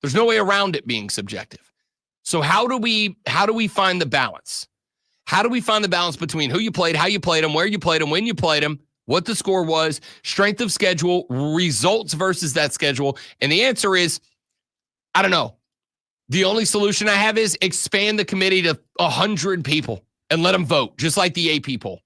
Speaker 2: There's no way around it being subjective. So how do we find the balance? How do we find the balance between who you played, how you played them, where you played them, when you played them, what the score was, strength of schedule, results versus that schedule? And the answer is, I don't know. The only solution I have is expand the committee to 100 people and let them vote, just like the AP poll.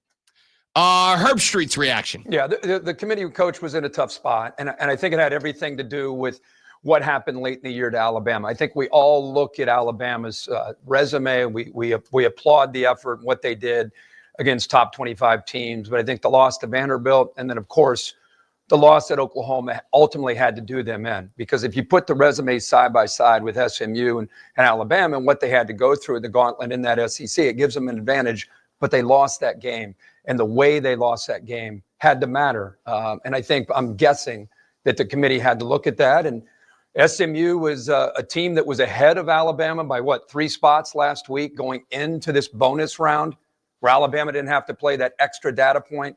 Speaker 2: Herb Street's reaction.
Speaker 13: Yeah, the committee coach was in a tough spot, and I think it had everything to do with what happened late in the year to Alabama. I think we all look at Alabama's resume. We applaud the effort and what they did against top 25 teams. But I think the loss to Vanderbilt, and then, of course, the loss at Oklahoma ultimately had to do them in. Because if you put the resumes side by side with SMU and Alabama and what they had to go through in the gauntlet in that SEC, it gives them an advantage. But they lost that game. And the way they lost that game had to matter. And I think, I'm guessing, that the committee had to look at that. And SMU was a team that was ahead of Alabama by 3 spots last week going into this bonus round where Alabama didn't have to play that extra data point,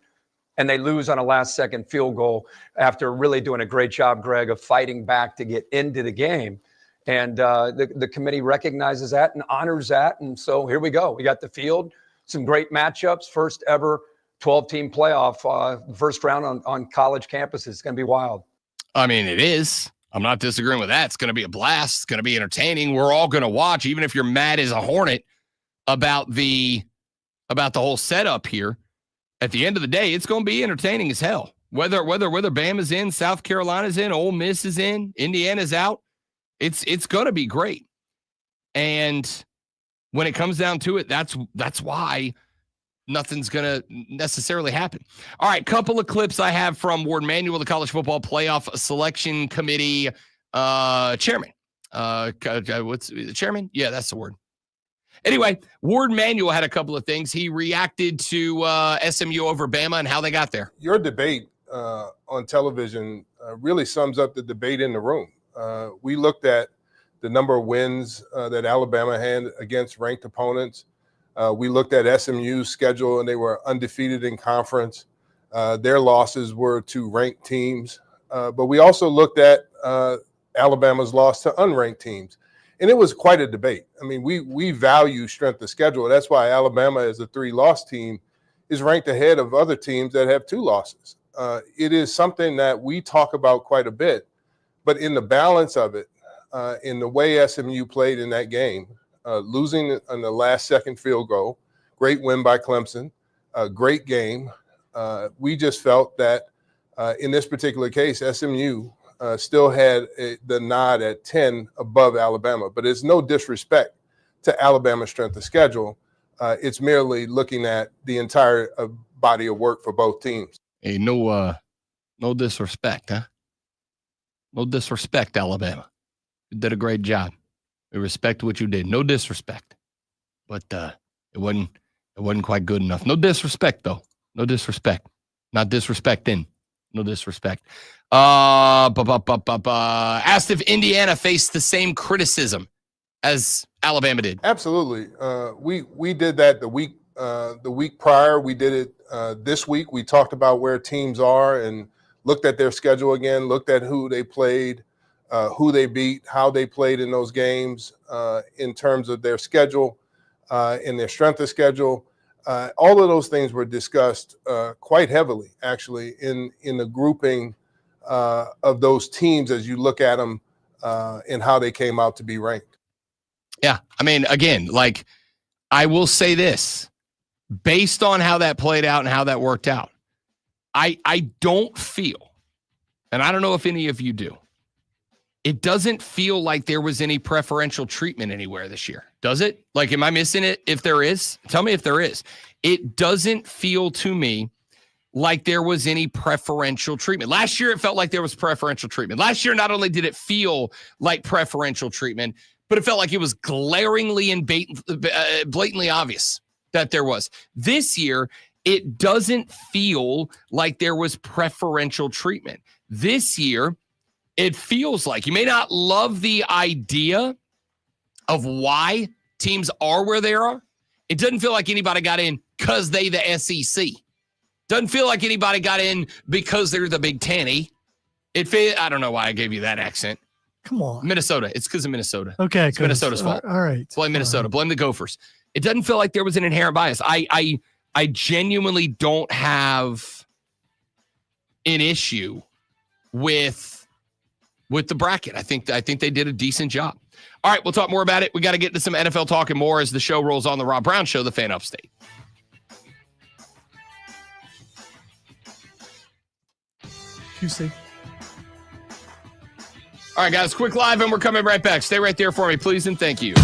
Speaker 13: and they lose on a last-second field goal after really doing a great job, Greg, of fighting back to get into the game. And the committee recognizes that and honors that, and so here we go. We got the field, some great matchups, first ever 12-team playoff, first round on college campuses. It's going to be wild.
Speaker 2: I mean, it is. I'm not disagreeing with that. It's going to be a blast. It's going to be entertaining. We're all going to watch, even if you're mad as a hornet about the whole setup here. At the end of the day, it's going to be entertaining as hell. Whether Bama's in, South Carolina's in, Ole Miss is in, Indiana's out, it's going to be great. And when it comes down to it, that's why nothing's going to necessarily happen. All right, couple of clips I have from Ward Manuel, the College Football Playoff Selection Committee chairman. What's the chairman? Yeah, that's the word. Anyway, Ward Manuel had a couple of things. He reacted to SMU over Bama and how they got there.
Speaker 14: Your debate on television really sums up the debate in the room. We looked at the number of wins that Alabama had against ranked opponents. We looked at SMU's schedule, and they were undefeated in conference. Their losses were to ranked teams. But we also looked at Alabama's loss to unranked teams. And it was quite a debate. I mean, we value strength of schedule. That's why Alabama, as a 3-loss team, is ranked ahead of other teams that have 2 losses. It is something that we talk about quite a bit. But in the balance of it, in the way SMU played in that game, losing on the last-second field goal, great win by Clemson, great game. We just felt that in this particular case, SMU still had the nod at 10 above Alabama. But it's no disrespect to Alabama's strength of schedule. It's merely looking at the entire body of work for both teams.
Speaker 2: Hey, no disrespect, huh? No disrespect, Alabama. You did a great job. We respect what you did. No disrespect. But it wasn't quite good enough. No disrespect, though. No disrespect. Not disrespecting. No disrespect. Asked if Indiana faced the same criticism as Alabama did.
Speaker 14: Absolutely. We did that the week prior. We did it this week. We talked about where teams are and looked at their schedule again, looked at who they played. who they beat, how they played in those games, in terms of their schedule, in their strength of schedule. All of those things were discussed quite heavily, actually, in the grouping of those teams as you look at them and how they came out to be ranked.
Speaker 2: Yeah. I mean, again, like, I will say this, based on how that played out and how that worked out, I don't feel, and I don't know if any of you do, it doesn't feel like there was any preferential treatment anywhere this year. Does it? Like, am I missing it? If there is, tell me if there is. It doesn't feel to me like there was any preferential treatment. Last year, it felt like there was preferential treatment. Last year, not only did it feel like preferential treatment, but it felt like it was glaringly and blatantly obvious that there was. This year, it doesn't feel like there was preferential treatment. This year, it feels like, you may not love the idea of why teams are where they are. It doesn't feel like anybody got in because they the SEC. Doesn't feel like anybody got in because they're the Big Ten-y. I don't know why I gave you that accent.
Speaker 3: Come on.
Speaker 2: Minnesota. It's because of Minnesota.
Speaker 3: Okay.
Speaker 2: It's Minnesota's fault.
Speaker 3: All right.
Speaker 2: Blame Minnesota. Blame the Gophers. It doesn't feel like there was an inherent bias. I genuinely don't have an issue with the bracket. I think they did a decent job. All right, we'll talk more about it. We got to get into some NFL talk and more as the show rolls on. The Rob Brown Show, the Fan Upstate.
Speaker 3: QC.
Speaker 2: All right, guys, quick live, and we're coming right back. Stay right there for me, please, and thank you.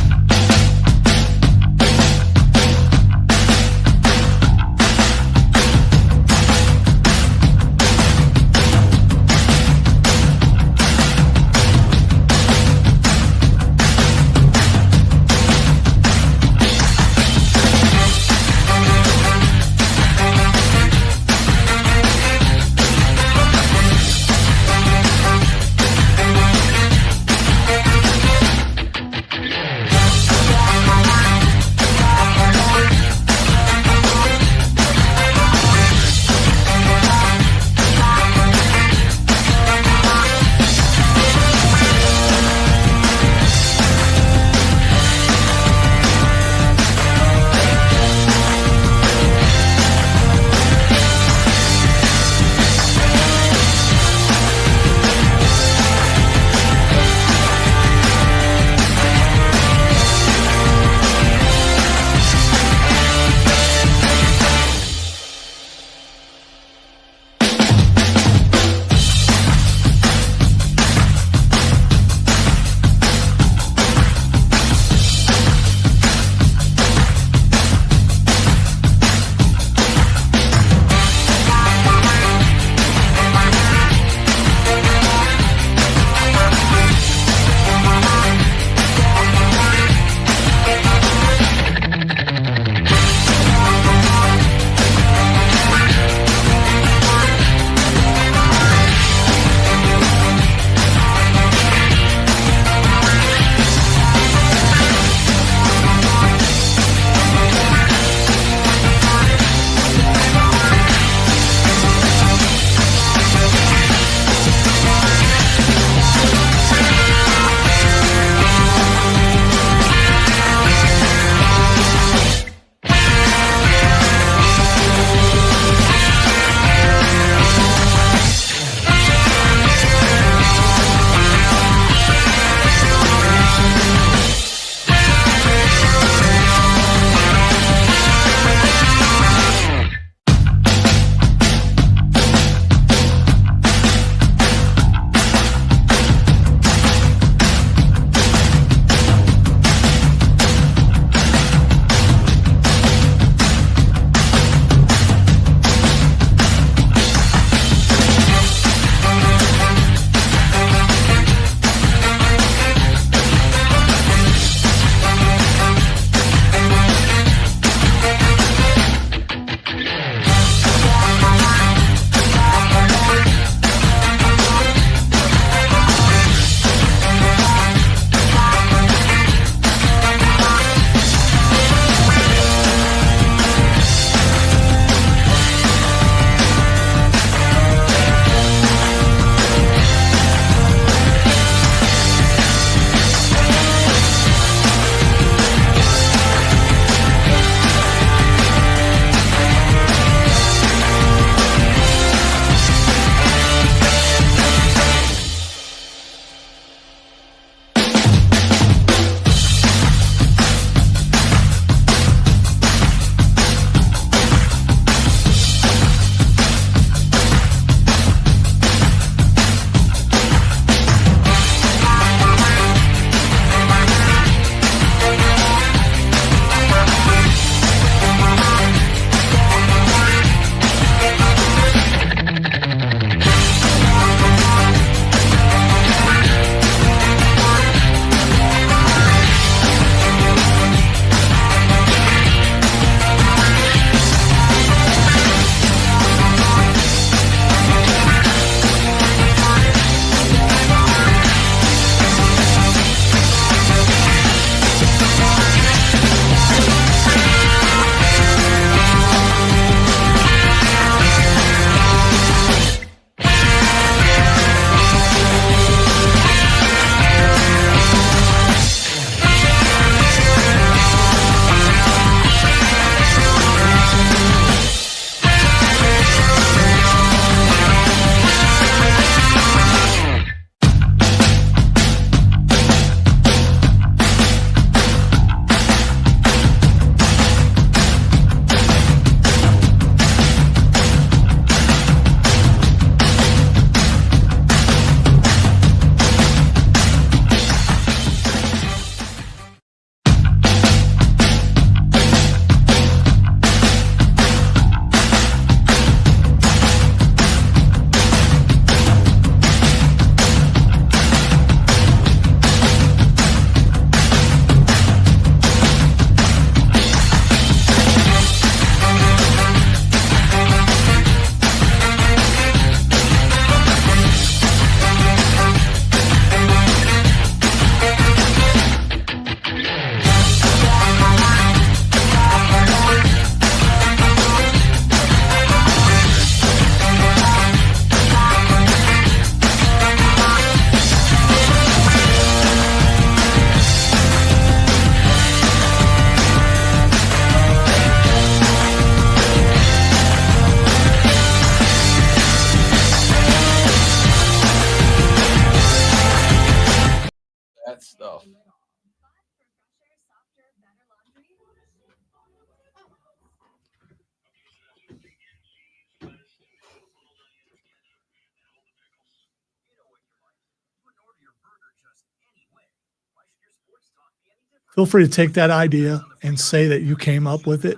Speaker 3: feel free to take that idea and say that you came up with it.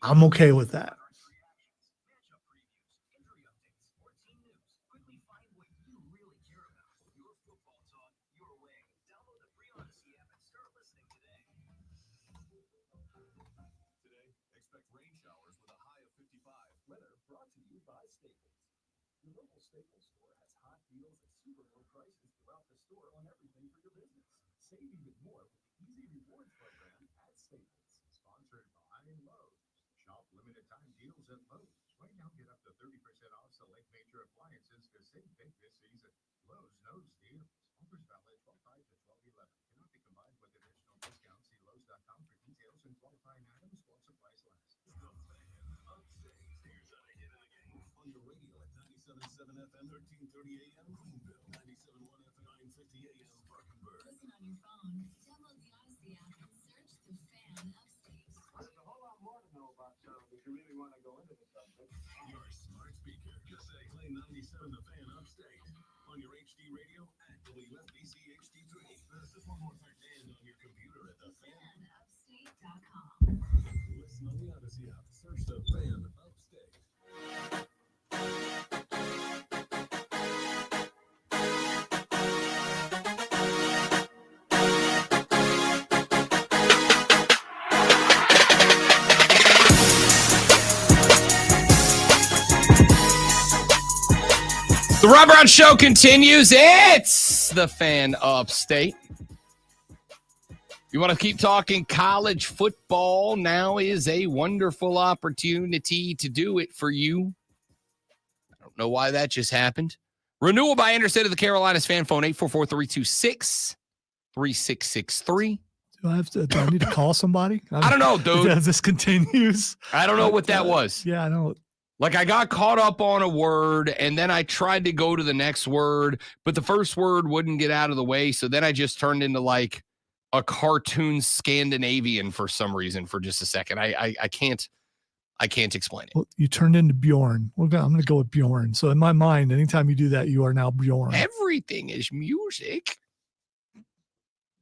Speaker 3: I'm okay with that.
Speaker 5: Expect rain showers with a high of 55. Weather brought to you by Staples. Your local Staples store has hot deals at super low prices throughout the store on everything for your business. Save even more with the Easy Rewards program at Staples. Sponsored by Lowe's. Shop limited time deals at Lowe's. Right now, get up to 30% off select major appliances to save big this season. Lowe's knows deals. Offers valid 12/5 to 12/11. Cannot be combined with additional discounts. See Lowe's.com for details and qualifying items while supplies last. On your radio at 97.7 FM, 1330 AM, Greenville, 97.1 FM, 950 AM, Parkenburg.
Speaker 11: Listen on your phone, download the Odyssey app and search The Fan Upstate.
Speaker 9: There's a whole lot more to know about Charles if you really want to go into the subject.
Speaker 6: Your smart speaker. Just say play 97 The Fan Upstate. On your HD radio at WFBC HD3. There's just one more thing. And on your computer at
Speaker 11: TheFanUpstate.com.
Speaker 6: Listen on the Odyssey app. Search The Fan Upstate.
Speaker 2: The Rob Brown Show continues. It's the Fan Upstate. You want to keep talking college football? Now is a wonderful opportunity to do it for you. I don't know why that just happened. Renewal by Interstate of the Carolinas fan phone 844-326-3663.
Speaker 3: Do I need to call somebody?
Speaker 2: I don't know, dude.
Speaker 3: As this continues.
Speaker 2: I don't know what that was.
Speaker 3: Yeah, I know.
Speaker 2: Like I got caught up on a word and then I tried to go to the next word, but the first word wouldn't get out of the way. So then I just turned into like a cartoon Scandinavian for some reason for just a second. I can't explain it.
Speaker 3: Well, you turned into Bjorn. I'm going to go with Bjorn. So in my mind, anytime you do that, you are now Bjorn.
Speaker 2: Everything is music.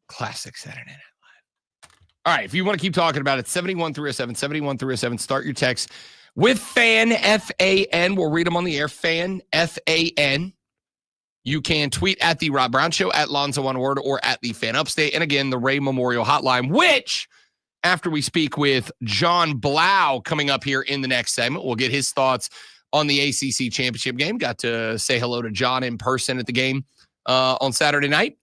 Speaker 2: Classic Saturday Night Live. All right. If you want to keep talking about it, 71307, 71307, start your text with FAN, F-A-N. We'll read them on the air. FAN, F-A-N. You can tweet at The Rob Brown Show, at Lonzo One Word, or at The Fan Upstate. And again, the Ray Memorial Hotline, which, after we speak with John Blau coming up here in the next segment, we'll get his thoughts on the ACC championship game. Got to say hello to John in person at the game on Saturday night.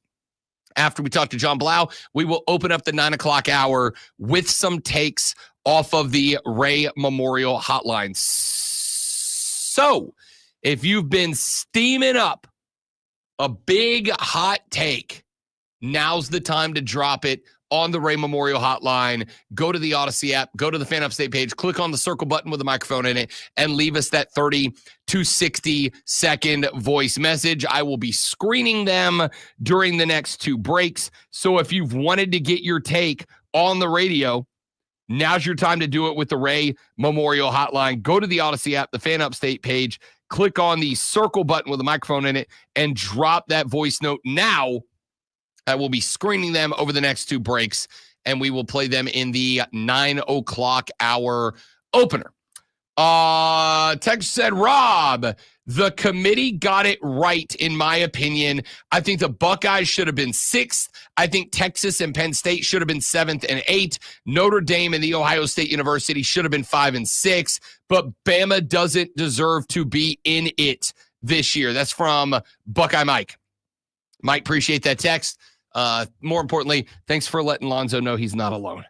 Speaker 2: After we talk to John Blau, we will open up the 9 o'clock hour with some takes off of the Ray Memorial Hotline. So, if you've been steaming up a big hot take, now's the time to drop it on the Ray Memorial Hotline. Go to the Odyssey app, go to the Fan Upstate page, click on the circle button with a microphone in it, and leave us that 30 to 60 second voice message. I will be screening them during the next 2 breaks. So if you've wanted to get your take on the radio, now's your time to do it with the Ray Memorial Hotline. Go to the Odyssey app, the Fan Upstate page, click on the circle button with a microphone in it, and drop that voice note now. I will be screening them over the next 2 breaks, and we will play them in the 9 o'clock hour opener. Text said, Rob, the committee got it right, in my opinion. I think the Buckeyes should have been 6th. I think Texas and Penn State should have been 7th and 8th. Notre Dame and the Ohio State University should have been 5 and 6. But Bama doesn't deserve to be in it this year. That's from Buckeye Mike. Mike, appreciate that text. More importantly, thanks for letting Lonzo know he's not alone.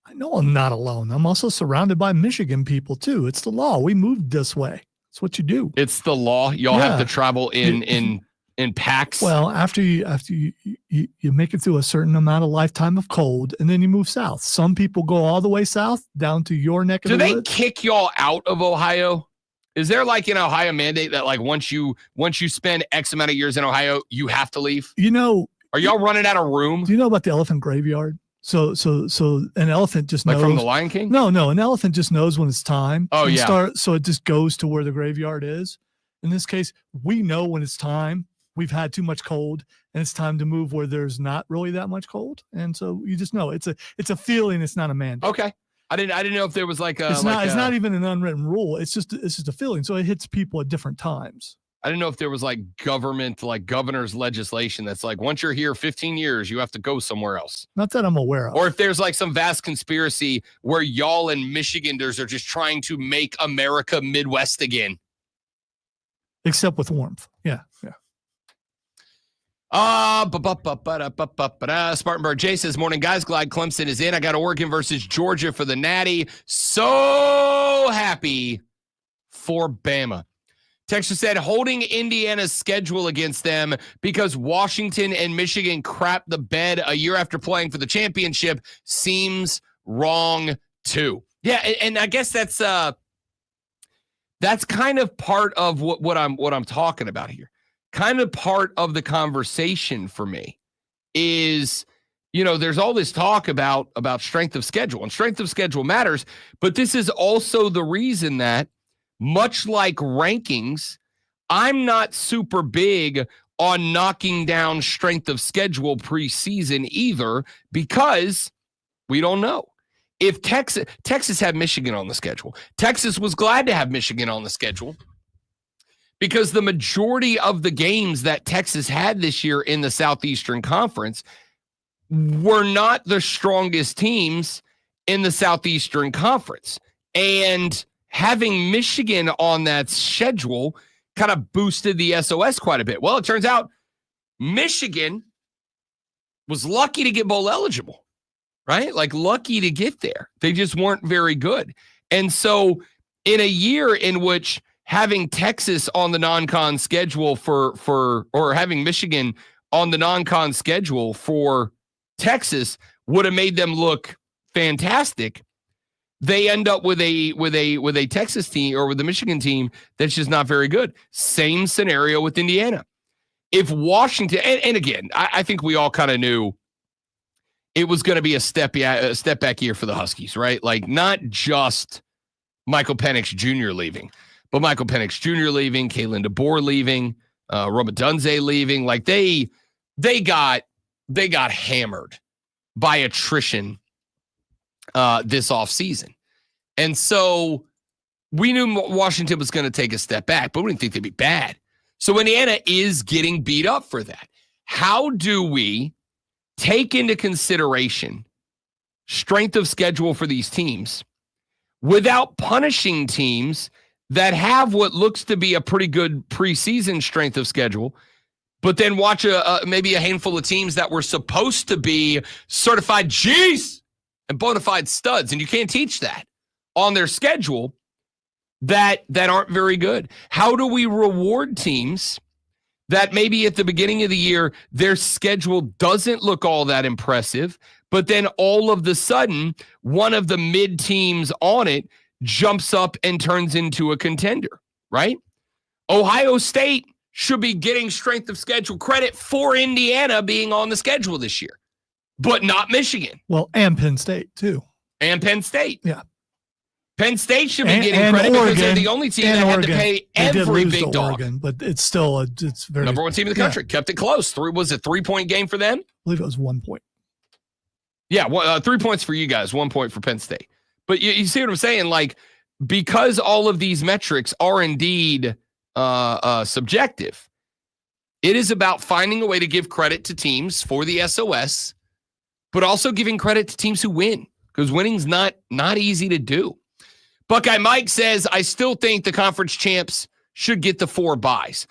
Speaker 3: I know I'm not alone. I'm also surrounded by Michigan people too. It's the law. We moved this way. It's what you do.
Speaker 2: It's the law. Y'all have to travel in packs.
Speaker 3: Well, after you make it through a certain amount of lifetime of cold, and then you move south. Some people go all the way south down to your neck of the woods.
Speaker 2: Do they kick y'all out of Ohio? Is there like an Ohio mandate that like once you spend X amount of years in Ohio, you have to leave?
Speaker 3: You know,
Speaker 2: are y'all running out of room?
Speaker 3: Do you know about the elephant graveyard? So an elephant just knows.
Speaker 2: Like from the Lion King?
Speaker 3: No, an elephant just knows when it's time.
Speaker 2: Oh, yeah.
Speaker 3: So it just goes to where the graveyard is. In this case, we know when it's time we've had too much cold and it's time to move where there's not really that much cold. And so you just know it's a feeling. It's not a mandate.
Speaker 2: Okay. I didn't know if there was like a,
Speaker 3: it's not even an unwritten rule. It's just a feeling. So it hits people at different times.
Speaker 2: I didn't know if there was like government, like governor's legislation that's like, once you're here 15 years, you have to go somewhere else.
Speaker 3: Not that I'm aware of.
Speaker 2: Or if there's like some vast conspiracy where y'all and Michiganders are just trying to make America Midwest again.
Speaker 3: Except with warmth. Yeah.
Speaker 2: Spartanburg Jay says, morning, guys. Glad Clemson is in. I got Oregon versus Georgia for the Natty. So happy for Bama. Texas said, holding Indiana's schedule against them because Washington and Michigan crapped the bed a year after playing for the championship seems wrong too. Yeah, and I guess that's kind of part of what I'm talking about here. Kind of part of the conversation for me is, there's all this talk about strength of schedule, and strength of schedule matters, but this is also the reason that, much like rankings, I'm not super big on knocking down strength of schedule preseason either, because we don't know. If Texas had Michigan on the schedule, Texas was glad to have Michigan on the schedule, because the majority of the games that Texas had this year in the Southeastern Conference were not the strongest teams in the Southeastern Conference. And having Michigan on that schedule kind of boosted the SOS quite a bit. Well, it turns out Michigan was lucky to get bowl eligible, right? Like lucky to get there. They just weren't very good. And so in a year in which having Texas on the non-con schedule or having Michigan on the non-con schedule for Texas would have made them look fantastic, they end up with a Texas team or with the Michigan team that's just not very good. Same scenario with Indiana. If Washington, and again, I think we all kind of knew it was going to be a step back year for the Huskies, right? Like not just Michael Penix Jr. leaving, but Michael Penix Jr. leaving, Kalen DeBoer leaving, Roma Dunze leaving. Like they got hammered by attrition this offseason. And so we knew Washington was going to take a step back, but we didn't think they'd be bad. So Indiana is getting beat up for that. How do we take into consideration strength of schedule for these teams without punishing teams that have what looks to be a pretty good preseason strength of schedule, but then watch maybe a handful of teams that were supposed to be certified G's and bona fide studs, and you can't teach that on their schedule that aren't very good? How do we reward teams that maybe at the beginning of the year their schedule doesn't look all that impressive, but then all of the sudden one of the mid teams on it jumps up and turns into a contender, right? Ohio State should be getting strength of schedule credit for Indiana being on the schedule this year, but not Michigan.
Speaker 3: Well, and Penn State too.
Speaker 2: And Penn State.
Speaker 3: Yeah.
Speaker 2: Penn State should be getting credit because they're the only team that had to pay every big dog.
Speaker 3: Oregon, but it's still it's very
Speaker 2: number one team in the country. Kept it close. Was it 3-point game for them?
Speaker 3: I believe it was 1 point.
Speaker 2: Yeah, 3 points for you guys, 1 point for Penn State. But you see what I'm saying? Like, because all of these metrics are indeed subjective, it is about finding a way to give credit to teams for the SOS, but also giving credit to teams who win, because winning's not easy to do. Buckeye Mike says, I still think the conference champs should get the 4 buys.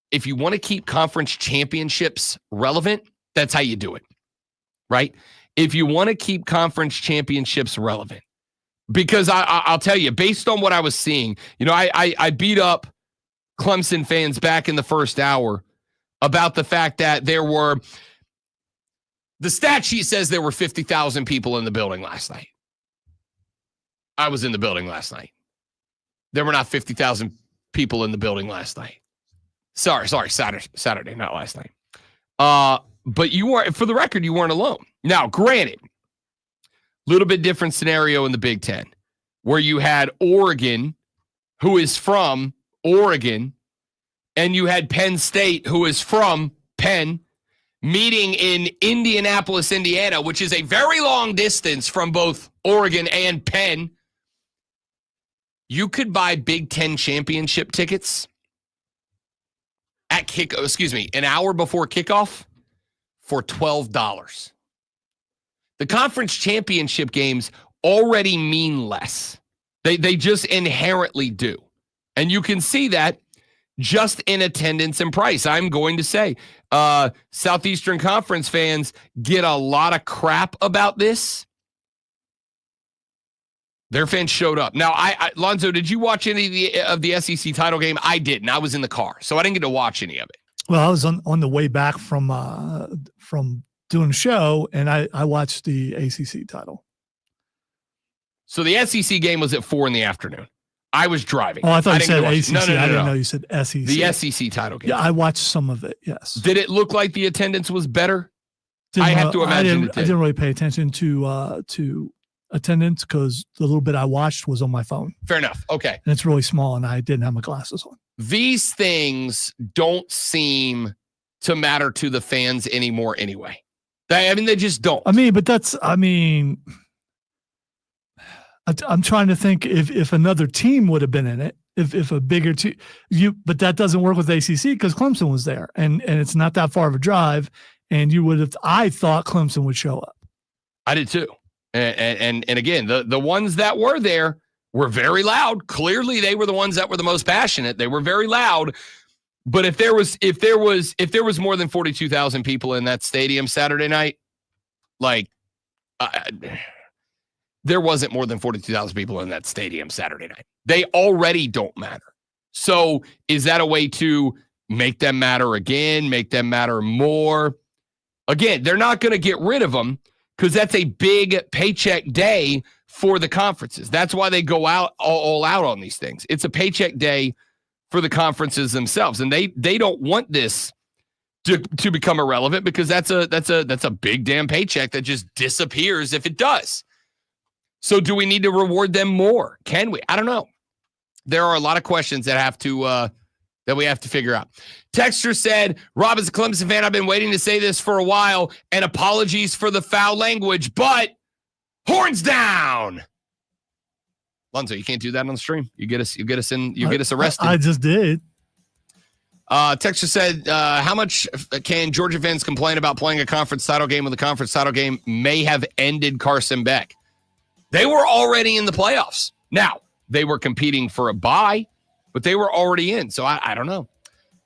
Speaker 2: If you want to keep conference championships relevant, that's how you do it, right? If you want to keep conference championships relevant, because I'll tell you, based on what I was seeing, I beat up Clemson fans back in the first hour about the fact that the stat sheet says there were 50,000 people in the building last night. I was in the building last night. There were not 50,000 people in the building last night. Sorry, Saturday, not last night. But you weren't, for the record, you weren't alone. Now, granted, a little bit different scenario in the Big Ten, where you had Oregon, who is from Oregon, and you had Penn State, who is from Penn, meeting in Indianapolis, Indiana, which is a very long distance from both Oregon and Penn, you could buy Big Ten championship tickets at an hour before kickoff for $12. The conference championship games already mean less. They just inherently do. And you can see that just in attendance and price. I'm going to say Southeastern Conference fans get a lot of crap about this. Their fans showed up. Now, Lonzo, did you watch any of the SEC title game? I didn't. I was in the car, so I didn't get to watch any of it.
Speaker 3: Well, I was on the way back from doing a show, and I watched the ACC title.
Speaker 2: So the SEC game was at 4 p.m. I was driving.
Speaker 3: Oh, I thought you said ACC.
Speaker 2: No.
Speaker 3: I didn't know you said SEC.
Speaker 2: The SEC title game.
Speaker 3: Yeah, I watched some of it, yes.
Speaker 2: Did it look like the attendance was better? I have to imagine it did.
Speaker 3: I didn't really pay attention to attendance because the little bit I watched was on my phone.
Speaker 2: Fair enough. Okay.
Speaker 3: And it's really small, and I didn't have my glasses on.
Speaker 2: These things don't seem to matter to the fans anymore anyway. They just don't.
Speaker 3: I'm trying to think if another team would have been in it, if a bigger team, but that doesn't work with ACC because Clemson was there, and it's not that far of a drive, and I thought Clemson would show up.
Speaker 2: I did too, and again, the ones that were there were very loud. Clearly, they were the ones that were the most passionate. They were very loud. But if there was more than 42,000 people in that stadium Saturday night, there wasn't more than 42,000 people in that stadium Saturday night. They already don't matter. So is that a way to make them matter again, make them matter more? Again, they're not going to get rid of them because that's a big paycheck day for the conferences. That's why they go out all out on these things. It's a paycheck day for the conferences themselves, and they don't want this to become irrelevant because that's a big damn paycheck that just disappears if it does. So do we need to reward them more? Can we? I don't know. There are a lot of questions that we have to figure out. Texter said, Rob is a Clemson fan. I've been waiting to say this for a while, and apologies for the foul language, but horns down. Lonzo, you can't do that on the stream. You get us arrested.
Speaker 3: I just did.
Speaker 2: Texter said, how much can Georgia fans complain about playing a conference title game when the conference title game may have ended Carson Beck? They were already in the playoffs. Now, they were competing for a bye, but they were already in. So I don't know.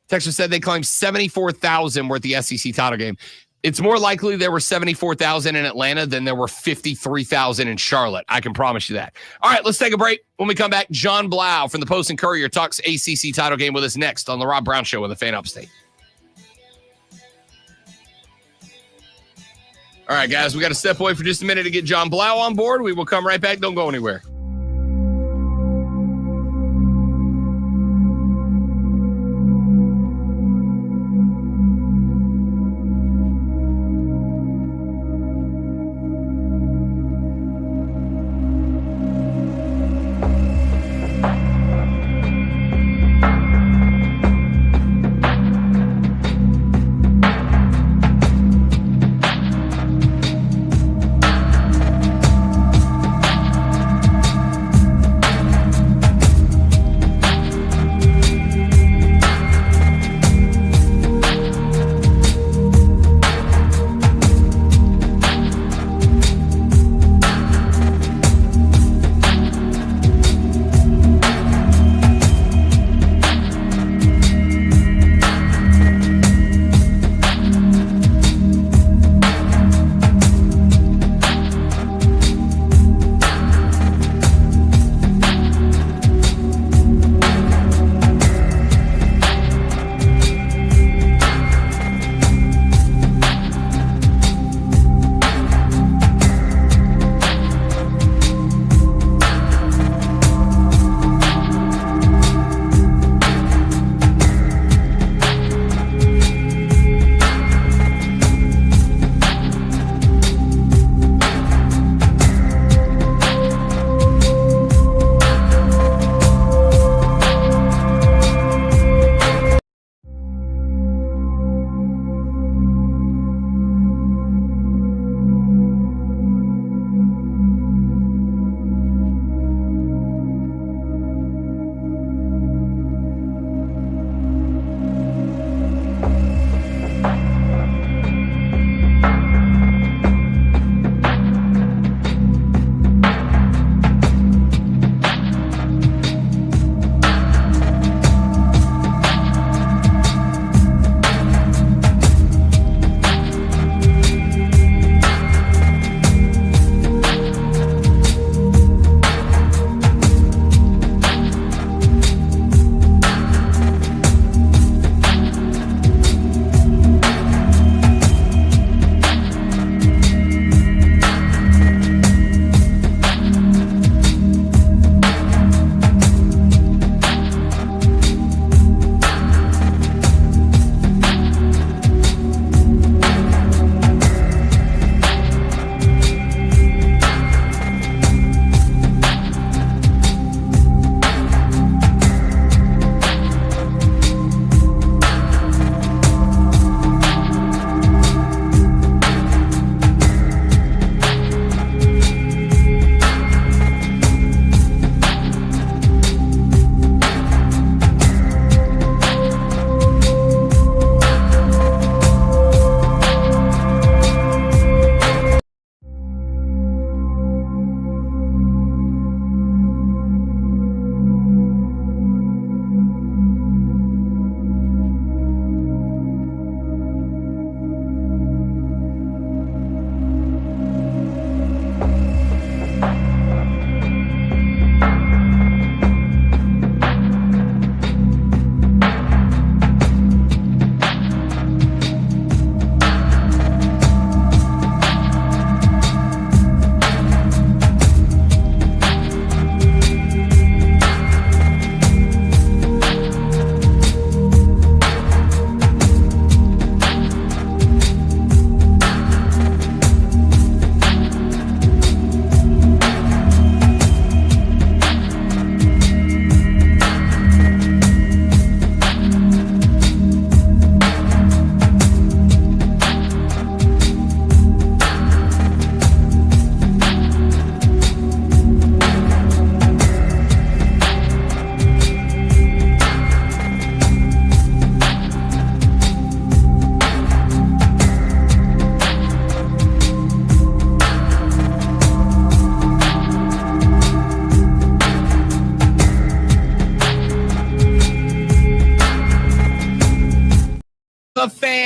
Speaker 2: Texter said they claimed 74,000 were at the SEC title game. It's more likely there were 74,000 in Atlanta than there were 53,000 in Charlotte. I can promise you that. All right, let's take a break. When we come back, John Blau from the Post and Courier talks ACC title game with us next on the Rob Brown Show on the Fan Upstate. All right, guys, we got to step away for just a minute to get John Blau on board. We will come right back. Don't go anywhere.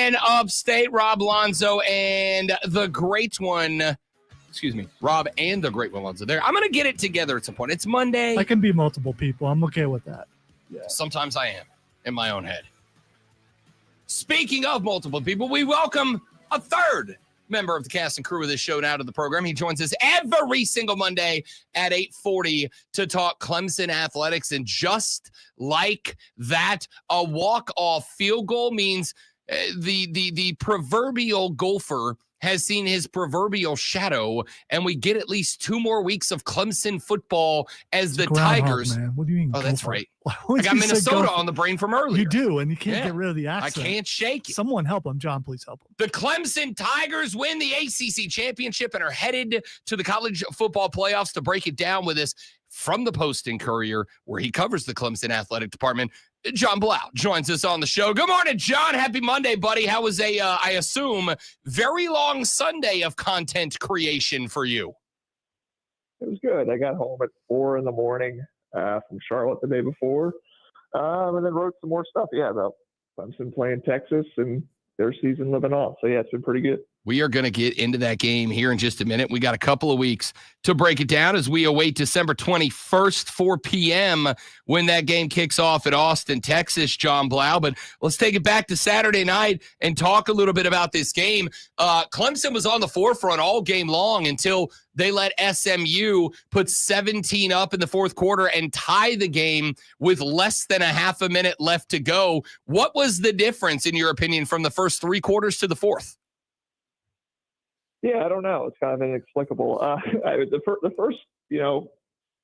Speaker 2: in upstate, Rob Lonzo and the great one. Excuse me, Rob and the great one Lonzo there. I'm going to get it together at some point. It's Monday.
Speaker 3: I can be multiple people. I'm okay with that.
Speaker 2: Yeah. Sometimes I am in my own head. Speaking of multiple people, we welcome a third member of the cast and crew of this show now to the program. He joins us every single Monday at 8:40 to talk Clemson athletics. And just like that, a walk-off field goal means the proverbial golfer has seen his proverbial shadow, and we get at least 2 more weeks of Clemson football as the
Speaker 3: Groundhog,
Speaker 2: Tigers.
Speaker 3: Man. What do you mean?
Speaker 2: Oh, that's
Speaker 3: gopher?
Speaker 2: right.
Speaker 3: Why
Speaker 2: I
Speaker 3: would
Speaker 2: got
Speaker 3: you say
Speaker 2: Minnesota
Speaker 3: gopher?
Speaker 2: on the brain from earlier.
Speaker 3: You do, and you can't
Speaker 2: Yeah.
Speaker 3: get rid of the
Speaker 2: I
Speaker 3: accent.
Speaker 2: can't shake it.
Speaker 3: Someone help him. John, please help him.
Speaker 2: The Clemson Tigers win the ACC championship and are headed to the college football playoffs. To break it down with us from the Post and Courier, where he covers the Clemson athletic department, John Blau joins us on the show. Good morning, John. Happy Monday, buddy. How was I assume, very long Sunday of content creation for you?
Speaker 15: It was good. I got home at 4 in the morning from Charlotte the day before, and then wrote some more stuff. Yeah, about Clemson playing Texas and their season living on. So yeah, it's been pretty good.
Speaker 2: We are going to get into that game here in just a minute. We got a couple of weeks to break it down as we await December 21st, 4 p.m. when that game kicks off at Austin, Texas, John Blau. But let's take it back to Saturday night and talk a little bit about this game. Clemson was on the forefront all game long until they let SMU put 17 up in the fourth quarter and tie the game with less than a half a minute left to go. What was the difference, in your opinion, from the first 3 quarters to the fourth?
Speaker 15: Yeah, I don't know. It's kind of inexplicable. The first,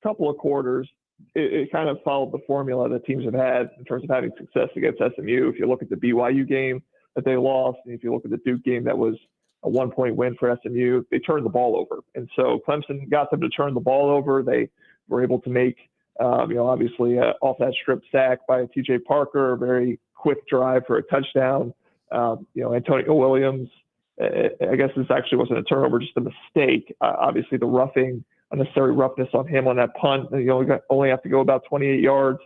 Speaker 15: couple of quarters, it kind of followed the formula that teams have had in terms of having success against SMU. If you look at the BYU game that they lost, and if you look at the Duke game that was a 1-point win for SMU, they turned the ball over. And so Clemson got them to turn the ball over. They were able to make, obviously off that strip sack by TJ Parker, a very quick drive for a touchdown. Antonio Williams, I guess this actually wasn't a turnover, just a mistake. Obviously, the unnecessary roughness on him on that punt. Only have to go about 28 yards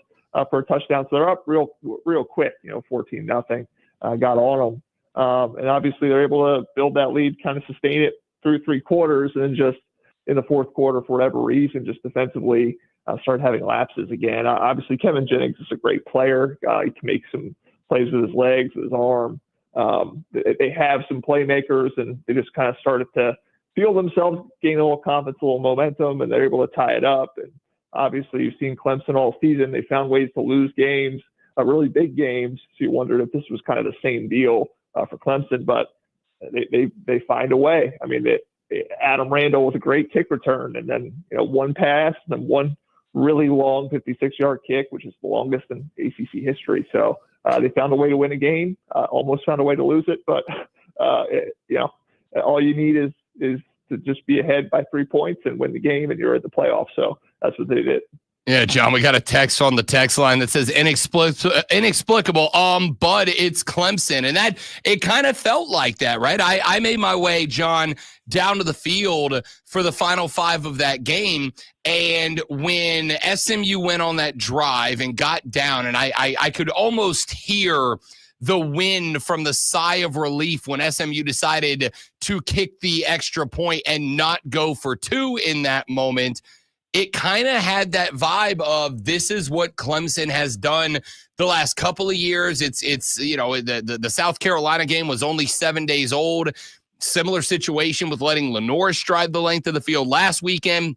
Speaker 15: for a touchdown. So they're up real quick. 14-0. Got on them, and obviously they're able to build that lead, kind of sustain it through 3 quarters, and then just in the fourth quarter, for whatever reason, just defensively started having lapses again. Obviously, Kevin Jennings is a great player. He can make some plays with his legs, with his arm. They have some playmakers, and they just kind of started to feel themselves, gain a little confidence, a little momentum, and they're able to tie it up. And obviously, you've seen Clemson all season. They found ways to lose games, really big games. So you wondered if this was kind of the same deal for Clemson, but they find a way. I mean, Adam Randall with a great kick return, and then one pass, and then one really long 56-yard kick, which is the longest in ACC history. So they found a way to win a game, almost found a way to lose it, but all you need is to just be ahead by 3 points and win the game, and you're at the playoffs. So that's what they did.
Speaker 2: Yeah, John, we got a text on the text line that says inexplicable, but it's Clemson. And that it kind of felt like that, right? I made my way, John, down to the field for the final 5 of that game. And when SMU went on that drive and got down, and I could almost hear the wind from the sigh of relief when SMU decided to kick the extra point and not go for 2 in that moment. It kind of had that vibe of this is what Clemson has done the last couple of years. It's the South Carolina game was only 7 days old. Similar situation with letting Lenoris drive the length of the field last weekend,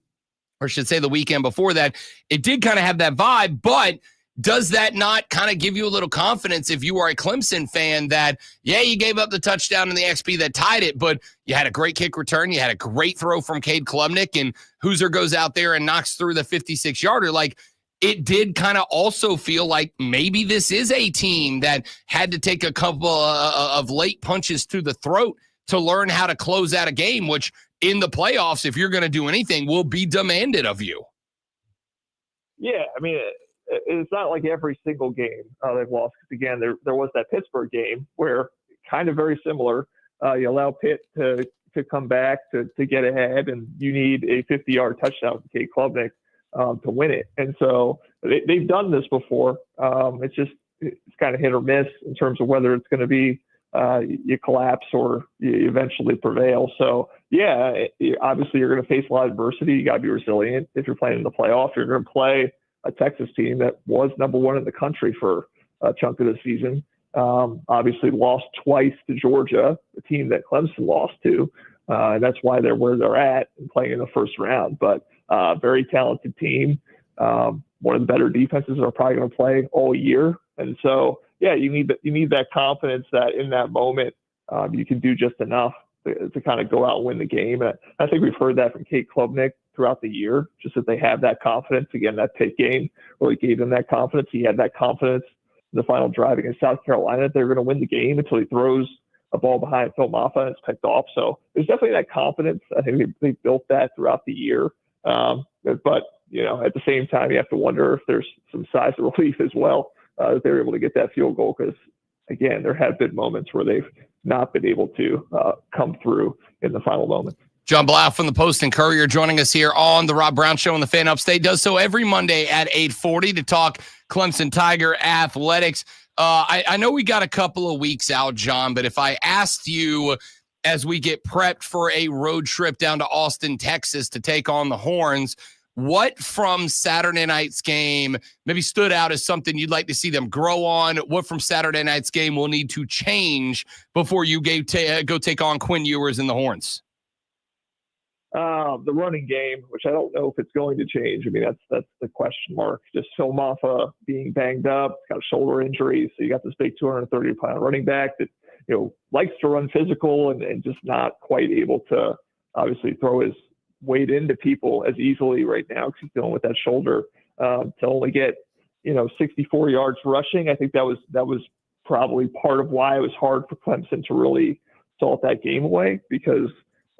Speaker 2: or I should say the weekend before that. It did kind of have that vibe, but does that not kind of give you a little confidence if you are a Clemson fan that, yeah, you gave up the touchdown in the XP that tied it, but you had a great kick return, you had a great throw from Cade Klubnik, and Hoosier goes out there and knocks through the 56-yarder. Like, it did kind of also feel like maybe this is a team that had to take a couple of late punches to the throat to learn how to close out a game, which in the playoffs, if you're going to do anything, will be demanded of you.
Speaker 15: Yeah, I mean, it's not like every single game they've lost. Because again, there was that Pittsburgh game where kind of very similar. You allow Pitt to come back to get ahead, and you need a 50-yard touchdown from Cade Klubnik to win it. And so they've done this before. It's kind of hit or miss in terms of whether it's going to be you collapse or you eventually prevail. So, yeah, obviously you're going to face a lot of adversity. You got to be resilient. If you're playing in the playoff, you're going to play a Texas team that was number one in the country for a chunk of the season. Obviously lost twice to Georgia, a team that Clemson lost to. And that's why they're where they're at and playing in the first round. But very talented team. One of the better defenses are probably going to play all year. And so, yeah, you need that confidence that in that moment you can do just enough to kind of go out and win the game. And I think we've heard that from Kate Klubnik throughout the year, just that they have that confidence. Again, that Pitt game really gave them that confidence. He had that confidence in the final drive against South Carolina that they're going to win the game until he throws a ball behind Phil Maffa and it's picked off. So there's definitely that confidence. I think they built that throughout the year. But, you know, at the same time, you have to wonder if there's some size of relief as well that they're able to get that field goal because, again, there have been moments where they've not been able to come through in the final moment.
Speaker 2: John Blau from the Post and Courier joining us here on the Rob Brown Show on the Fan Upstate. Does so every Monday at 8:40 to talk Clemson Tiger athletics. I know we got a couple of weeks out, John, but if I asked you as we get prepped for a road trip down to Austin, Texas to take on the Horns, what from Saturday night's game maybe stood out as something you'd like to see them grow on? What from Saturday night's game will need to change before you go take on Quinn Ewers and the Horns?
Speaker 15: The running game, which I don't know if it's going to change. I mean, that's the question mark. Just Phil Maffa being banged up, got a shoulder injury. So you got this big 230-pound running back that, you know, likes to run physical and just not quite able to obviously throw his weight into people as easily right now because he's dealing with that shoulder. To only get, 64 yards rushing, I think that was probably part of why it was hard for Clemson to really salt that game away because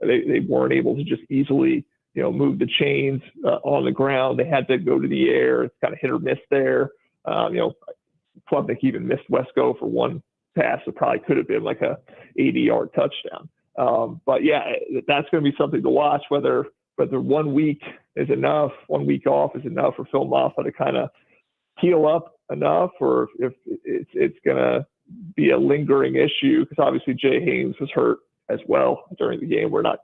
Speaker 15: they weren't able to just easily, move the chains on the ground. They had to go to the air. It's kind of hit or miss there. Klubnik even missed Wesco for one pass. It probably could have been like a 80-yard touchdown. But yeah, that's going to be something to watch. Whether 1 week is enough, 1 week off is enough for Phil Maffa to kind of heal up enough, or if it's going to be a lingering issue because obviously Jay Haynes was hurt as well during the game. We're not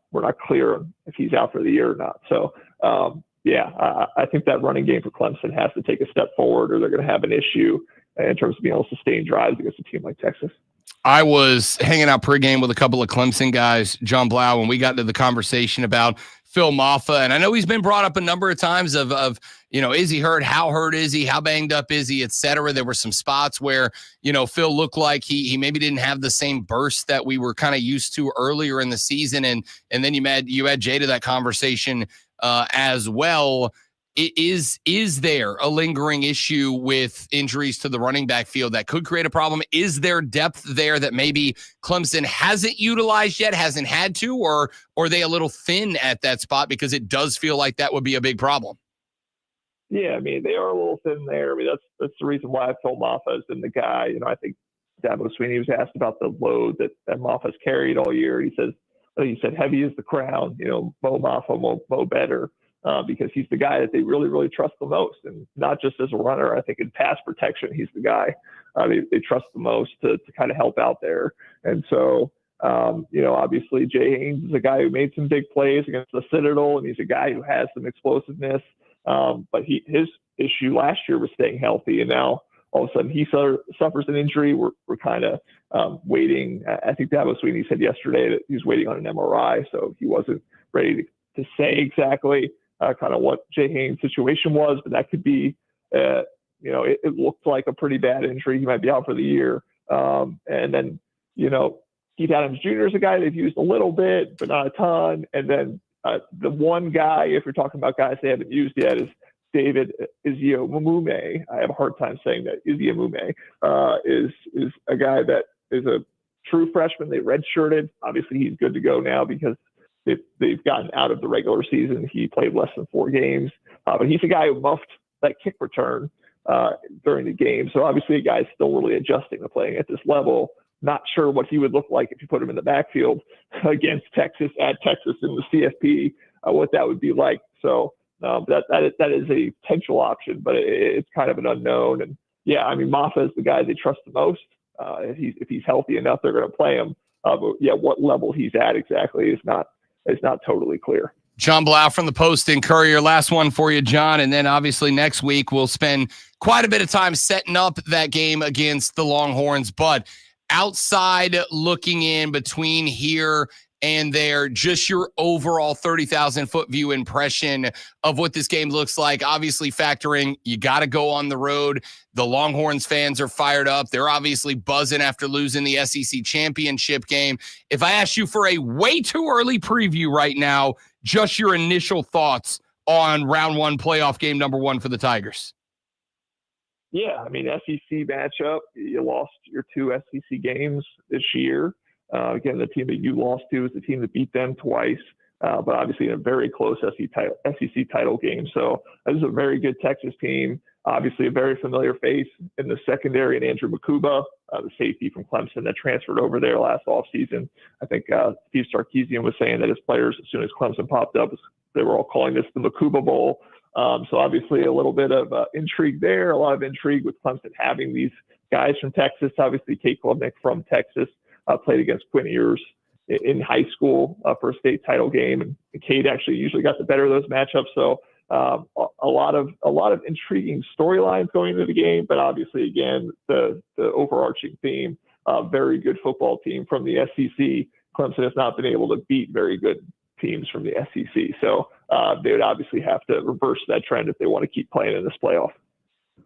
Speaker 15: clear if he's out for the year or not. So I think that running game for Clemson has to take a step forward, or they're going to have an issue in terms of being able to sustain drives against a team like Texas.
Speaker 2: I was hanging out pregame with a couple of Clemson guys, John Blau, when we got into the conversation about Phil Maffa. And I know he's been brought up a number of times of is he hurt? How hurt is he? How banged up is he, et cetera? There were some spots where, Phil looked like he maybe didn't have the same burst that we were kind of used to earlier in the season. And then you had Jay to that conversation as well. Is there a lingering issue with injuries to the running back field that could create a problem? Is there depth there that maybe Clemson hasn't utilized yet, hasn't had to, or are they a little thin at that spot? Because it does feel like that would be a big problem.
Speaker 15: Yeah, I mean, they are a little thin there. I mean, that's the reason why Phil Maffa has been the guy. I think Dabo Swinney was asked about the load that Maffa's carried all year. He said heavy as the crown, Mo Maffa, Mo better. Because he's the guy that they really, really trust the most, and not just as a runner. I think in pass protection, he's the guy they trust the most to kind of help out there. And so, obviously Jay Haynes is a guy who made some big plays against the Citadel, and he's a guy who has some explosiveness. But his issue last year was staying healthy, and now all of a sudden he suffers an injury. We're kind of waiting. I think Dabo Swinney said yesterday that he was waiting on an MRI, so he wasn't ready to say exactly kind of what Jay Haynes' situation was, but that could be, it looked like a pretty bad injury. He might be out for the year. And then, Keith Adams Jr. is a guy they've used a little bit, but not a ton. And then the one guy, if you're talking about guys they haven't used yet, is David Iziomume. I have a hard time saying that. Iziomume is a guy that is a true freshman. They redshirted. Obviously, he's good to go now because they've gotten out of the regular season. He played less than 4 games, but he's a guy who muffed that kick return during the game. So obviously a guy's still really adjusting to playing at this level. Not sure what he would look like if you put him in the backfield against Texas at Texas in the CFP, what that would be like. So that is a potential option, but it's kind of an unknown. And yeah, I mean, Maffa is the guy they trust the most. If he's healthy enough, they're going to play him. But yeah, what level he's at exactly is not totally clear.
Speaker 2: John Blau from the Post and Courier. Last one for you, John. And then obviously next week we'll spend quite a bit of time setting up that game against the Longhorns. But outside looking in between here and there, just your overall 30,000-foot view impression of what this game looks like. Obviously factoring, you got to go on the road. The Longhorns fans are fired up. They're obviously buzzing after losing the SEC championship game. If I asked you for a way too early preview right now, just your initial thoughts on round one playoff game number one for the Tigers.
Speaker 15: Yeah, I mean, SEC matchup, you lost your 2 SEC games this year. Again, the team that you lost to is the team that beat them twice, but obviously in a very close SEC title game. So this is a very good Texas team. Obviously a very familiar face in the secondary, and Andrew Makuba, the safety from Clemson that transferred over there last offseason. I think Steve Sarkisian was saying that his players, as soon as Clemson popped up, they were all calling this the Makuba Bowl. So obviously a little bit of intrigue there, a lot of intrigue with Clemson having these guys from Texas. Obviously, Kate Klubnik from Texas played against Quinn Ewers in high school for a state title game, and Kate actually usually got the better of those matchups. So a lot of intriguing storylines going into the game, but obviously again the overarching theme, very good football team from the SEC. Clemson has not been able to beat very good teams from the SEC, so they would obviously have to reverse that trend if they want to keep playing in this playoff.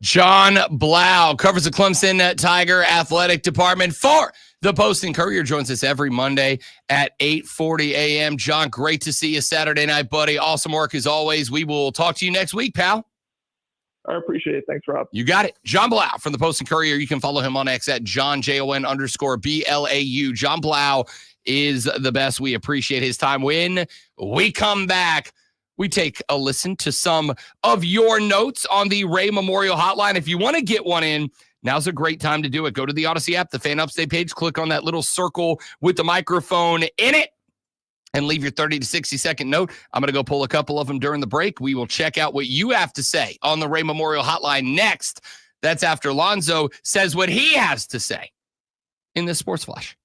Speaker 2: John Blau covers the Clemson Tiger athletic department for the Post and Courier. Joins us every Monday at 8:40 a.m. John, great to see you Saturday night, buddy. Awesome work as always. We will talk to you next week, pal.
Speaker 15: I appreciate it. Thanks, Rob.
Speaker 2: You got it. John Blau from the Post and Courier. You can follow him on X at JON_BLAU. John Blau is the best. We appreciate his time. When we come back, we take a listen to some of your notes on the Ray Memorial Hotline. If you want to get one in, now's a great time to do it. Go to the Odyssey app, the Fan Upstate page, click on that little circle with the microphone in it, and leave your 30 to 60-second note. I'm going to go pull a couple of them during the break. We will check out what you have to say on the Ray Memorial Hotline next. That's after Lonzo says what he has to say in this Sports Flash.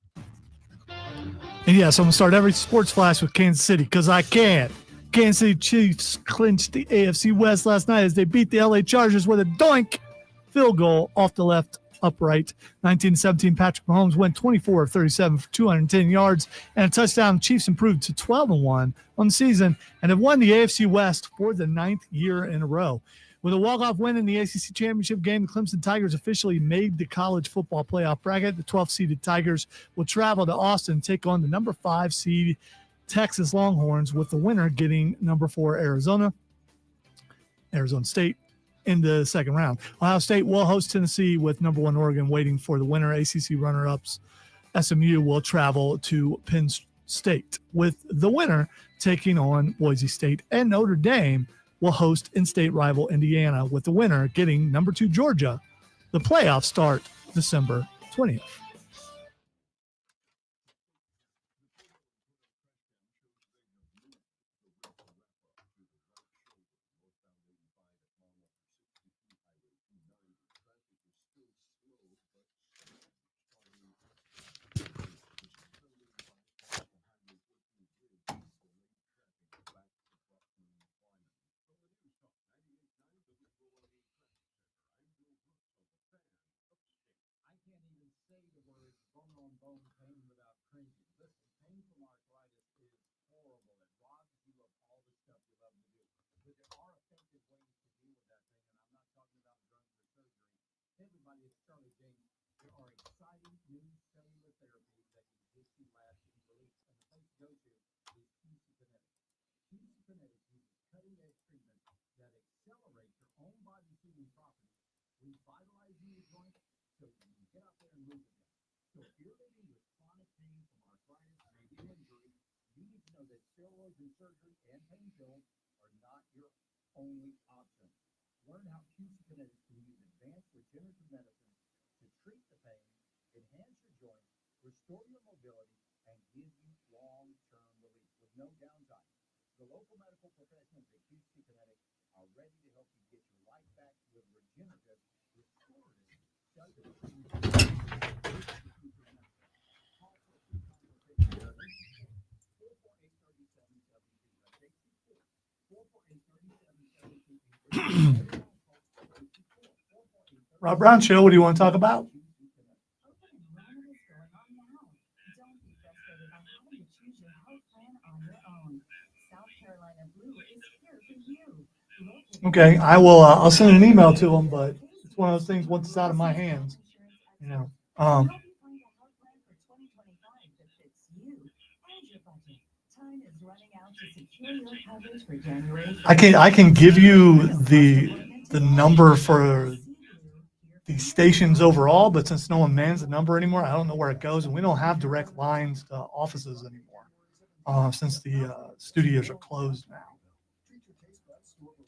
Speaker 3: And yes, I'm going to start every Sports Flash with Kansas City because I can. Kansas City Chiefs clinched the AFC West last night as they beat the LA Chargers with a doink field goal off the left upright. 19-17, Patrick Mahomes went 24 of 37 for 210 yards and a touchdown. Chiefs improved to 12-1 on the season and have won the AFC West for the 9th year in a row. With a walk-off win in the ACC Championship game, the Clemson Tigers officially made the college football playoff bracket. The 12th-seeded Tigers will travel to Austin and take on the number 5 seed Texas Longhorns, with the winner getting number 4 Arizona State in the second round. Ohio State will host Tennessee, with number 1 Oregon waiting for the winner. ACC runner-ups SMU will travel to Penn State, with the winner taking on Boise State, and Notre Dame will host in-state rival Indiana, with the winner getting number 2 Georgia. The playoffs start December 20th. Rob Brown Show, what do you want to talk about? Okay, I will. I'll send an email to them, but it's one of those things. Once it's out of my hands, you know. I can give you the number for the stations overall, but since no one mans the number anymore, I don't know where it goes, and we don't have direct lines to offices anymore since the studios are closed now.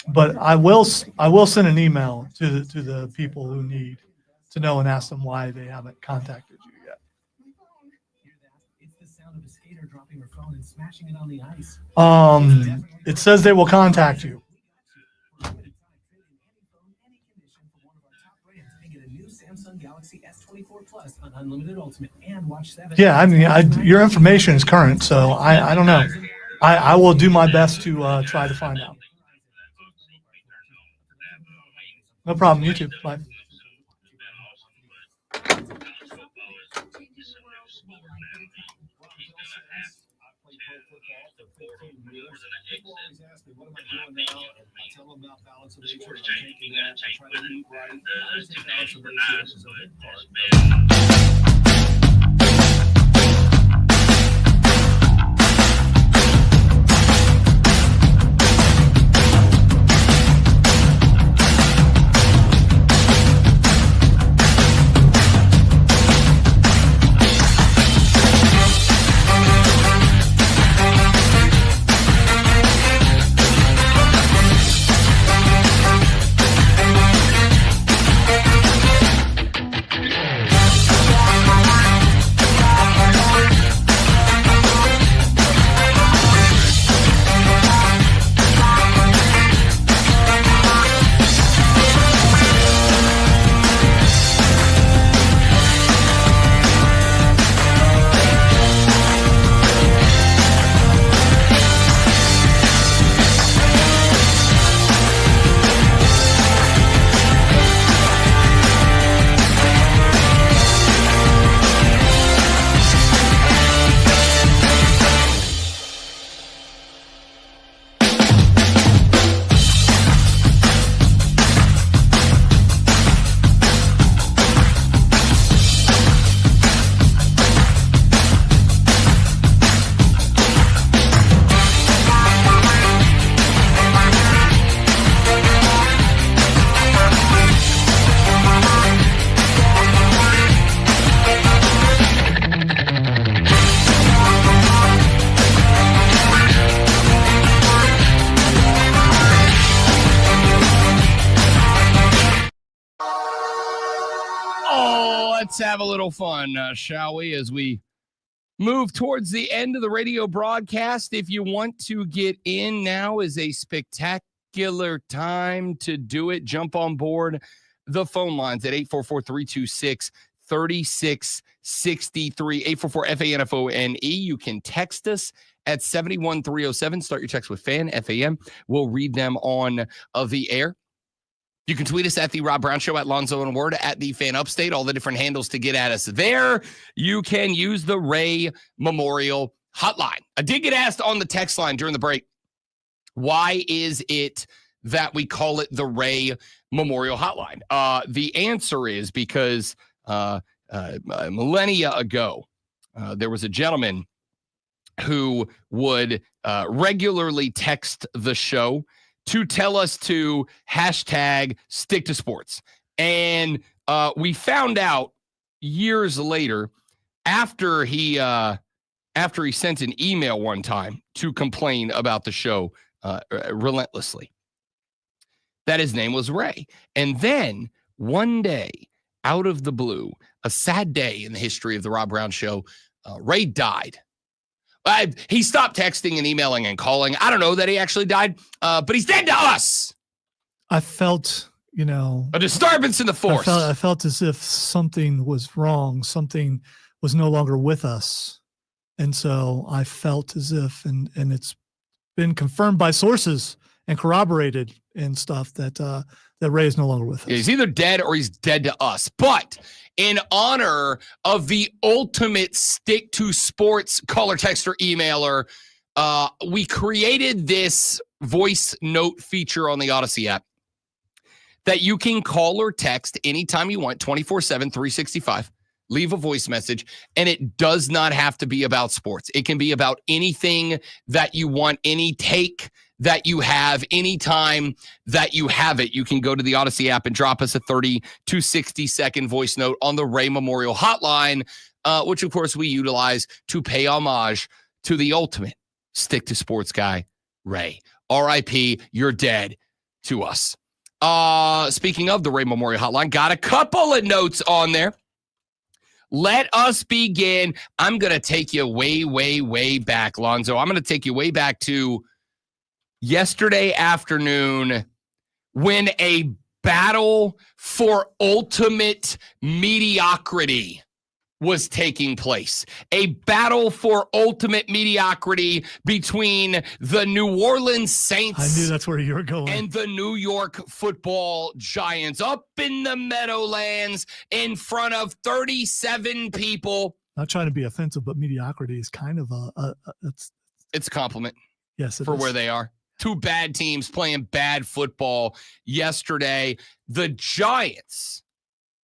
Speaker 3: But I will send an email to the people who need to know and ask them why they haven't contacted you yet. It says they will contact you. Yeah, I mean, your information is current, so I don't know. I will do my best to try to find out. No problem. You too. Bye.
Speaker 2: Let's have a little fun, shall we, as we move towards the end of the radio broadcast. If you want to get in, now is a spectacular time to do it. Jump on board the phone lines at 844-326-3663, 844-FANFONE. You can text us at 71307. Start your text with FAN, FAM. We'll read them on the air. You can tweet us at The Rob Brown Show, at Lonzo and Word, at The Fan Upstate, all the different handles to get at us there. You can use the Ray Memorial Hotline. I did get asked on the text line during the break, why is it that we call it the Ray Memorial Hotline? The answer is because millennia ago, there was a gentleman who would regularly text the show to tell us to hashtag stick to sports. And we found out years later, after he sent an email one time to complain about the show relentlessly, that his name was Ray. And then one day, out of the blue, a sad day in the history of the Rob Brown Show, Ray died. He stopped texting and emailing and calling. I don't know that he actually died, but he's dead to us.
Speaker 3: I felt,
Speaker 2: a disturbance in the force.
Speaker 3: I felt as if something was wrong. Something was no longer with us. And so I felt as if, and it's been confirmed by sources and corroborated and stuff that that Ray is no longer with us.
Speaker 2: Yeah, he's either dead or he's dead to us. But in honor of the ultimate stick to sports caller, texter, emailer, we created this voice note feature on the Odyssey app that you can call or text anytime you want, 24/7, 365. Leave a voice message, and it does not have to be about sports. It can be about anything that you want, any take that you have, anytime that you have it. You can go to the Odyssey app and drop us a 30 to 60-second voice note on the Ray Memorial Hotline, which, of course, we utilize to pay homage to the ultimate stick to sports guy, Ray. R.I.P., you're dead to us. Speaking of the Ray Memorial Hotline, got a couple of notes on there. Let us begin. I'm going to take you way, way, way back, Lonzo. I'm going to take you way back to yesterday afternoon when a battle for ultimate mediocrity was taking place. A battle for ultimate mediocrity between the New Orleans Saints.
Speaker 3: I knew that's where you were going.
Speaker 2: And the New York Football Giants up in the Meadowlands in front of 37 people.
Speaker 3: Not trying to be offensive, but mediocrity is kind of
Speaker 2: it's a compliment.
Speaker 3: Yes,
Speaker 2: for where they are. Two bad teams playing bad football yesterday. The Giants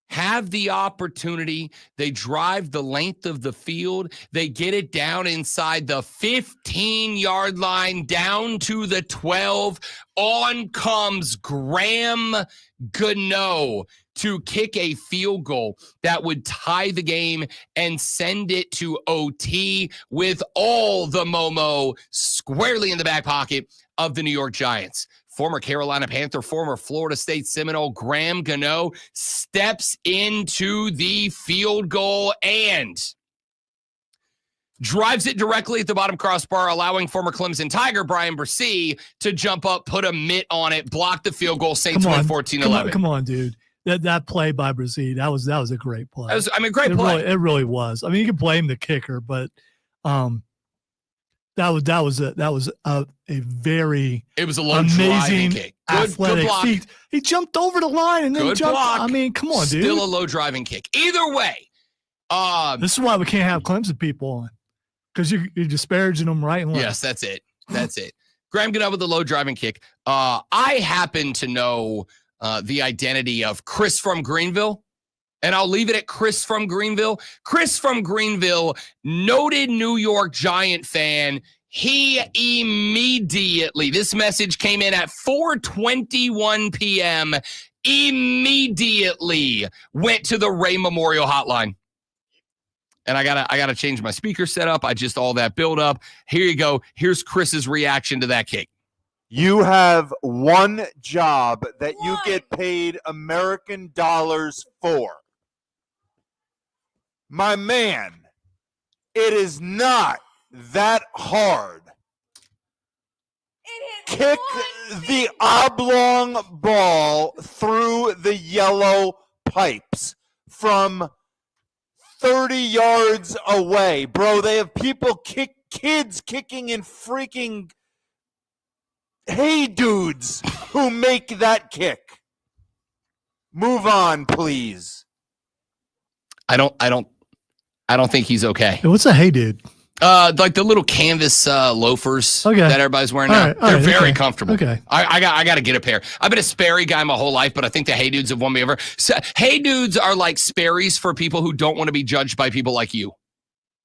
Speaker 2: have the opportunity. They drive the length of the field. They get it down inside the 15-yard line, down to the 12. On comes Graham Gano to kick a field goal that would tie the game and send it to OT with all the Momo squarely in the back pocket of the New York Giants. Former Carolina Panther, former Florida State Seminole, Graham Gano steps into the field goal and drives it directly at the bottom crossbar, allowing former Clemson Tiger Brian Bresee to jump up, put a mitt on it, block the field goal. Saints win 14-11.
Speaker 3: Come on, dude. That play by Bresee, that was a great play.
Speaker 2: Great play.
Speaker 3: It really was. I mean, you can blame the kicker, but that was a very
Speaker 2: amazing
Speaker 3: kick. Athletic
Speaker 2: block.
Speaker 3: feat. He jumped over the line and then
Speaker 2: Good
Speaker 3: jumped.
Speaker 2: block.
Speaker 3: I mean, come on, dude.
Speaker 2: Still a low driving kick. Either way.
Speaker 3: This is why we can't have Clemson people on, because you're disparaging them right and left.
Speaker 2: Yes, that's it. That's it. Graham Gano with the low driving kick. I happen to know the identity of Chris from Greenville, and I'll leave it at Chris from Greenville. Chris from Greenville, noted New York Giant fan. He immediately, this message came in at 4:21 p.m., immediately went to the Ray Memorial Hotline. And I gotta change my speaker setup. I just all that build up. Here you go. Here's Chris's reaction to that kick.
Speaker 16: You have one job that you get paid American dollars for. My man, it is not that hard. Kick the oblong ball through the yellow pipes from 30 yards away. Bro, they have kids kicking in freaking hey dudes who make that kick. Move on, please.
Speaker 2: I don't think he's okay.
Speaker 3: What's a hey dude?
Speaker 2: Like the little canvas loafers that everybody's wearing now. They're very comfortable.
Speaker 3: Okay.
Speaker 2: I got to get a pair. I've been a Sperry guy my whole life, but I think the Hey Dudes have won me over. So, hey Dudes are like Sperry's for people who don't want to be judged by people like you.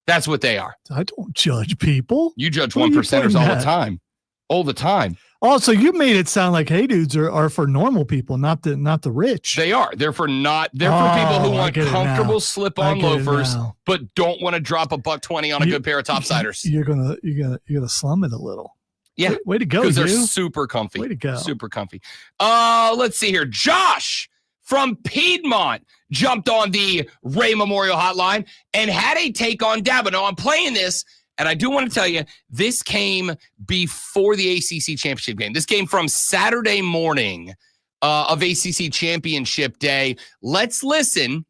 Speaker 2: That's what they are.
Speaker 3: I don't judge people.
Speaker 2: You judge 1%ers all the time. All the time.
Speaker 3: Oh, so you made it sound like hey dudes are for normal people, not the rich.
Speaker 2: They are. They're for people who want comfortable slip-on loafers, but don't want to drop $120 on a good pair of topsiders.
Speaker 3: You're gonna slum it a little.
Speaker 2: Yeah.
Speaker 3: Way to go,
Speaker 2: because they're
Speaker 3: you.
Speaker 2: super comfy.
Speaker 3: Way to go.
Speaker 2: Super comfy. Let's see here. Josh from Piedmont jumped on the Ray Memorial Hotline and had a take on Dabino. I'm playing this. And I do want to tell you, this came before the ACC championship game. This came from Saturday morning of ACC championship day. Let's listen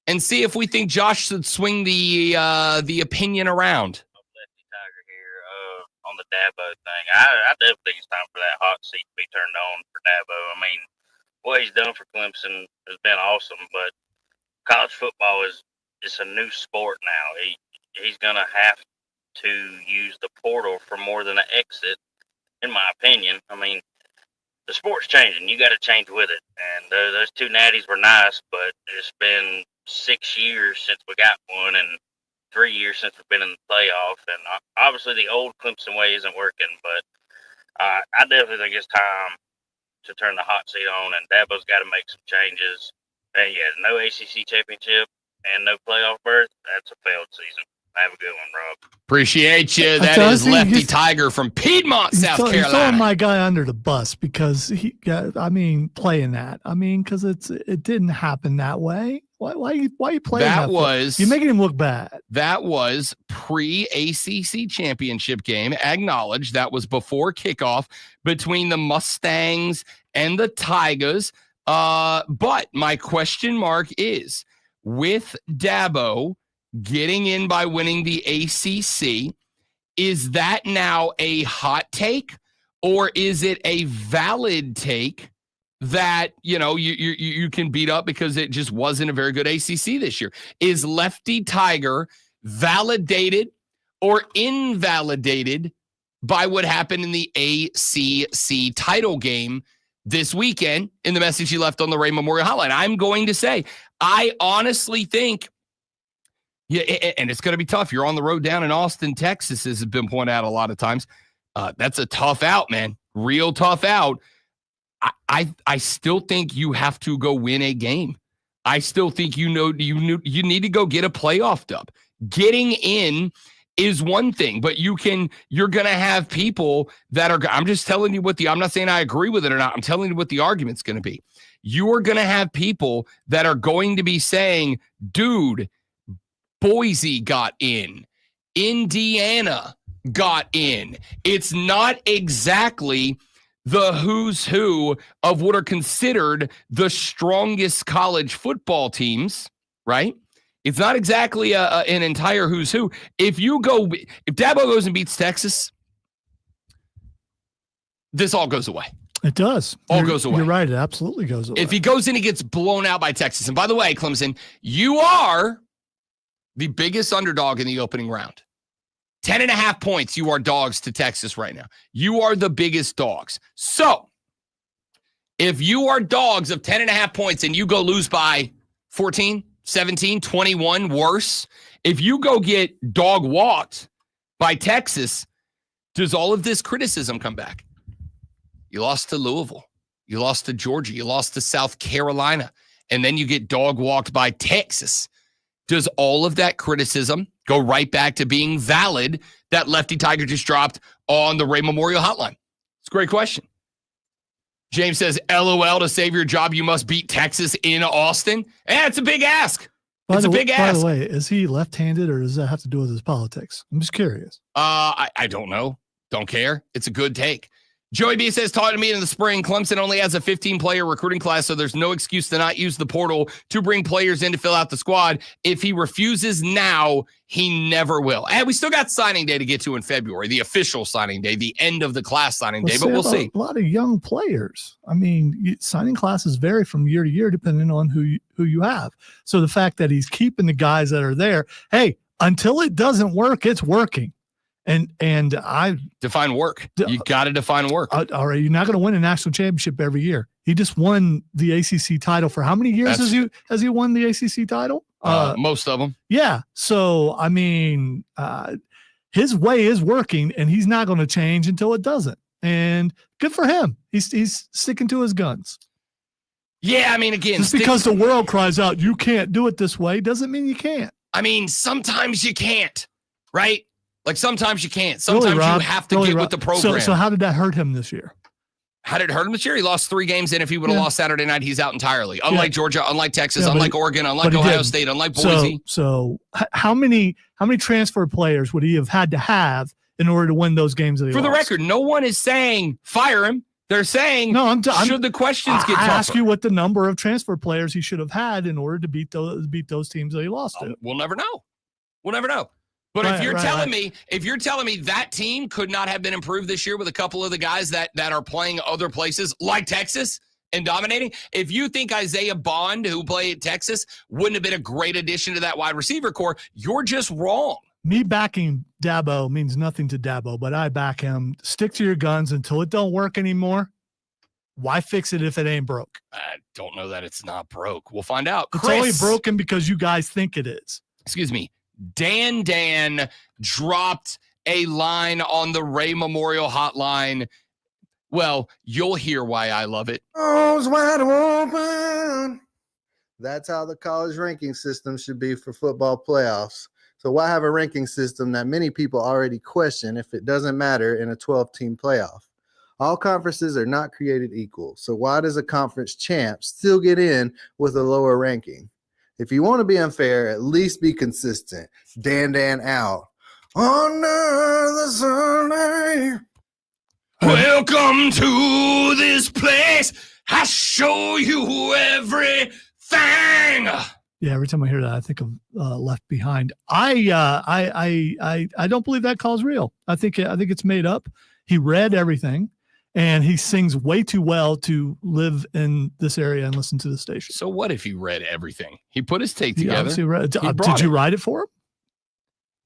Speaker 2: and see if we think Josh should swing the opinion around.
Speaker 17: on the Dabo thing. I definitely think it's time for that hot seat to be turned on for Dabo. I mean, what he's done for Clemson has been awesome, but college football is a new sport now. He's gonna have to use the portal for more than an exit, in my opinion. I mean, the sport's changing. You got to change with it. And those two natties were nice, but it's been 6 years since we got one, and 3 years since we've been in the playoff. And obviously, the old Clemson way isn't working. But I definitely think it's time to turn the hot seat on, and Dabo's got to make some changes. And yeah, no ACC championship and no playoff berth. That's a failed season. Have a good one, Rob.
Speaker 2: Appreciate you. That is Lefty Tiger from Piedmont, South
Speaker 3: He's
Speaker 2: Carolina.
Speaker 3: throwing my guy under the bus because he got, playing that. Because it didn't happen that way. Why you playing that? You're making him look bad.
Speaker 2: That was pre-ACC championship game. Acknowledge that was before kickoff between the Mustangs and the Tigers. But my question mark is, with Dabo getting in by winning the ACC, is that now a hot take, or is it a valid take that, you can beat up because it just wasn't a very good ACC this year? Is Lefty Tiger validated or invalidated by what happened in the ACC title game this weekend in the message he left on the Ray Memorial Hotline? I'm going to say, I honestly think, and it's going to be tough. You're on the road down in Austin, Texas, as has been pointed out a lot of times. That's a tough out, man. Real tough out. I still think you have to go win a game. I still think you need to go get a playoff dub. Getting in is one thing, but you're going to have people that are, I'm just telling you I'm not saying I agree with it or not. I'm telling you what the argument's going to be. You are going to have people that are going to be saying, dude, Boise got in. Indiana got in. It's not exactly the who's who of what are considered the strongest college football teams, right? It's not exactly an entire who's who. If Dabo goes and beats Texas, this all goes away.
Speaker 3: It does.
Speaker 2: Goes away.
Speaker 3: You're right. It absolutely goes away.
Speaker 2: If he goes in and gets blown out by Texas, and by the way, Clemson, you are the biggest underdog in the opening round. 10.5 points, you are dogs to Texas right now. You are the biggest dogs. So, if you are dogs of 10.5 points and you go lose by 14, 17, 21, worse, if you go get dog walked by Texas, does all of this criticism come back? You lost to Louisville. You lost to Georgia. You lost to South Carolina. And then you get dog walked by Texas. Does all of that criticism go right back to being valid that Lefty Tiger just dropped on the Ray Memorial Hotline? It's a great question. James says, LOL, to save your job, you must beat Texas in Austin. It's a big ask. It's a big ask.
Speaker 3: By the way, is he left-handed or does that have to do with his politics? I'm just curious.
Speaker 2: I don't know. Don't care. It's a good take. Joey B says, talking to me in the spring, Clemson only has a 15-player recruiting class, so there's no excuse to not use the portal to bring players in to fill out the squad. If he refuses now, he never will. And we still got signing day to get to in February, the official signing day, the end of the class signing day, but we'll see.
Speaker 3: A lot of young players. Signing classes vary from year to year depending on who you have. So the fact that he's keeping the guys that are there, hey, until it doesn't work, it's working. And I
Speaker 2: define work. You got to define work.
Speaker 3: All right, you're not going to win a national championship every year. He just won the ACC title for how many years has he won the ACC title?
Speaker 2: Most of them.
Speaker 3: Yeah. So his way is working, and he's not going to change until it doesn't. And good for him. He's sticking to his guns.
Speaker 2: Yeah, again,
Speaker 3: just because the world cries out, you can't do it this way, doesn't mean you can't.
Speaker 2: Sometimes you can't, right? Like sometimes you can't. Sometimes you have to get with the program.
Speaker 3: So how did that hurt him this year?
Speaker 2: How did it hurt him this year? He lost 3 games, and if he would have lost Saturday night, he's out entirely. Unlike Georgia, unlike Texas, unlike Oregon, unlike Ohio State, unlike Boise.
Speaker 3: So how many transfer players would he have had to have in order to win those games that he
Speaker 2: lost? For the record, no one is saying fire him. They're saying should the questions get tougher?
Speaker 3: I ask you what the number of transfer players he should have had in order to beat those teams that he lost to.
Speaker 2: We'll never know. We'll never know. But if you're telling me that team could not have been improved this year with a couple of the guys that are playing other places like Texas and dominating, if you think Isaiah Bond, who played at Texas, wouldn't have been a great addition to that wide receiver core, you're just wrong.
Speaker 3: Me backing Dabo means nothing to Dabo, but I back him. Stick to your guns until it don't work anymore. Why fix it if it ain't broke?
Speaker 2: I don't know that it's not broke. We'll find out.
Speaker 3: It's
Speaker 2: Chris,
Speaker 3: only broken because you guys think it is.
Speaker 2: Excuse me. Dan dropped a line on the Ray Memorial Hotline. Well, you'll hear why I love it.
Speaker 18: Arms wide open. That's how the college ranking system should be for football playoffs. So why have a ranking system that many people already question if it doesn't matter in a 12-team playoff? All conferences are not created equal. So why does a conference champ still get in with a lower ranking? If you want to be unfair, at least be consistent. Dan out. Under the Sunday.
Speaker 2: Welcome to this place. I show you everything.
Speaker 3: Yeah, every time I hear that, I think of Left Behind. I don't believe that call is real. I think it's made up. He read everything, and he sings way too well to live in this area and listen to the station.
Speaker 2: So what if he read everything? He put his tape
Speaker 3: He
Speaker 2: together.
Speaker 3: obviously read. Did you write it for him?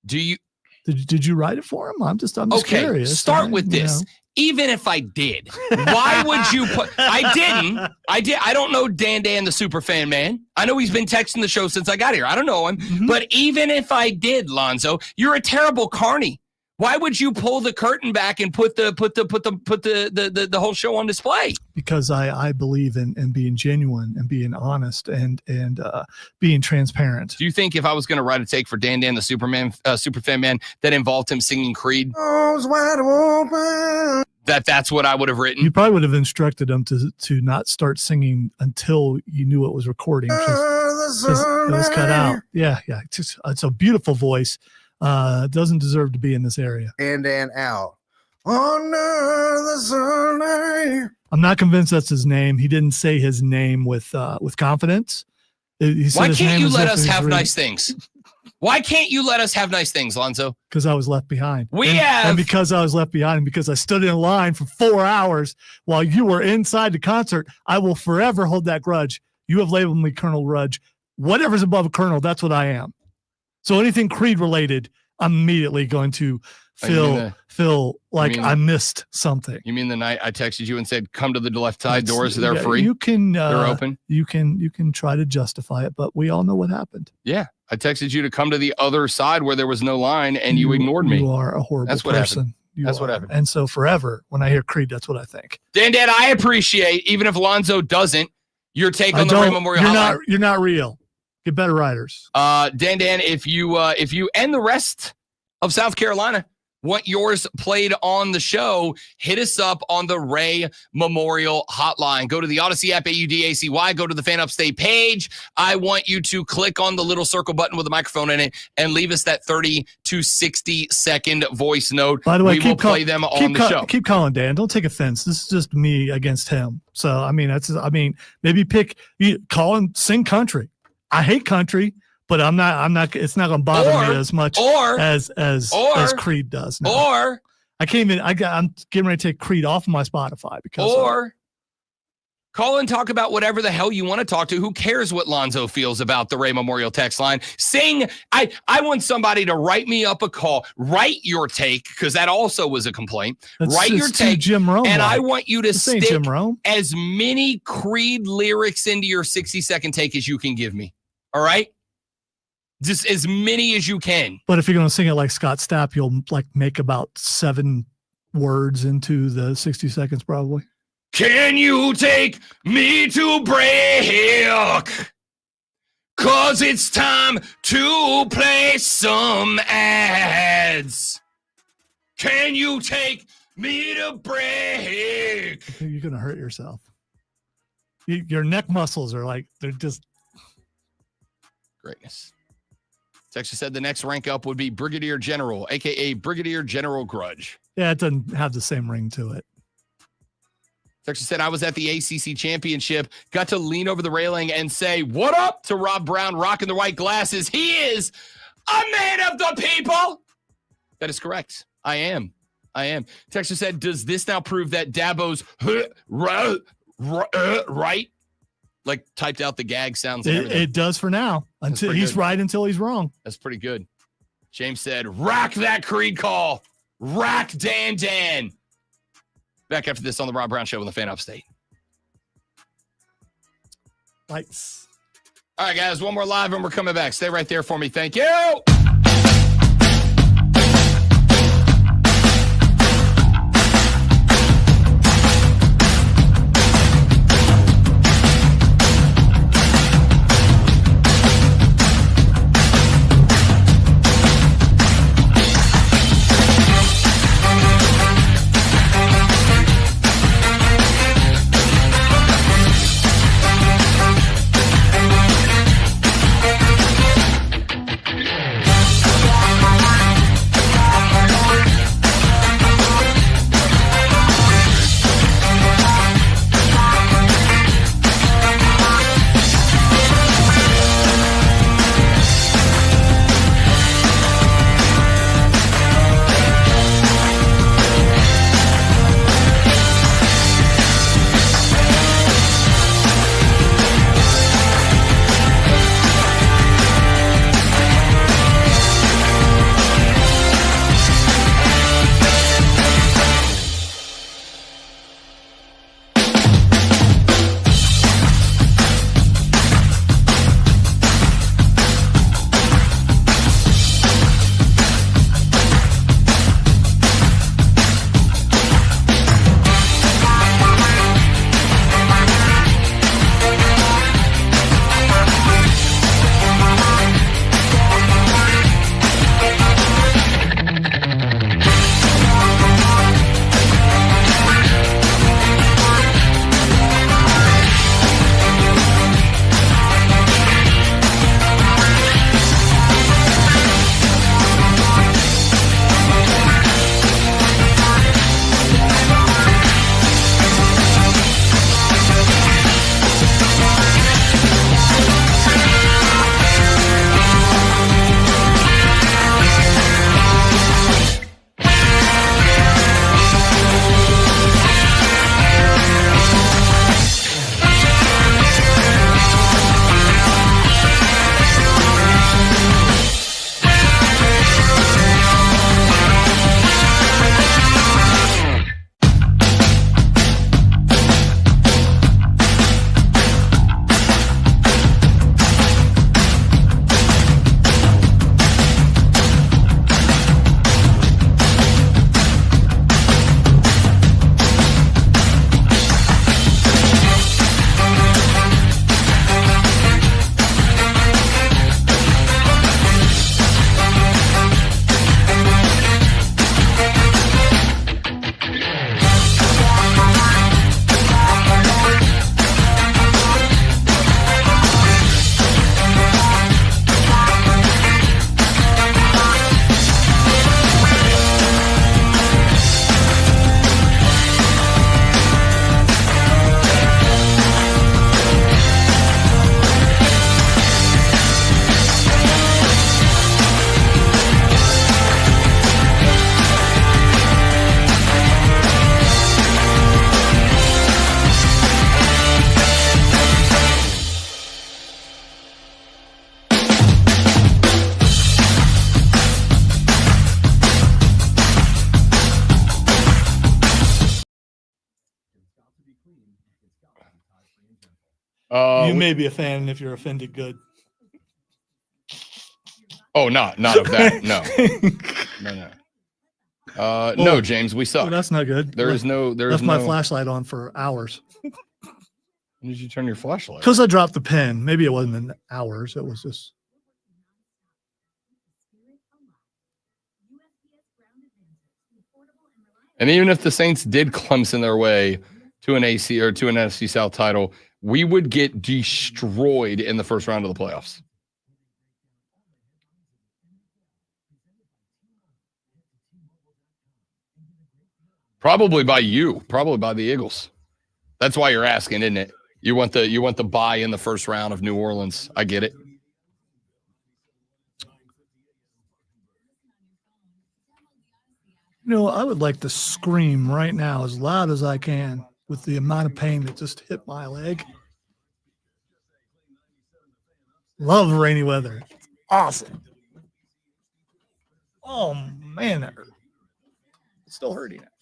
Speaker 3: Did you write it for him? I'm just
Speaker 2: okay,
Speaker 3: curious.
Speaker 2: start with this. Even if I did, why would you put? I didn't. I don't know Dan the super fan man. I know he's been texting the show since I got here. I don't know him.
Speaker 3: Mm-hmm.
Speaker 2: But even if I did, Lonzo, you're a terrible carny. Why would you pull the curtain back and put the whole show on display?
Speaker 3: Because I believe in being genuine and being honest and being transparent.
Speaker 2: Do you think if I was going to write a take for Dan the super fan man that involved him singing Creed,
Speaker 18: Arms wide open.
Speaker 2: that's what I would have written?
Speaker 3: You probably would have instructed him to not start singing until you knew it was recording. It was cut out. Yeah. It's a beautiful voice. Doesn't deserve to be in this area.
Speaker 18: And out. Under the Sunday.
Speaker 3: I'm not convinced that's his name. He didn't say his name with confidence.
Speaker 2: Why can't you let us have nice things? Why can't you let us have nice things, Lonzo?
Speaker 3: Because I was left behind.
Speaker 2: And
Speaker 3: because I was left behind, and because I stood in line for 4 hours while you were inside the concert, I will forever hold that grudge. You have labeled me Colonel Grudge. Whatever's above a colonel, that's what I am. So anything Creed related, I'm immediately going to feel like I missed something.
Speaker 2: You mean the night I texted you and said, "Come to the left side doors; they're free.
Speaker 3: You can
Speaker 2: they're open.
Speaker 3: You can try to justify it, but we all know what happened.
Speaker 2: Yeah, I texted you to come to the other side where there was no line, and you ignored me.
Speaker 3: You are a horrible
Speaker 2: That's what
Speaker 3: person.
Speaker 2: That's what happened.
Speaker 3: And so forever, when I hear Creed, that's what I think.
Speaker 2: Dan, I appreciate, even if Lonzo doesn't, your take on the Ray Memorial Hotline.
Speaker 3: You're not real. Get better writers.
Speaker 2: Dan, if you and the rest of South Carolina want yours played on the show, hit us up on the Ray Memorial Hotline. Go to the Odyssey app, AUDACY. Go to the Fan Upstate page. I want you to click on the little circle button with a microphone in it and leave us that 30 to 60 second voice note.
Speaker 3: By the way,
Speaker 2: we will play them on the show.
Speaker 3: Keep calling, Dan. Don't take offense. This is just me against him. So maybe call him, sing country. I hate country, but I'm not. It's not going to bother me as much as Creed does. No. I'm getting ready to take Creed off of my Spotify because.
Speaker 2: Call and talk about whatever the hell you want to talk to. Who cares what Lonzo feels about the Ray Memorial text line? I want somebody to write me up a call. Write your take, because that also was a complaint. Write your take,
Speaker 3: Jim Rome,
Speaker 2: and I want you to stick
Speaker 3: Jim Rome.
Speaker 2: as many Creed lyrics into your 60-second take as you can give me. All right? Just as many as you can.
Speaker 3: But if you're going to sing it like Scott Stapp, you'll make about 7 words into the 60 seconds probably.
Speaker 2: Can you take me to break? 'Cause it's time to play some ads. Can you take me to break?
Speaker 3: You're going to hurt yourself. Your neck muscles are they're just...
Speaker 2: Greatness. Texas said the next rank up would be Brigadier General, a.k.a. Brigadier General Grudge.
Speaker 3: Yeah, it doesn't have the same ring to it.
Speaker 2: Texas said, I was at the ACC championship, got to lean over the railing and say, "What up?" to Rob Brown rocking the white glasses. He is a man of the people. That is correct. I am. Texture said, does this now prove that Dabo's right? Like typed out the gag sounds and everything.
Speaker 3: It does for now. Until he's
Speaker 2: good.
Speaker 3: right until he's wrong.
Speaker 2: That's pretty good. James said, rack that Creed call. Rack Dan. Back after this on the Rob Brown Show on the Fan Upstate.
Speaker 3: Lights.
Speaker 2: All right, guys, one more live and we're coming back. Stay right there for me. Thank you.
Speaker 3: You may be a fan, and if you're offended, good.
Speaker 2: Oh, not of that. No. No, James, we suck.
Speaker 3: Well, that's not good.
Speaker 2: There's
Speaker 3: left my flashlight on for hours.
Speaker 2: When did you turn your flashlight?
Speaker 3: Because I dropped the pen. Maybe it wasn't in hours. It was just.
Speaker 2: And even if the Saints did Clemson their way to an AC or to an NFC South title, we would get destroyed in the first round of the playoffs. Probably by you, probably by the Eagles. That's why you're asking, isn't it? You want the bye in the first round of New Orleans. I get it.
Speaker 3: I would like to scream right now as loud as I can with the amount of pain that just hit my leg. Love rainy weather. It's awesome. Oh, man, that hurt. It's still hurting, actually.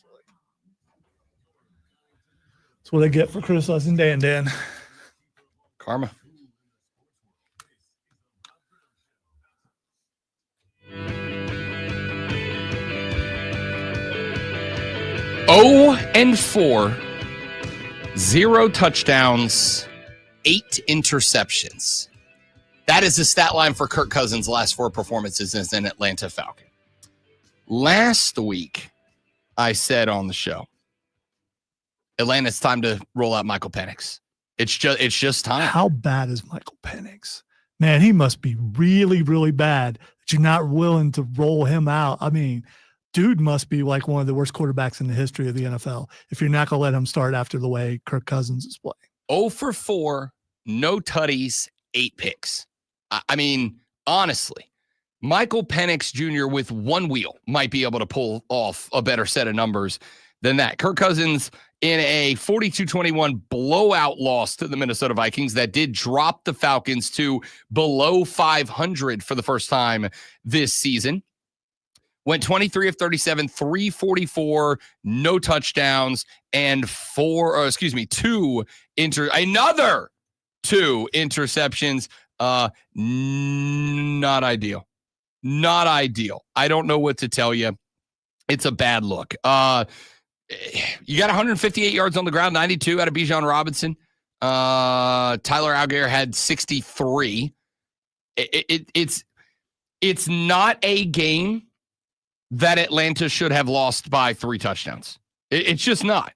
Speaker 3: That's what I get for criticizing Dan.
Speaker 2: Karma. Oh and 4, 0 touchdowns, 8 interceptions. That is the stat line for Kirk Cousins' last 4 performances as an Atlanta Falcon. Last week, I said on the show, Atlanta, it's time to roll out Michael Penix. It's just time.
Speaker 3: How bad is Michael Penix? Man, he must be really, really bad that you're not willing to roll him out. I mean, dude must be like one of the worst quarterbacks in the history of the NFL if you're not going to let him start after the way Kirk Cousins is playing.
Speaker 2: 0 for 4, no tutties, 8 picks. I mean, honestly, Michael Penix Jr. with one wheel might be able to pull off a better set of numbers than that. Kirk Cousins in a 42-21 blowout loss to the Minnesota Vikings that did drop the Falcons to below 500 for the first time this season. Went 23 of 37, 344, no touchdowns, and another 2 interceptions. Not ideal. Not ideal. I don't know what to tell you. It's a bad look. You got 158 yards on the ground, 92 out of Bijan Robinson. Tyler Algier had 63. It's not a game that Atlanta should have lost by 3 touchdowns. It's just not.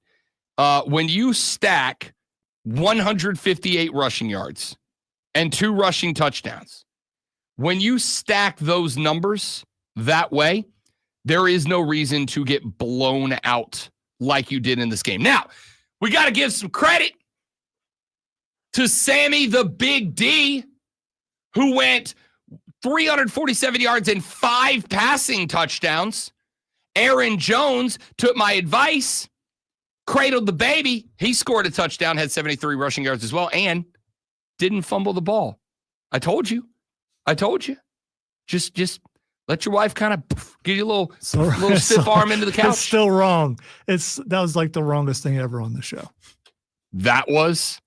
Speaker 2: When you stack 158 rushing yards and 2 rushing touchdowns, when you stack those numbers that way, there is no reason to get blown out like you did in this game. Now, we got to give some credit to Sammy the Big D, who went 347 yards and 5 passing touchdowns. Aaron Jones took my advice, cradled the baby. He scored a touchdown, had 73 rushing yards as well, and didn't fumble the ball. I told you. Just let your wife kind of give you a little stiff arm into the couch.
Speaker 3: It's still wrong. That was like the wrongest thing ever on the show.
Speaker 2: That was?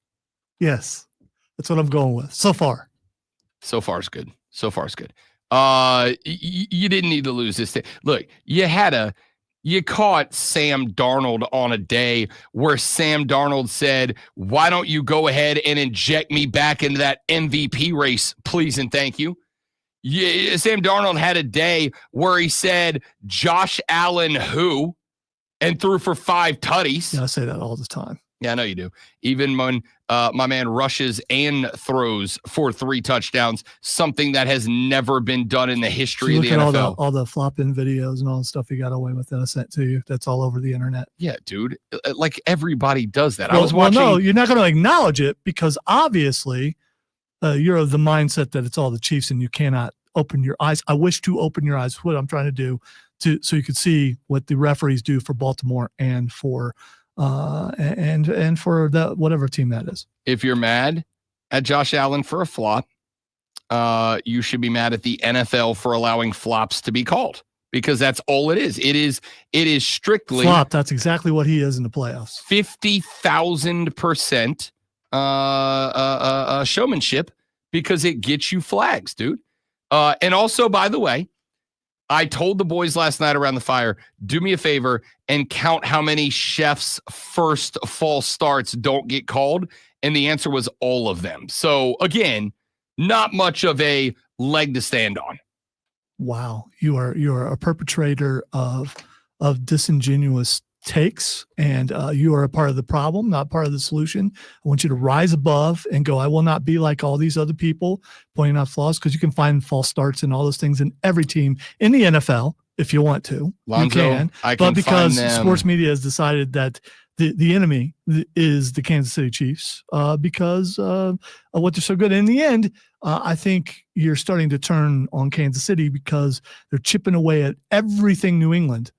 Speaker 3: Yes. That's what I'm going with. So far is good. You didn't need to lose this thing. Look, you caught Sam Darnold on a day where Sam Darnold said, why don't you go ahead and inject me back into that MVP race, please and thank you. Yeah, Sam Darnold had a day where he said, Josh Allen who? And threw for 5 tutties. Yeah, I say that all the time.
Speaker 2: Yeah, I know you do. Even when my man rushes and throws for 3 touchdowns, something that has never been done in the history of the NFL.
Speaker 3: All the flop-in videos and all the stuff he got away with that I sent to you. That's all over the internet.
Speaker 2: Yeah, dude. Like everybody does that.
Speaker 3: Well,
Speaker 2: I was watching.
Speaker 3: Well, no, you're not going to acknowledge it because obviously you're of the mindset that it's all the Chiefs and you cannot open your eyes. I wish to open your eyes. What I'm trying to do so you could see what the referees do for Baltimore and for and for the whatever team that is.
Speaker 2: If you're mad at Josh Allen for a flop, you should be mad at the NFL for allowing flops to be called because that's all it is. It is strictly
Speaker 3: flop. That's exactly what he is in the playoffs.
Speaker 2: 50,000% showmanship because it gets you flags, dude. And also, by the way, I told the boys last night around the fire, do me a favor and count how many chefs' first false starts don't get called. And the answer was all of them. So again, not much of a leg to stand on.
Speaker 3: Wow. You are a perpetrator of disingenuous takes, and you are a part of the problem, not part of the solution. I want you to rise above and go, I will not be like all these other people pointing out flaws, because you can find false starts and all those things in every team in the NFL if you want to.
Speaker 2: Lonzo,
Speaker 3: you can. But because sports media has decided that the enemy is the Kansas City Chiefs because of what they're so good. In the end, I think you're starting to turn on Kansas City because they're chipping away at everything New England.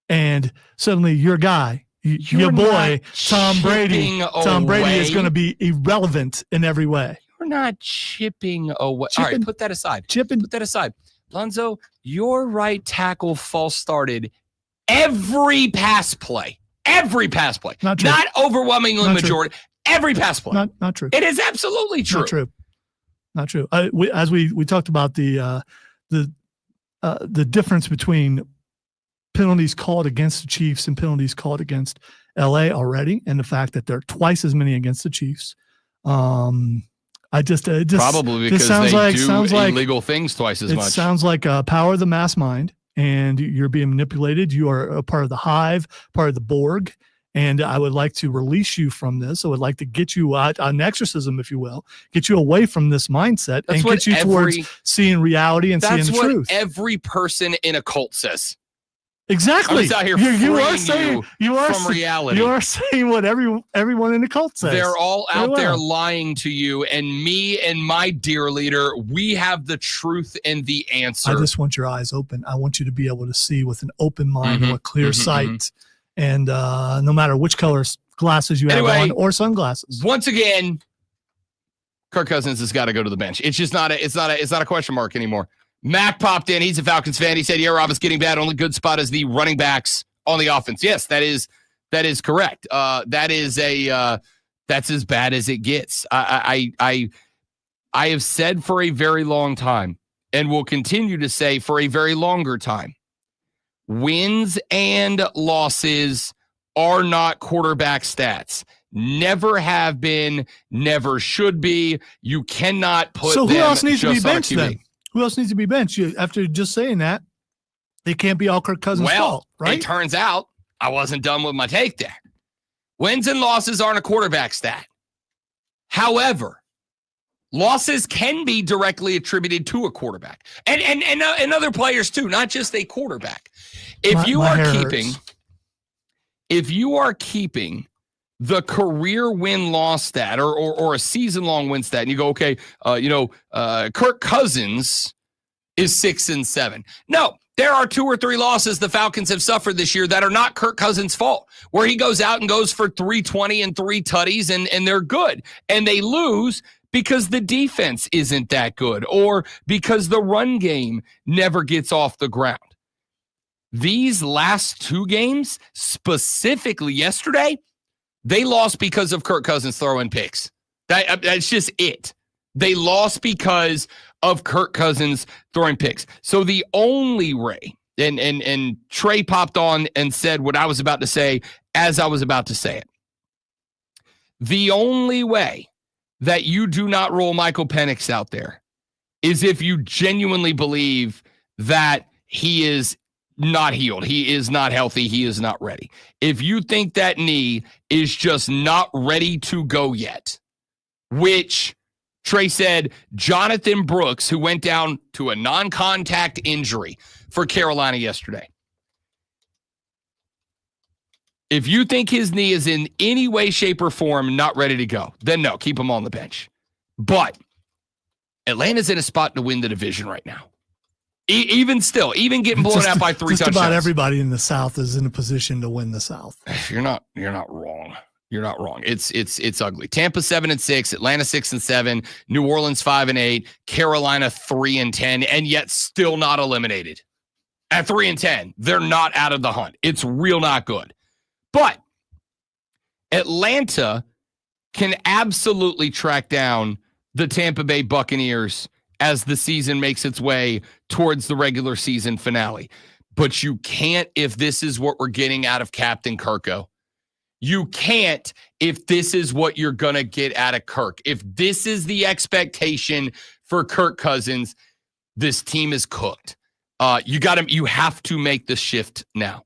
Speaker 3: and suddenly your guy, your boy, Tom Brady is going to be irrelevant in every way.
Speaker 2: You're not chipping away. All right, put that aside. Put that aside. Lonzo, your right tackle false started every pass play. Every pass play.
Speaker 3: Not true.
Speaker 2: Not overwhelmingly
Speaker 3: Not
Speaker 2: majority.
Speaker 3: True.
Speaker 2: Every pass play.
Speaker 3: Not true.
Speaker 2: It is absolutely true.
Speaker 3: Not true. Not true. As we talked about the difference between penalties called against the Chiefs and penalties called against LA already, and the fact that there are twice as many against the Chiefs. It just
Speaker 2: probably because
Speaker 3: sounds
Speaker 2: they
Speaker 3: like,
Speaker 2: do
Speaker 3: sounds like,
Speaker 2: illegal things twice as
Speaker 3: it
Speaker 2: much.
Speaker 3: It sounds like power of the mass mind, and you're being manipulated. You are a part of the hive, part of the Borg, and I would like to release you from this. I would like to get you out an exorcism, if you will, get you away from this mindset and get you towards seeing reality and seeing the truth.
Speaker 2: That's what every person in a cult says.
Speaker 3: Exactly.
Speaker 2: I'm just out here
Speaker 3: you are
Speaker 2: saying from reality.
Speaker 3: You are saying what everyone in the cult says.
Speaker 2: They're all out there lying to you, and me and my dear leader, we have the truth and the answer.
Speaker 3: I just want your eyes open. I want you to be able to see with an open mind and a clear sight, and no matter which color glasses you have on or sunglasses.
Speaker 2: Once again, Kirk Cousins has got to go to the bench. It's just not a question mark anymore. Mac popped in. He's a Falcons fan. He said, "Yeah, Rob is getting bad. Only good spot is the running backs on the offense." Yes, that is correct. That's as bad as it gets. I have said for a very long time, and will continue to say for a very longer time, wins and losses are not quarterback stats. Never have been. Never should be. You cannot put.
Speaker 3: So who
Speaker 2: them
Speaker 3: else needs to be
Speaker 2: just on
Speaker 3: benched
Speaker 2: QB.
Speaker 3: then? Who else needs to be benched? After just saying that, it can't be all Kirk Cousins' fault, right?
Speaker 2: It turns out I wasn't done with my take there. Wins and losses aren't a quarterback stat. However, losses can be directly attributed to a quarterback and other players too, not just a quarterback. If you are keeping the career win-loss stat or a season-long win stat, and you go, okay, Kirk Cousins is 6-7. No, there are 2 or 3 losses the Falcons have suffered this year that are not Kirk Cousins' fault, where he goes out and goes for 320 and 3 tutties, and they're good. And they lose because the defense isn't that good or because the run game never gets off the ground. These last 2 games, specifically yesterday, they lost because of Kirk Cousins throwing picks. That's just it. They lost because of Kirk Cousins throwing picks. So the only way, and Trey popped on and said what I was about to say as I was about to say it. The only way that you do not roll Michael Penix out there is if you genuinely believe that he is not healed. He is not healthy. He is not ready. If you think that knee is just not ready to go yet, which Trey said Jonathan Brooks, who went down to a non-contact injury for Carolina yesterday. If you think his knee is in any way, shape, or form not ready to go, then no, keep him on the bench. But Atlanta's in a spot to win the division right now. Even still, even getting blown out by 3 touchdowns.
Speaker 3: Just about everybody in the South is in a position to win the South.
Speaker 2: You're not wrong. You're not wrong. It's ugly. Tampa 7-6, Atlanta 6-7, New Orleans 5-8, Carolina 3-10, and yet still not eliminated. At 3-10, they're not out of the hunt. It's real not good. But Atlanta can absolutely track down the Tampa Bay Buccaneers as the season makes its way towards the regular season finale. But you can't if this is what we're getting out of Captain Kirko. You can't if this is what you're going to get out of Kirk. If this is the expectation for Kirk Cousins, this team is cooked. You have to make the shift now.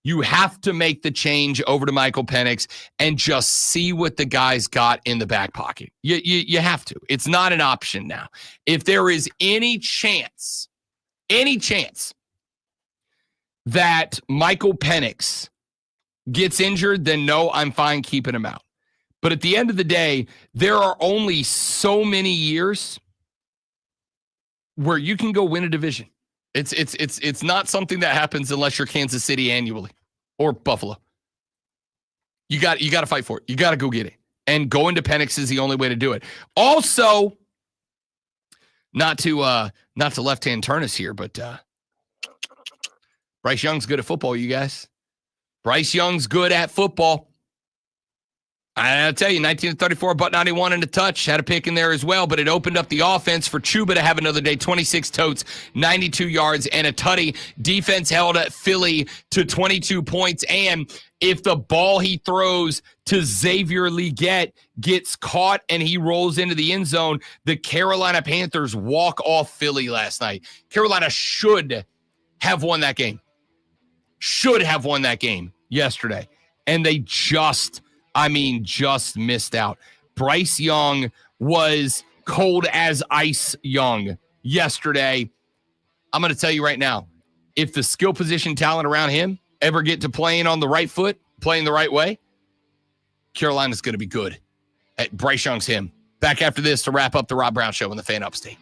Speaker 2: You have to make the change over to Michael Penix and just see what the guy's got in the back pocket. You have to. It's not an option now. If there is any chance that Michael Penix gets injured, then no, I'm fine keeping him out. But at the end of the day, there are only so many years where you can go win a division. It's not something that happens unless you're Kansas City annually. or Buffalo. You got to fight for it. You got to go get it. And going to Penix is the only way to do it. Also, not to left-hand turn us here, but Bryce Young's good at football, you guys. Bryce Young's good at football. I'll tell you, 19-34, butt 91 and a touch. Had a pick in there as well, but it opened up the offense for Chuba to have another day. 26 totes, 92 yards, and a tutty. Defense held at Philly to 22 points. And if the ball he throws to Xavier Legette gets caught and he rolls into the end zone, the Carolina Panthers walk off Philly last night. Carolina should have won that game. Should have won that game yesterday. And they just missed out. Bryce Young was cold as ice young yesterday. I'm going to tell you right now, if the skill position talent around him ever get to playing on the right foot, playing the right way, Carolina's going to be good. Bryce Young's him. Back after this to wrap up the Rob Brown Show in the Fan Upstate.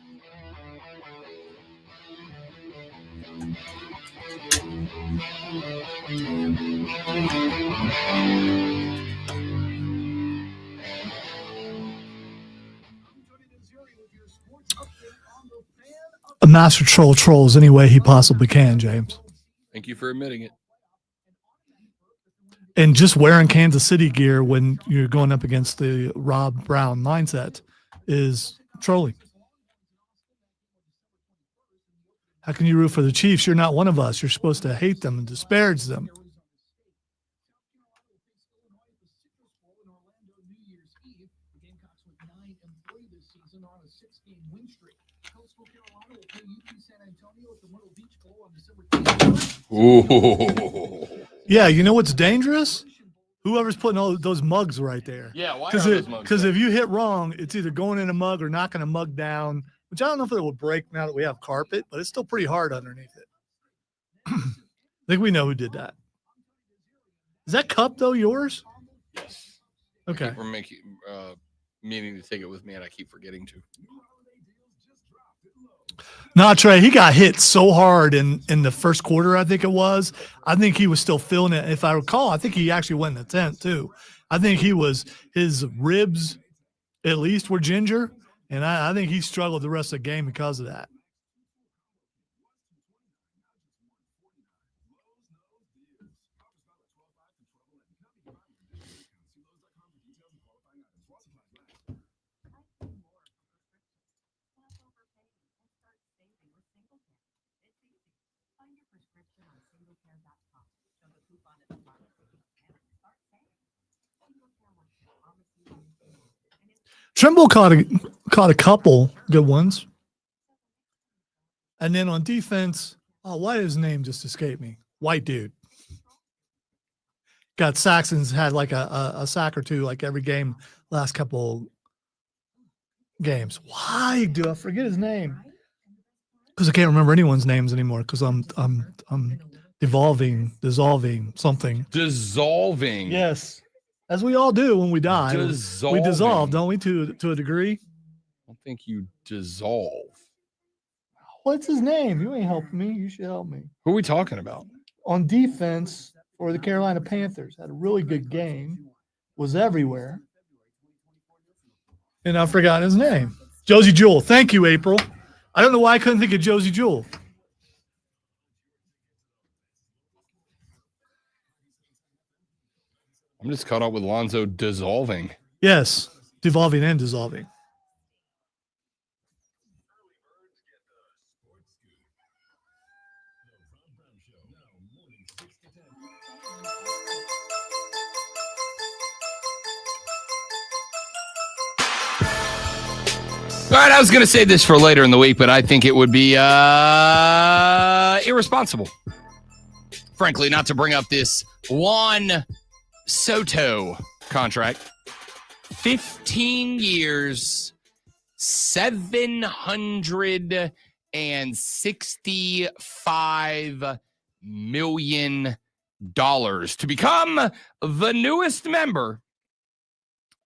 Speaker 3: A master troll trolls any way he possibly can, James.
Speaker 2: Thank you for admitting it.
Speaker 3: And just wearing Kansas City gear when you're going up against the Rob Brown mindset is trolling. How can you root for the Chiefs? You're not one of us. You're supposed to hate them and disparage them.
Speaker 2: Ooh.
Speaker 3: Yeah, you know what's dangerous? Whoever's putting all those mugs right there.
Speaker 2: Yeah, why are those mugs
Speaker 3: Because
Speaker 2: there?
Speaker 3: if you hit wrong, it's either going in a mug or knocking a mug down, which I don't know if it will break now that we have carpet, but it's still pretty hard underneath it. I think we know who did that. Is that cup, though, yours?
Speaker 2: Yes.
Speaker 3: Okay.
Speaker 2: We're meaning to take it with me, and I keep forgetting to.
Speaker 3: No, Trey, he got hit so hard in the first quarter, I think it was. I think he was still feeling it. If I recall, I think he actually went in the 10th, too. I think his ribs at least were ginger, and I think he struggled the rest of the game because of that. Trimble caught a couple good ones. And then on defense, why did his name just escape me? White dude. Got Saxon's had like a sack or two like every game last couple games. Why do I forget his name? Because I can't remember anyone's names anymore because I'm dissolving something.
Speaker 2: Dissolving.
Speaker 3: Yes. As we all do when we die.
Speaker 2: Dissolving.
Speaker 3: We dissolve, don't we, to a degree?
Speaker 2: I don't think you dissolve.
Speaker 3: What's his name? You ain't helping me. You should help me.
Speaker 2: Who are we talking about?
Speaker 3: On defense for the Carolina Panthers. Had a really good game. Was everywhere. And I forgot his name. Josie Jewell. Thank you, April. I don't know why I couldn't think of Josie Jewell.
Speaker 2: I'm just caught up with Lonzo dissolving.
Speaker 3: Yes, devolving and dissolving.
Speaker 2: All right, I was going to say this for later in the week, but I think it would be irresponsible, frankly, not to bring up this Juan Soto contract. 15 years, $765 million to become the newest member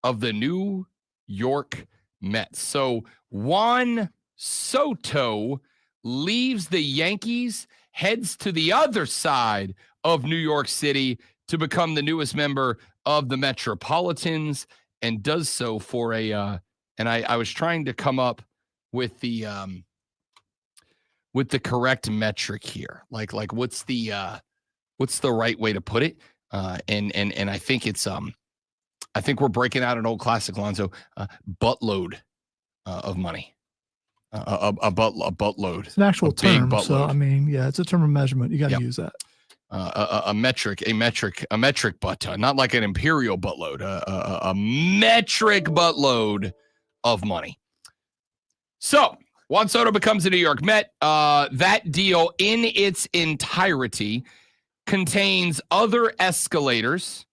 Speaker 2: of the New York Mets. So Juan Soto leaves the Yankees, heads to the other side of New York City to become the newest member of the Metropolitans, and does so for a and I was trying to come up with the correct metric here. Like what's the right way to put it? And I think it's I think we're breaking out an old classic, Lonzo, buttload of money. A buttload.
Speaker 3: It's an actual term.
Speaker 2: Buttload.
Speaker 3: So I mean, yeah, it's a term of measurement. You got to use that.
Speaker 2: A metric butt, not like an imperial buttload, a metric buttload of money. So Juan Soto becomes a New York Met. That deal in its entirety contains other escalators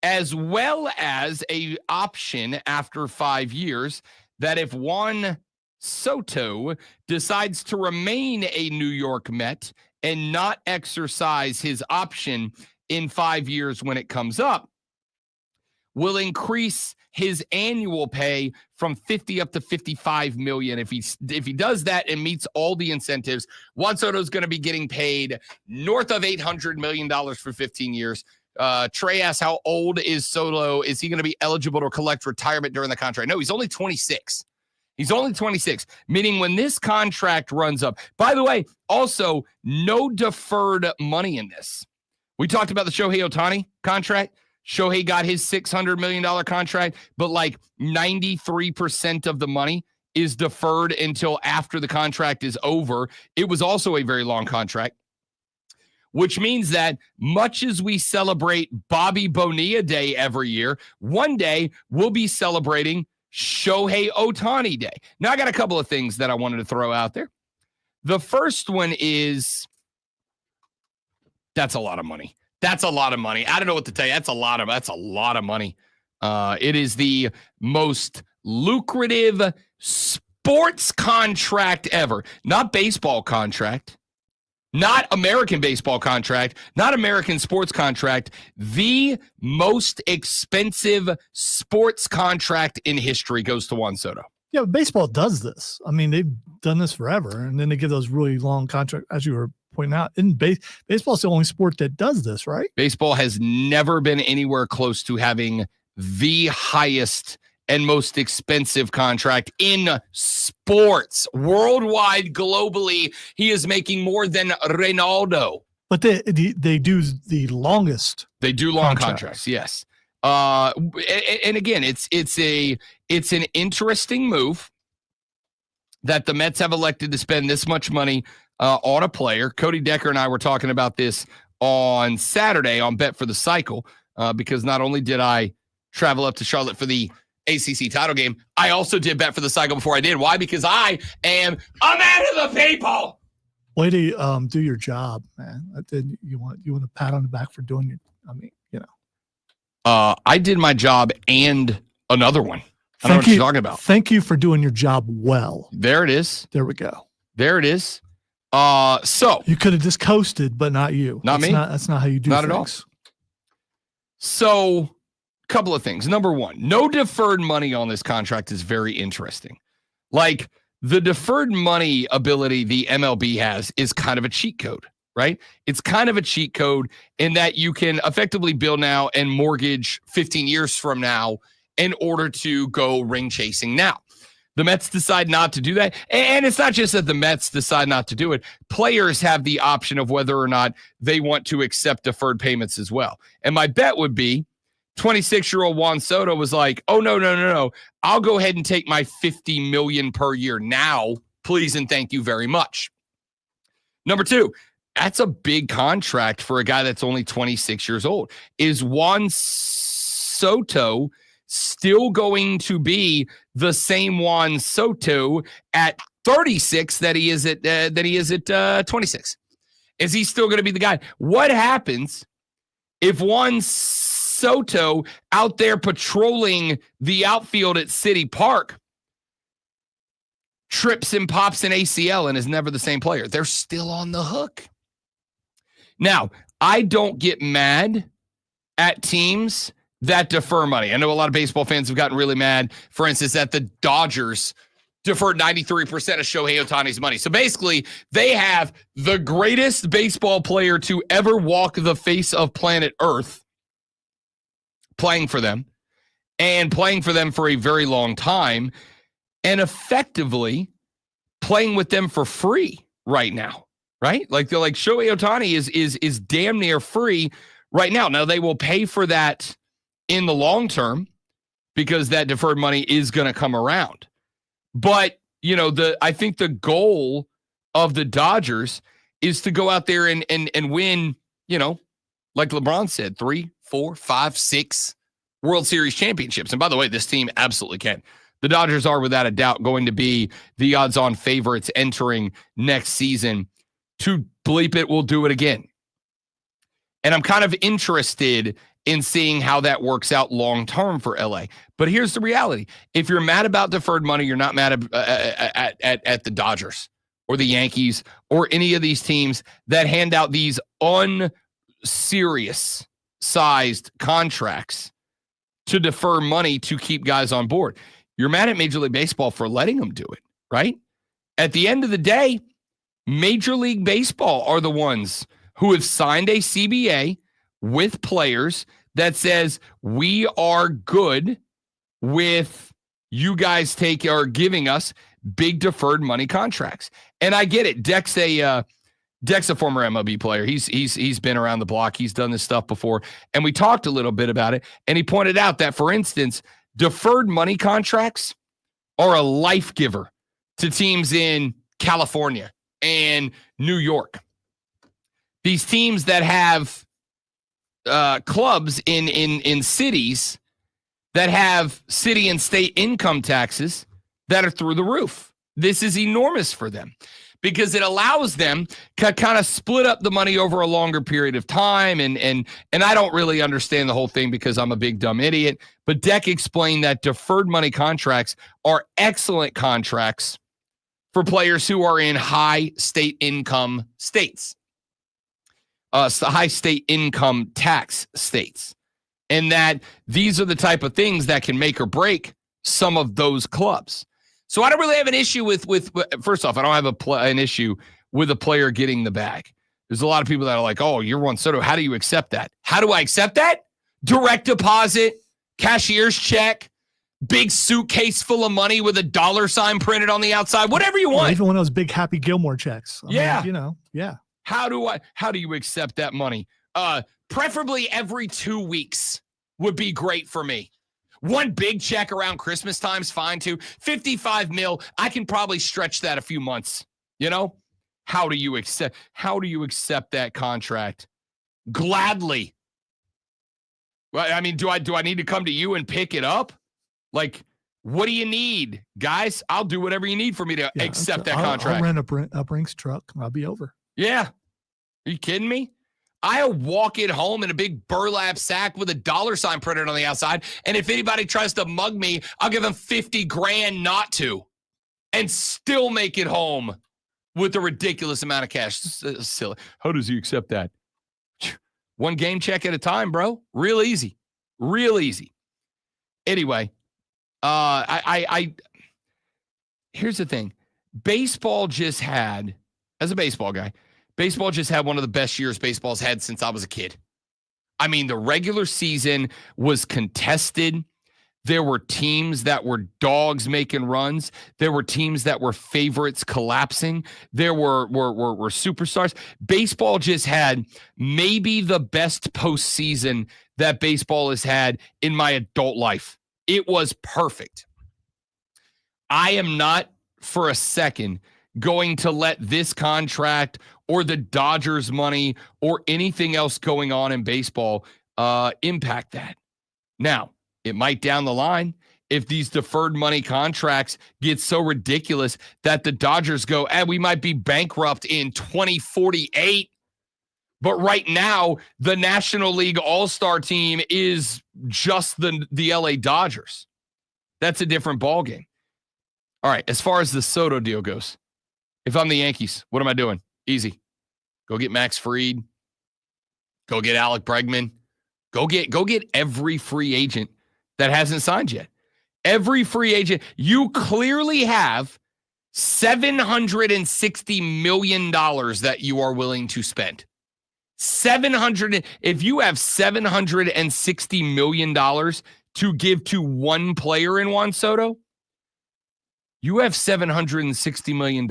Speaker 2: as well as a option after 5 years that if Juan Soto decides to remain a New York Met and not exercise his option in 5 years when it comes up, will increase his annual pay from 50 up to 55 million. If he does that and meets all the incentives, Juan Soto is going to be getting paid north of $800 million for 15 years. Trey asks, how old is Soto? Is he going to be eligible to collect retirement during the contract? No, he's only 26. He's only 26, meaning when this contract runs up. By the way, also, no deferred money in this. We talked about the Shohei Ohtani contract. Shohei got his $600 million contract, but like 93% of the money is deferred until after the contract is over. It was also a very long contract, which means that much as we celebrate Bobby Bonilla Day every year, one day we'll be celebrating Shohei Ohtani Day. Now, I got a couple of things that I wanted to throw out there. The first one is that's a lot of money. That's a lot of money. I don't know what to tell you. That's a lot of money. It is the most lucrative sports contract ever. Not baseball contract. Not American baseball contract, not American sports contract, the most expensive sports contract in history goes to Juan Soto.
Speaker 3: Yeah, but baseball does this. I mean, they've done this forever, and then they give those really long contracts, as you were pointing out. In baseball's the only sport that does this, right?
Speaker 2: Baseball has never been anywhere close to having the highest and most expensive contract in sports. Worldwide, globally, he is making more than Ronaldo.
Speaker 3: But they do the longest.
Speaker 2: They do long contracts, yes. And again, it's an interesting move that the Mets have elected to spend this much money on a player. Cody Decker and I were talking about this on Saturday on Bet for the Cycle, because not only did I travel up to Charlotte for the ACC title game, I also did Bet for the Cycle before I did. Why? Because I am a man of the people.
Speaker 3: Way to do your job, man. You want a pat on the back for doing your. I mean, you know.
Speaker 2: I did my job and another one. I don't know what you're talking about.
Speaker 3: Thank you for doing your job well.
Speaker 2: There it is.
Speaker 3: There we go.
Speaker 2: There it is. So
Speaker 3: you could have just coasted, but not you.
Speaker 2: Not me.
Speaker 3: That's not how you do
Speaker 2: not
Speaker 3: things.
Speaker 2: At all. So, couple of things. Number one, no deferred money on this contract is very interesting. Like, the deferred money ability the MLB has is kind of a cheat code, right? It's kind of a cheat code in that you can effectively bill now and mortgage 15 years from now in order to go ring chasing now. The Mets decide not to do that. And it's not just that the Mets decide not to do it. Players have the option of whether or not they want to accept deferred payments as well. And my bet would be 26-year-old Juan Soto was like, oh, no. I'll go ahead and take my $50 million per year now, please and thank you very much. Number two, that's a big contract for a guy that's only 26 years old. Is Juan Soto still going to be the same Juan Soto at 36 that he is at 26? Is he still going to be the guy? What happens if Juan Soto out there patrolling the outfield at City Park trips and pops an ACL and is never the same player? They're still on the hook. Now, I don't get mad at teams that defer money. I know a lot of baseball fans have gotten really mad, for instance, at the Dodgers deferred 93% of Shohei Ohtani's money. So basically, they have the greatest baseball player to ever walk the face of planet Earth playing for them, and playing for them for a very long time, and effectively playing with them for free right now, right? Like Shohei Ohtani is damn near free right now. Now, they will pay for that in the long term because that deferred money is going to come around. But, I think the goal of the Dodgers is to go out there and win, like LeBron said, 3, 4, 5, 6 World Series championships. And by the way, this team absolutely can. The Dodgers are without a doubt going to be the odds-on favorites entering next season. To bleep it, we'll do it again. And I'm kind of interested in seeing how that works out long-term for LA. But here's the reality. If you're mad about deferred money, you're not mad at the Dodgers or the Yankees or any of these teams that hand out these unserious-sized contracts to defer money to keep guys on board. You're mad at Major League Baseball for letting them do it, right? At the end of the day, Major League Baseball are the ones who have signed a CBA with players that says we are good with you guys giving us big deferred money contracts. And I get it. Deck's a former MLB player. He's been around the block. He's done this stuff before. And we talked a little bit about it. And he pointed out that, for instance, deferred money contracts are a life giver to teams in California and New York. These teams that have clubs in cities that have city and state income taxes that are through the roof. This is enormous for them because it allows them to kind of split up the money over a longer period of time. And I don't really understand the whole thing because I'm a big dumb idiot. But Deck explained that deferred money contracts are excellent contracts for players who are in high state income states. High state income tax states, and that these are the type of things that can make or break some of those clubs. So I don't really have an issue with first off, I don't have an issue with a player getting the bag. There's a lot of people that are like, oh, you're Juan Soto. How do you accept that? How do I accept that? Direct deposit, cashier's check, big suitcase full of money with a $sign printed on the outside, whatever you want.
Speaker 3: Or even one of those big Happy Gilmore checks. I mean, yeah.
Speaker 2: How do you accept that money? Preferably every 2 weeks would be great for me. One big check around Christmas time's fine too. 55 mil, I can probably stretch that a few months. How do you accept that contract? Gladly. Well, I mean, do I need to come to you and pick it up? Like, what do you need, guys? I'll do whatever you need for me to accept that contract.
Speaker 3: I'll rent a Brinks truck. I'll be over.
Speaker 2: Yeah. Are you kidding me? I'll walk it home in a big burlap sack with a $sign printed on the outside. And if anybody tries to mug me, I'll give them $50,000 not to and still make it home with a ridiculous amount of cash. Silly. How does he accept that? One game check at a time, bro. Real easy. Real easy. Anyway, here's the thing. Baseball just had, as a baseball guy, baseball just had one of the best years baseball's had since I was a kid. I mean, the regular season was contested. There were teams that were dogs making runs. There were teams that were favorites collapsing. There were superstars. Baseball just had maybe the best postseason that baseball has had in my adult life. It was perfect. I am not for a second going to let this contract or the Dodgers money or anything else going on in baseball impact that. Now, it might down the line if these deferred money contracts get so ridiculous that the Dodgers go, we might be bankrupt in 2048. But right now, the National League All-Star team is just the LA Dodgers. That's a different ballgame. All right, as far as the Soto deal goes, if I'm the Yankees, what am I doing? Easy. Go get Max Fried. Go get Alec Bregman. Go get every free agent that hasn't signed yet. Every free agent, you clearly have $760 million that you are willing to spend. If you have $760 million to give to one player in Juan Soto, you have $760 million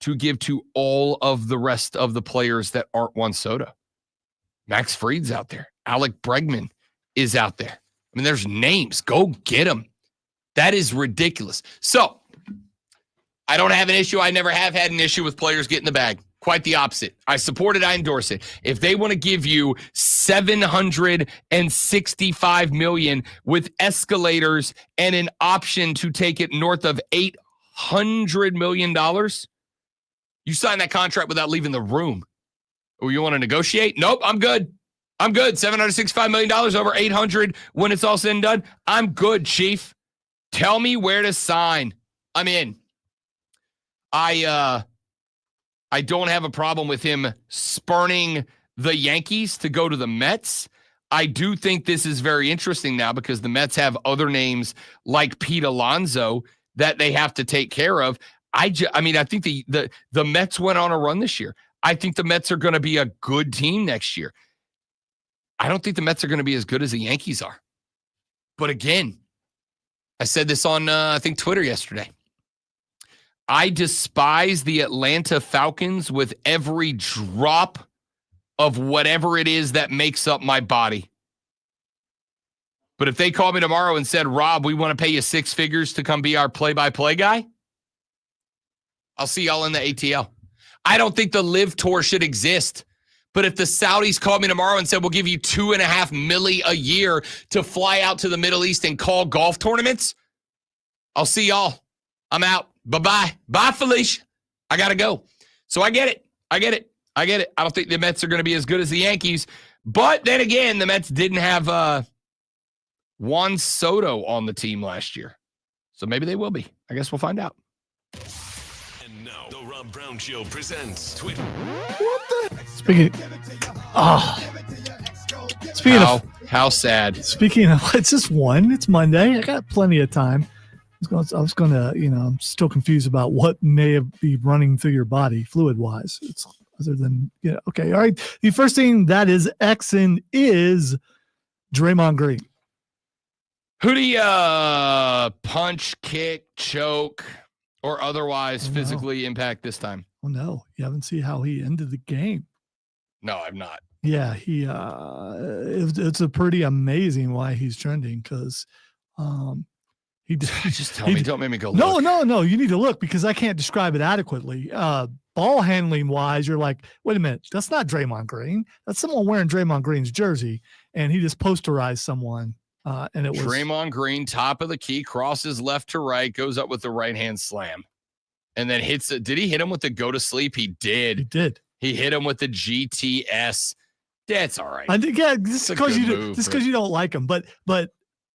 Speaker 2: to give to all of the rest of the players that aren't Juan Soto. Max Fried's out there. Alec Bregman is out there. I mean, there's names. Go get them. That is ridiculous. So, I don't have an issue. I never have had an issue with players getting the bag. Quite the opposite. I support it. I endorse it. If they want to give you $765 million with escalators and an option to take it north of $800 million, you sign that contract without leaving the room. Oh, you want to negotiate? Nope, I'm good. I'm good. $765 million over $800 when it's all said and done. I'm good, Chief. Tell me where to sign. I'm in. I don't have a problem with him spurning the Yankees to go to the Mets. I do think this is very interesting now because the Mets have other names like Pete Alonso that they have to take care of. I think the Mets went on a run this year. I think the Mets are going to be a good team next year. I don't think the Mets are going to be as good as the Yankees are. But again, I said this on, I think, Twitter yesterday. I despise the Atlanta Falcons with every drop of whatever it is that makes up my body. But if they called me tomorrow and said, Rob, we want to pay you 6 figures to come be our play-by-play guy, I'll see y'all in the ATL. I don't think the Live Tour should exist. But if the Saudis called me tomorrow and said, we'll give you $2.5 million a year to fly out to the Middle East and call golf tournaments, I'll see y'all. I'm out. Bye-bye. Bye, Felicia. I got to go. So I get it. I don't think the Mets are going to be as good as the Yankees. But then again, the Mets didn't have Juan Soto on the team last year. So maybe they will be. I guess we'll find out.
Speaker 6: And now, the Rob Brown Show presents Twitter.
Speaker 2: How sad.
Speaker 3: Speaking of, it's just one. It's Monday. I got plenty of time. I was going to, I'm still confused about what may be running through your body fluid-wise. It's other than, okay. All right. The first thing that is Xing is Draymond Green.
Speaker 2: Who do you punch, kick, choke, or otherwise physically impact this time?
Speaker 3: Oh, no. You haven't seen how he ended the game.
Speaker 2: No, I've not.
Speaker 3: Yeah, it's a pretty amazing why he's trending because
Speaker 2: just tell me, don't make me go
Speaker 3: no,
Speaker 2: look.
Speaker 3: No, you need to look because I can't describe it adequately. Ball handling wise, you're like, wait a minute, that's not Draymond Green. That's someone wearing Draymond Green's jersey, and he just posterized someone. And it was
Speaker 2: Draymond Green, top of the key, crosses left to right, goes up with the right hand slam, and then hits it. Did he hit him with the go to sleep? He did.
Speaker 3: He did.
Speaker 2: He hit him with the GTS. That's all right.
Speaker 3: I think, just because you don't like him, but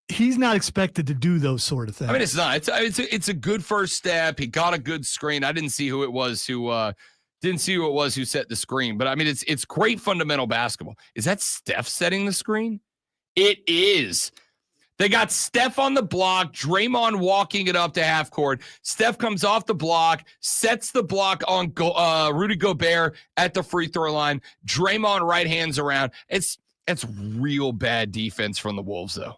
Speaker 3: he's not expected to do those sort of things.
Speaker 2: I mean, it's not. It's a good first step. He got a good screen. I didn't see who it was who set the screen, but I mean, it's great fundamental basketball. Is that Steph setting the screen? It is. They got Steph on the block, Draymond walking it up to half court. Steph comes off the block, sets the block on Rudy Gobert at the free throw line. Draymond right hands around. It's real bad defense from the Wolves, though.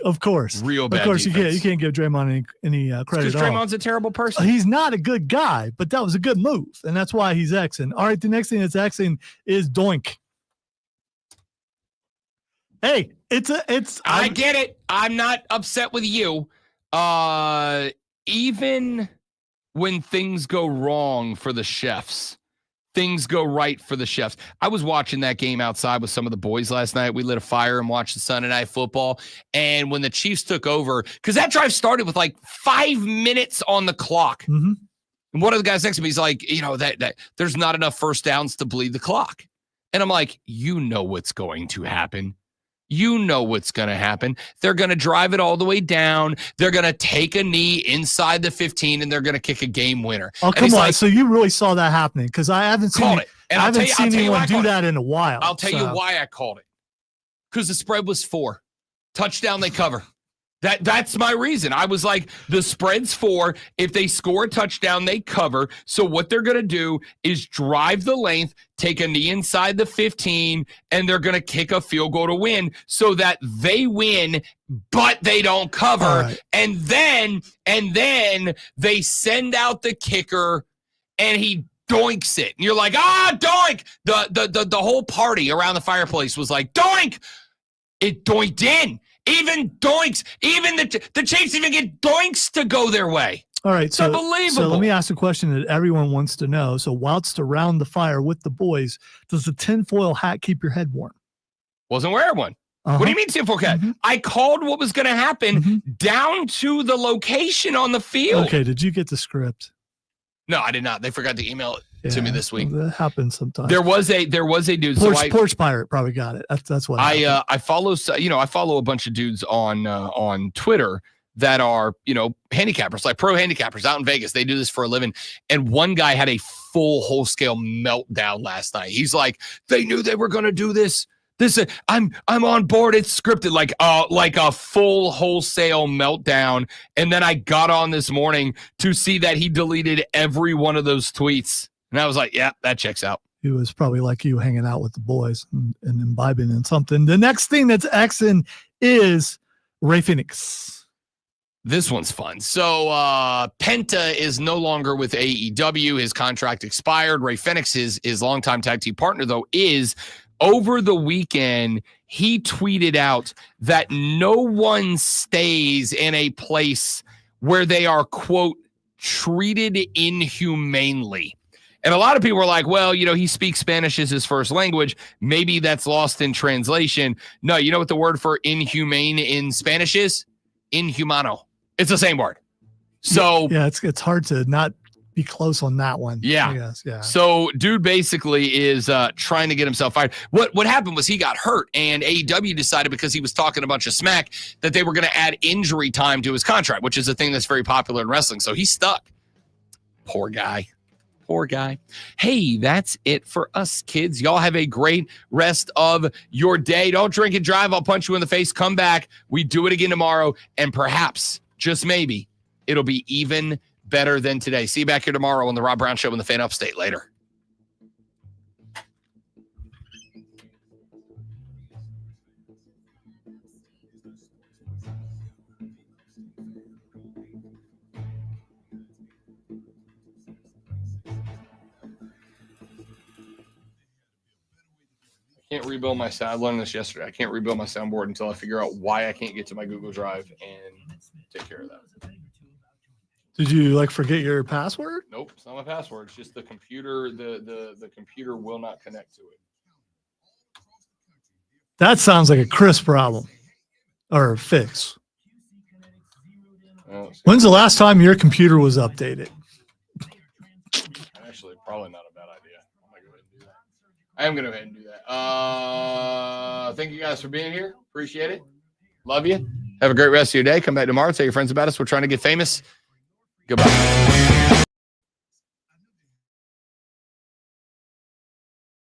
Speaker 3: Of course.
Speaker 2: Real bad
Speaker 3: Of course,
Speaker 2: defense.
Speaker 3: you can't give Draymond any credit
Speaker 2: Because
Speaker 3: at all.
Speaker 2: Draymond's a terrible person.
Speaker 3: He's not a good guy, but that was a good move, and that's why he's Xing. All right, the next thing that's Xing is Doink. Hey,
Speaker 2: I get it. I'm not upset with you. Even when things go wrong for the Chefs, things go right for the Chefs. I was watching that game outside with some of the boys last night. We lit a fire and watched the Sunday Night Football. And when the Chiefs took over, because that drive started with like 5 minutes on the clock.
Speaker 3: Mm-hmm.
Speaker 2: And one of the guys next to me is like, that there's not enough first downs to bleed the clock. And I'm like, you know what's going to happen. You know what's going to happen. They're going to drive it all the way down. They're going to take a knee inside the 15, and they're going to kick a game winner.
Speaker 3: Oh, come on. So you really saw that happening? Because I haven't seen
Speaker 2: it. And I haven't
Speaker 3: seen anyone do that in a while.
Speaker 2: I'll tell you why I called it. Because the spread was 4. Touchdown, they cover. That's my reason. I was like, the spread's 4. If they score a touchdown, they cover. So what they're going to do is drive the length, take a knee inside the 15, and they're going to kick a field goal to win so that they win, but they don't cover.
Speaker 3: Right.
Speaker 2: And then they send out the kicker, and he doinks it. And you're like, doink! The whole party around the fireplace was like, doink! It doinked in. Even doinks, even the Chiefs even get doinks to go their way.
Speaker 3: All right,
Speaker 2: It's unbelievable.
Speaker 3: So let me ask a question that everyone wants to know. So whilst around the fire with the boys, does the tinfoil hat keep your head warm?
Speaker 2: Wasn't wearing one.
Speaker 3: Uh-huh.
Speaker 2: What do you mean tinfoil hat? I called what was going to happen down to the location on the field.
Speaker 3: Okay, did you get the script?
Speaker 2: No, I did not. They forgot to email it to me this week.
Speaker 3: That happens sometimes.
Speaker 2: There was a dude.
Speaker 3: Porch Pirate probably got it. That's what
Speaker 2: I follow. I follow a bunch of dudes on Twitter that are handicappers, like pro handicappers out in Vegas. They do this for a living. And one guy had a full whole scale meltdown last night. He's like, they knew they were going to do this. I'm on board. It's scripted, like a full wholesale meltdown. And then I got on this morning to see that he deleted every one of those tweets. And I was like, yeah, that checks out.
Speaker 3: He was probably like you, hanging out with the boys and imbibing in something. The next thing that's Xing is Ray Phoenix.
Speaker 2: This one's fun. So Penta is no longer with AEW. His contract expired. Ray Phoenix, his longtime tag team partner, though, is. Over the weekend, he tweeted out that no one stays in a place where they are, quote, treated inhumanely. And a lot of people are like, well, he speaks Spanish as his first language. Maybe that's lost in translation. No, you know what the word for inhumane in Spanish is? Inhumano. It's the same word. So
Speaker 3: yeah, it's hard to not be close on that one.
Speaker 2: Yeah.
Speaker 3: I guess, yeah.
Speaker 2: So dude basically is trying to get himself fired. What happened was he got hurt, and AEW decided, because he was talking a bunch of smack, that they were going to add injury time to his contract, which is a thing that's very popular in wrestling. So he's stuck. Poor guy. Hey, that's it for us, kids. Y'all have a great rest of your day. Don't drink and drive. I'll punch you in the face. Come back. We do it again tomorrow, and perhaps, just maybe, it'll be even better than today. See you back here tomorrow on the Rob Brown Show in the Fan Upstate. Later. I can't rebuild my sound. I learned this yesterday. I can't rebuild my soundboard until I figure out why I can't get to my Google Drive and take care of that.
Speaker 3: Did you forget your password?
Speaker 2: Nope, it's not my password. It's just the computer. The computer will not connect to it.
Speaker 3: That sounds like a Chris problem or fix. When's the last time your computer was updated?
Speaker 2: Actually, probably not a bad idea. I might go ahead and do that. I am going to go ahead and do that. Thank you guys for being here. Appreciate it. Love you. Have a great rest of your day. Come back tomorrow. Tell your friends about us. We're trying to get famous. Goodbye.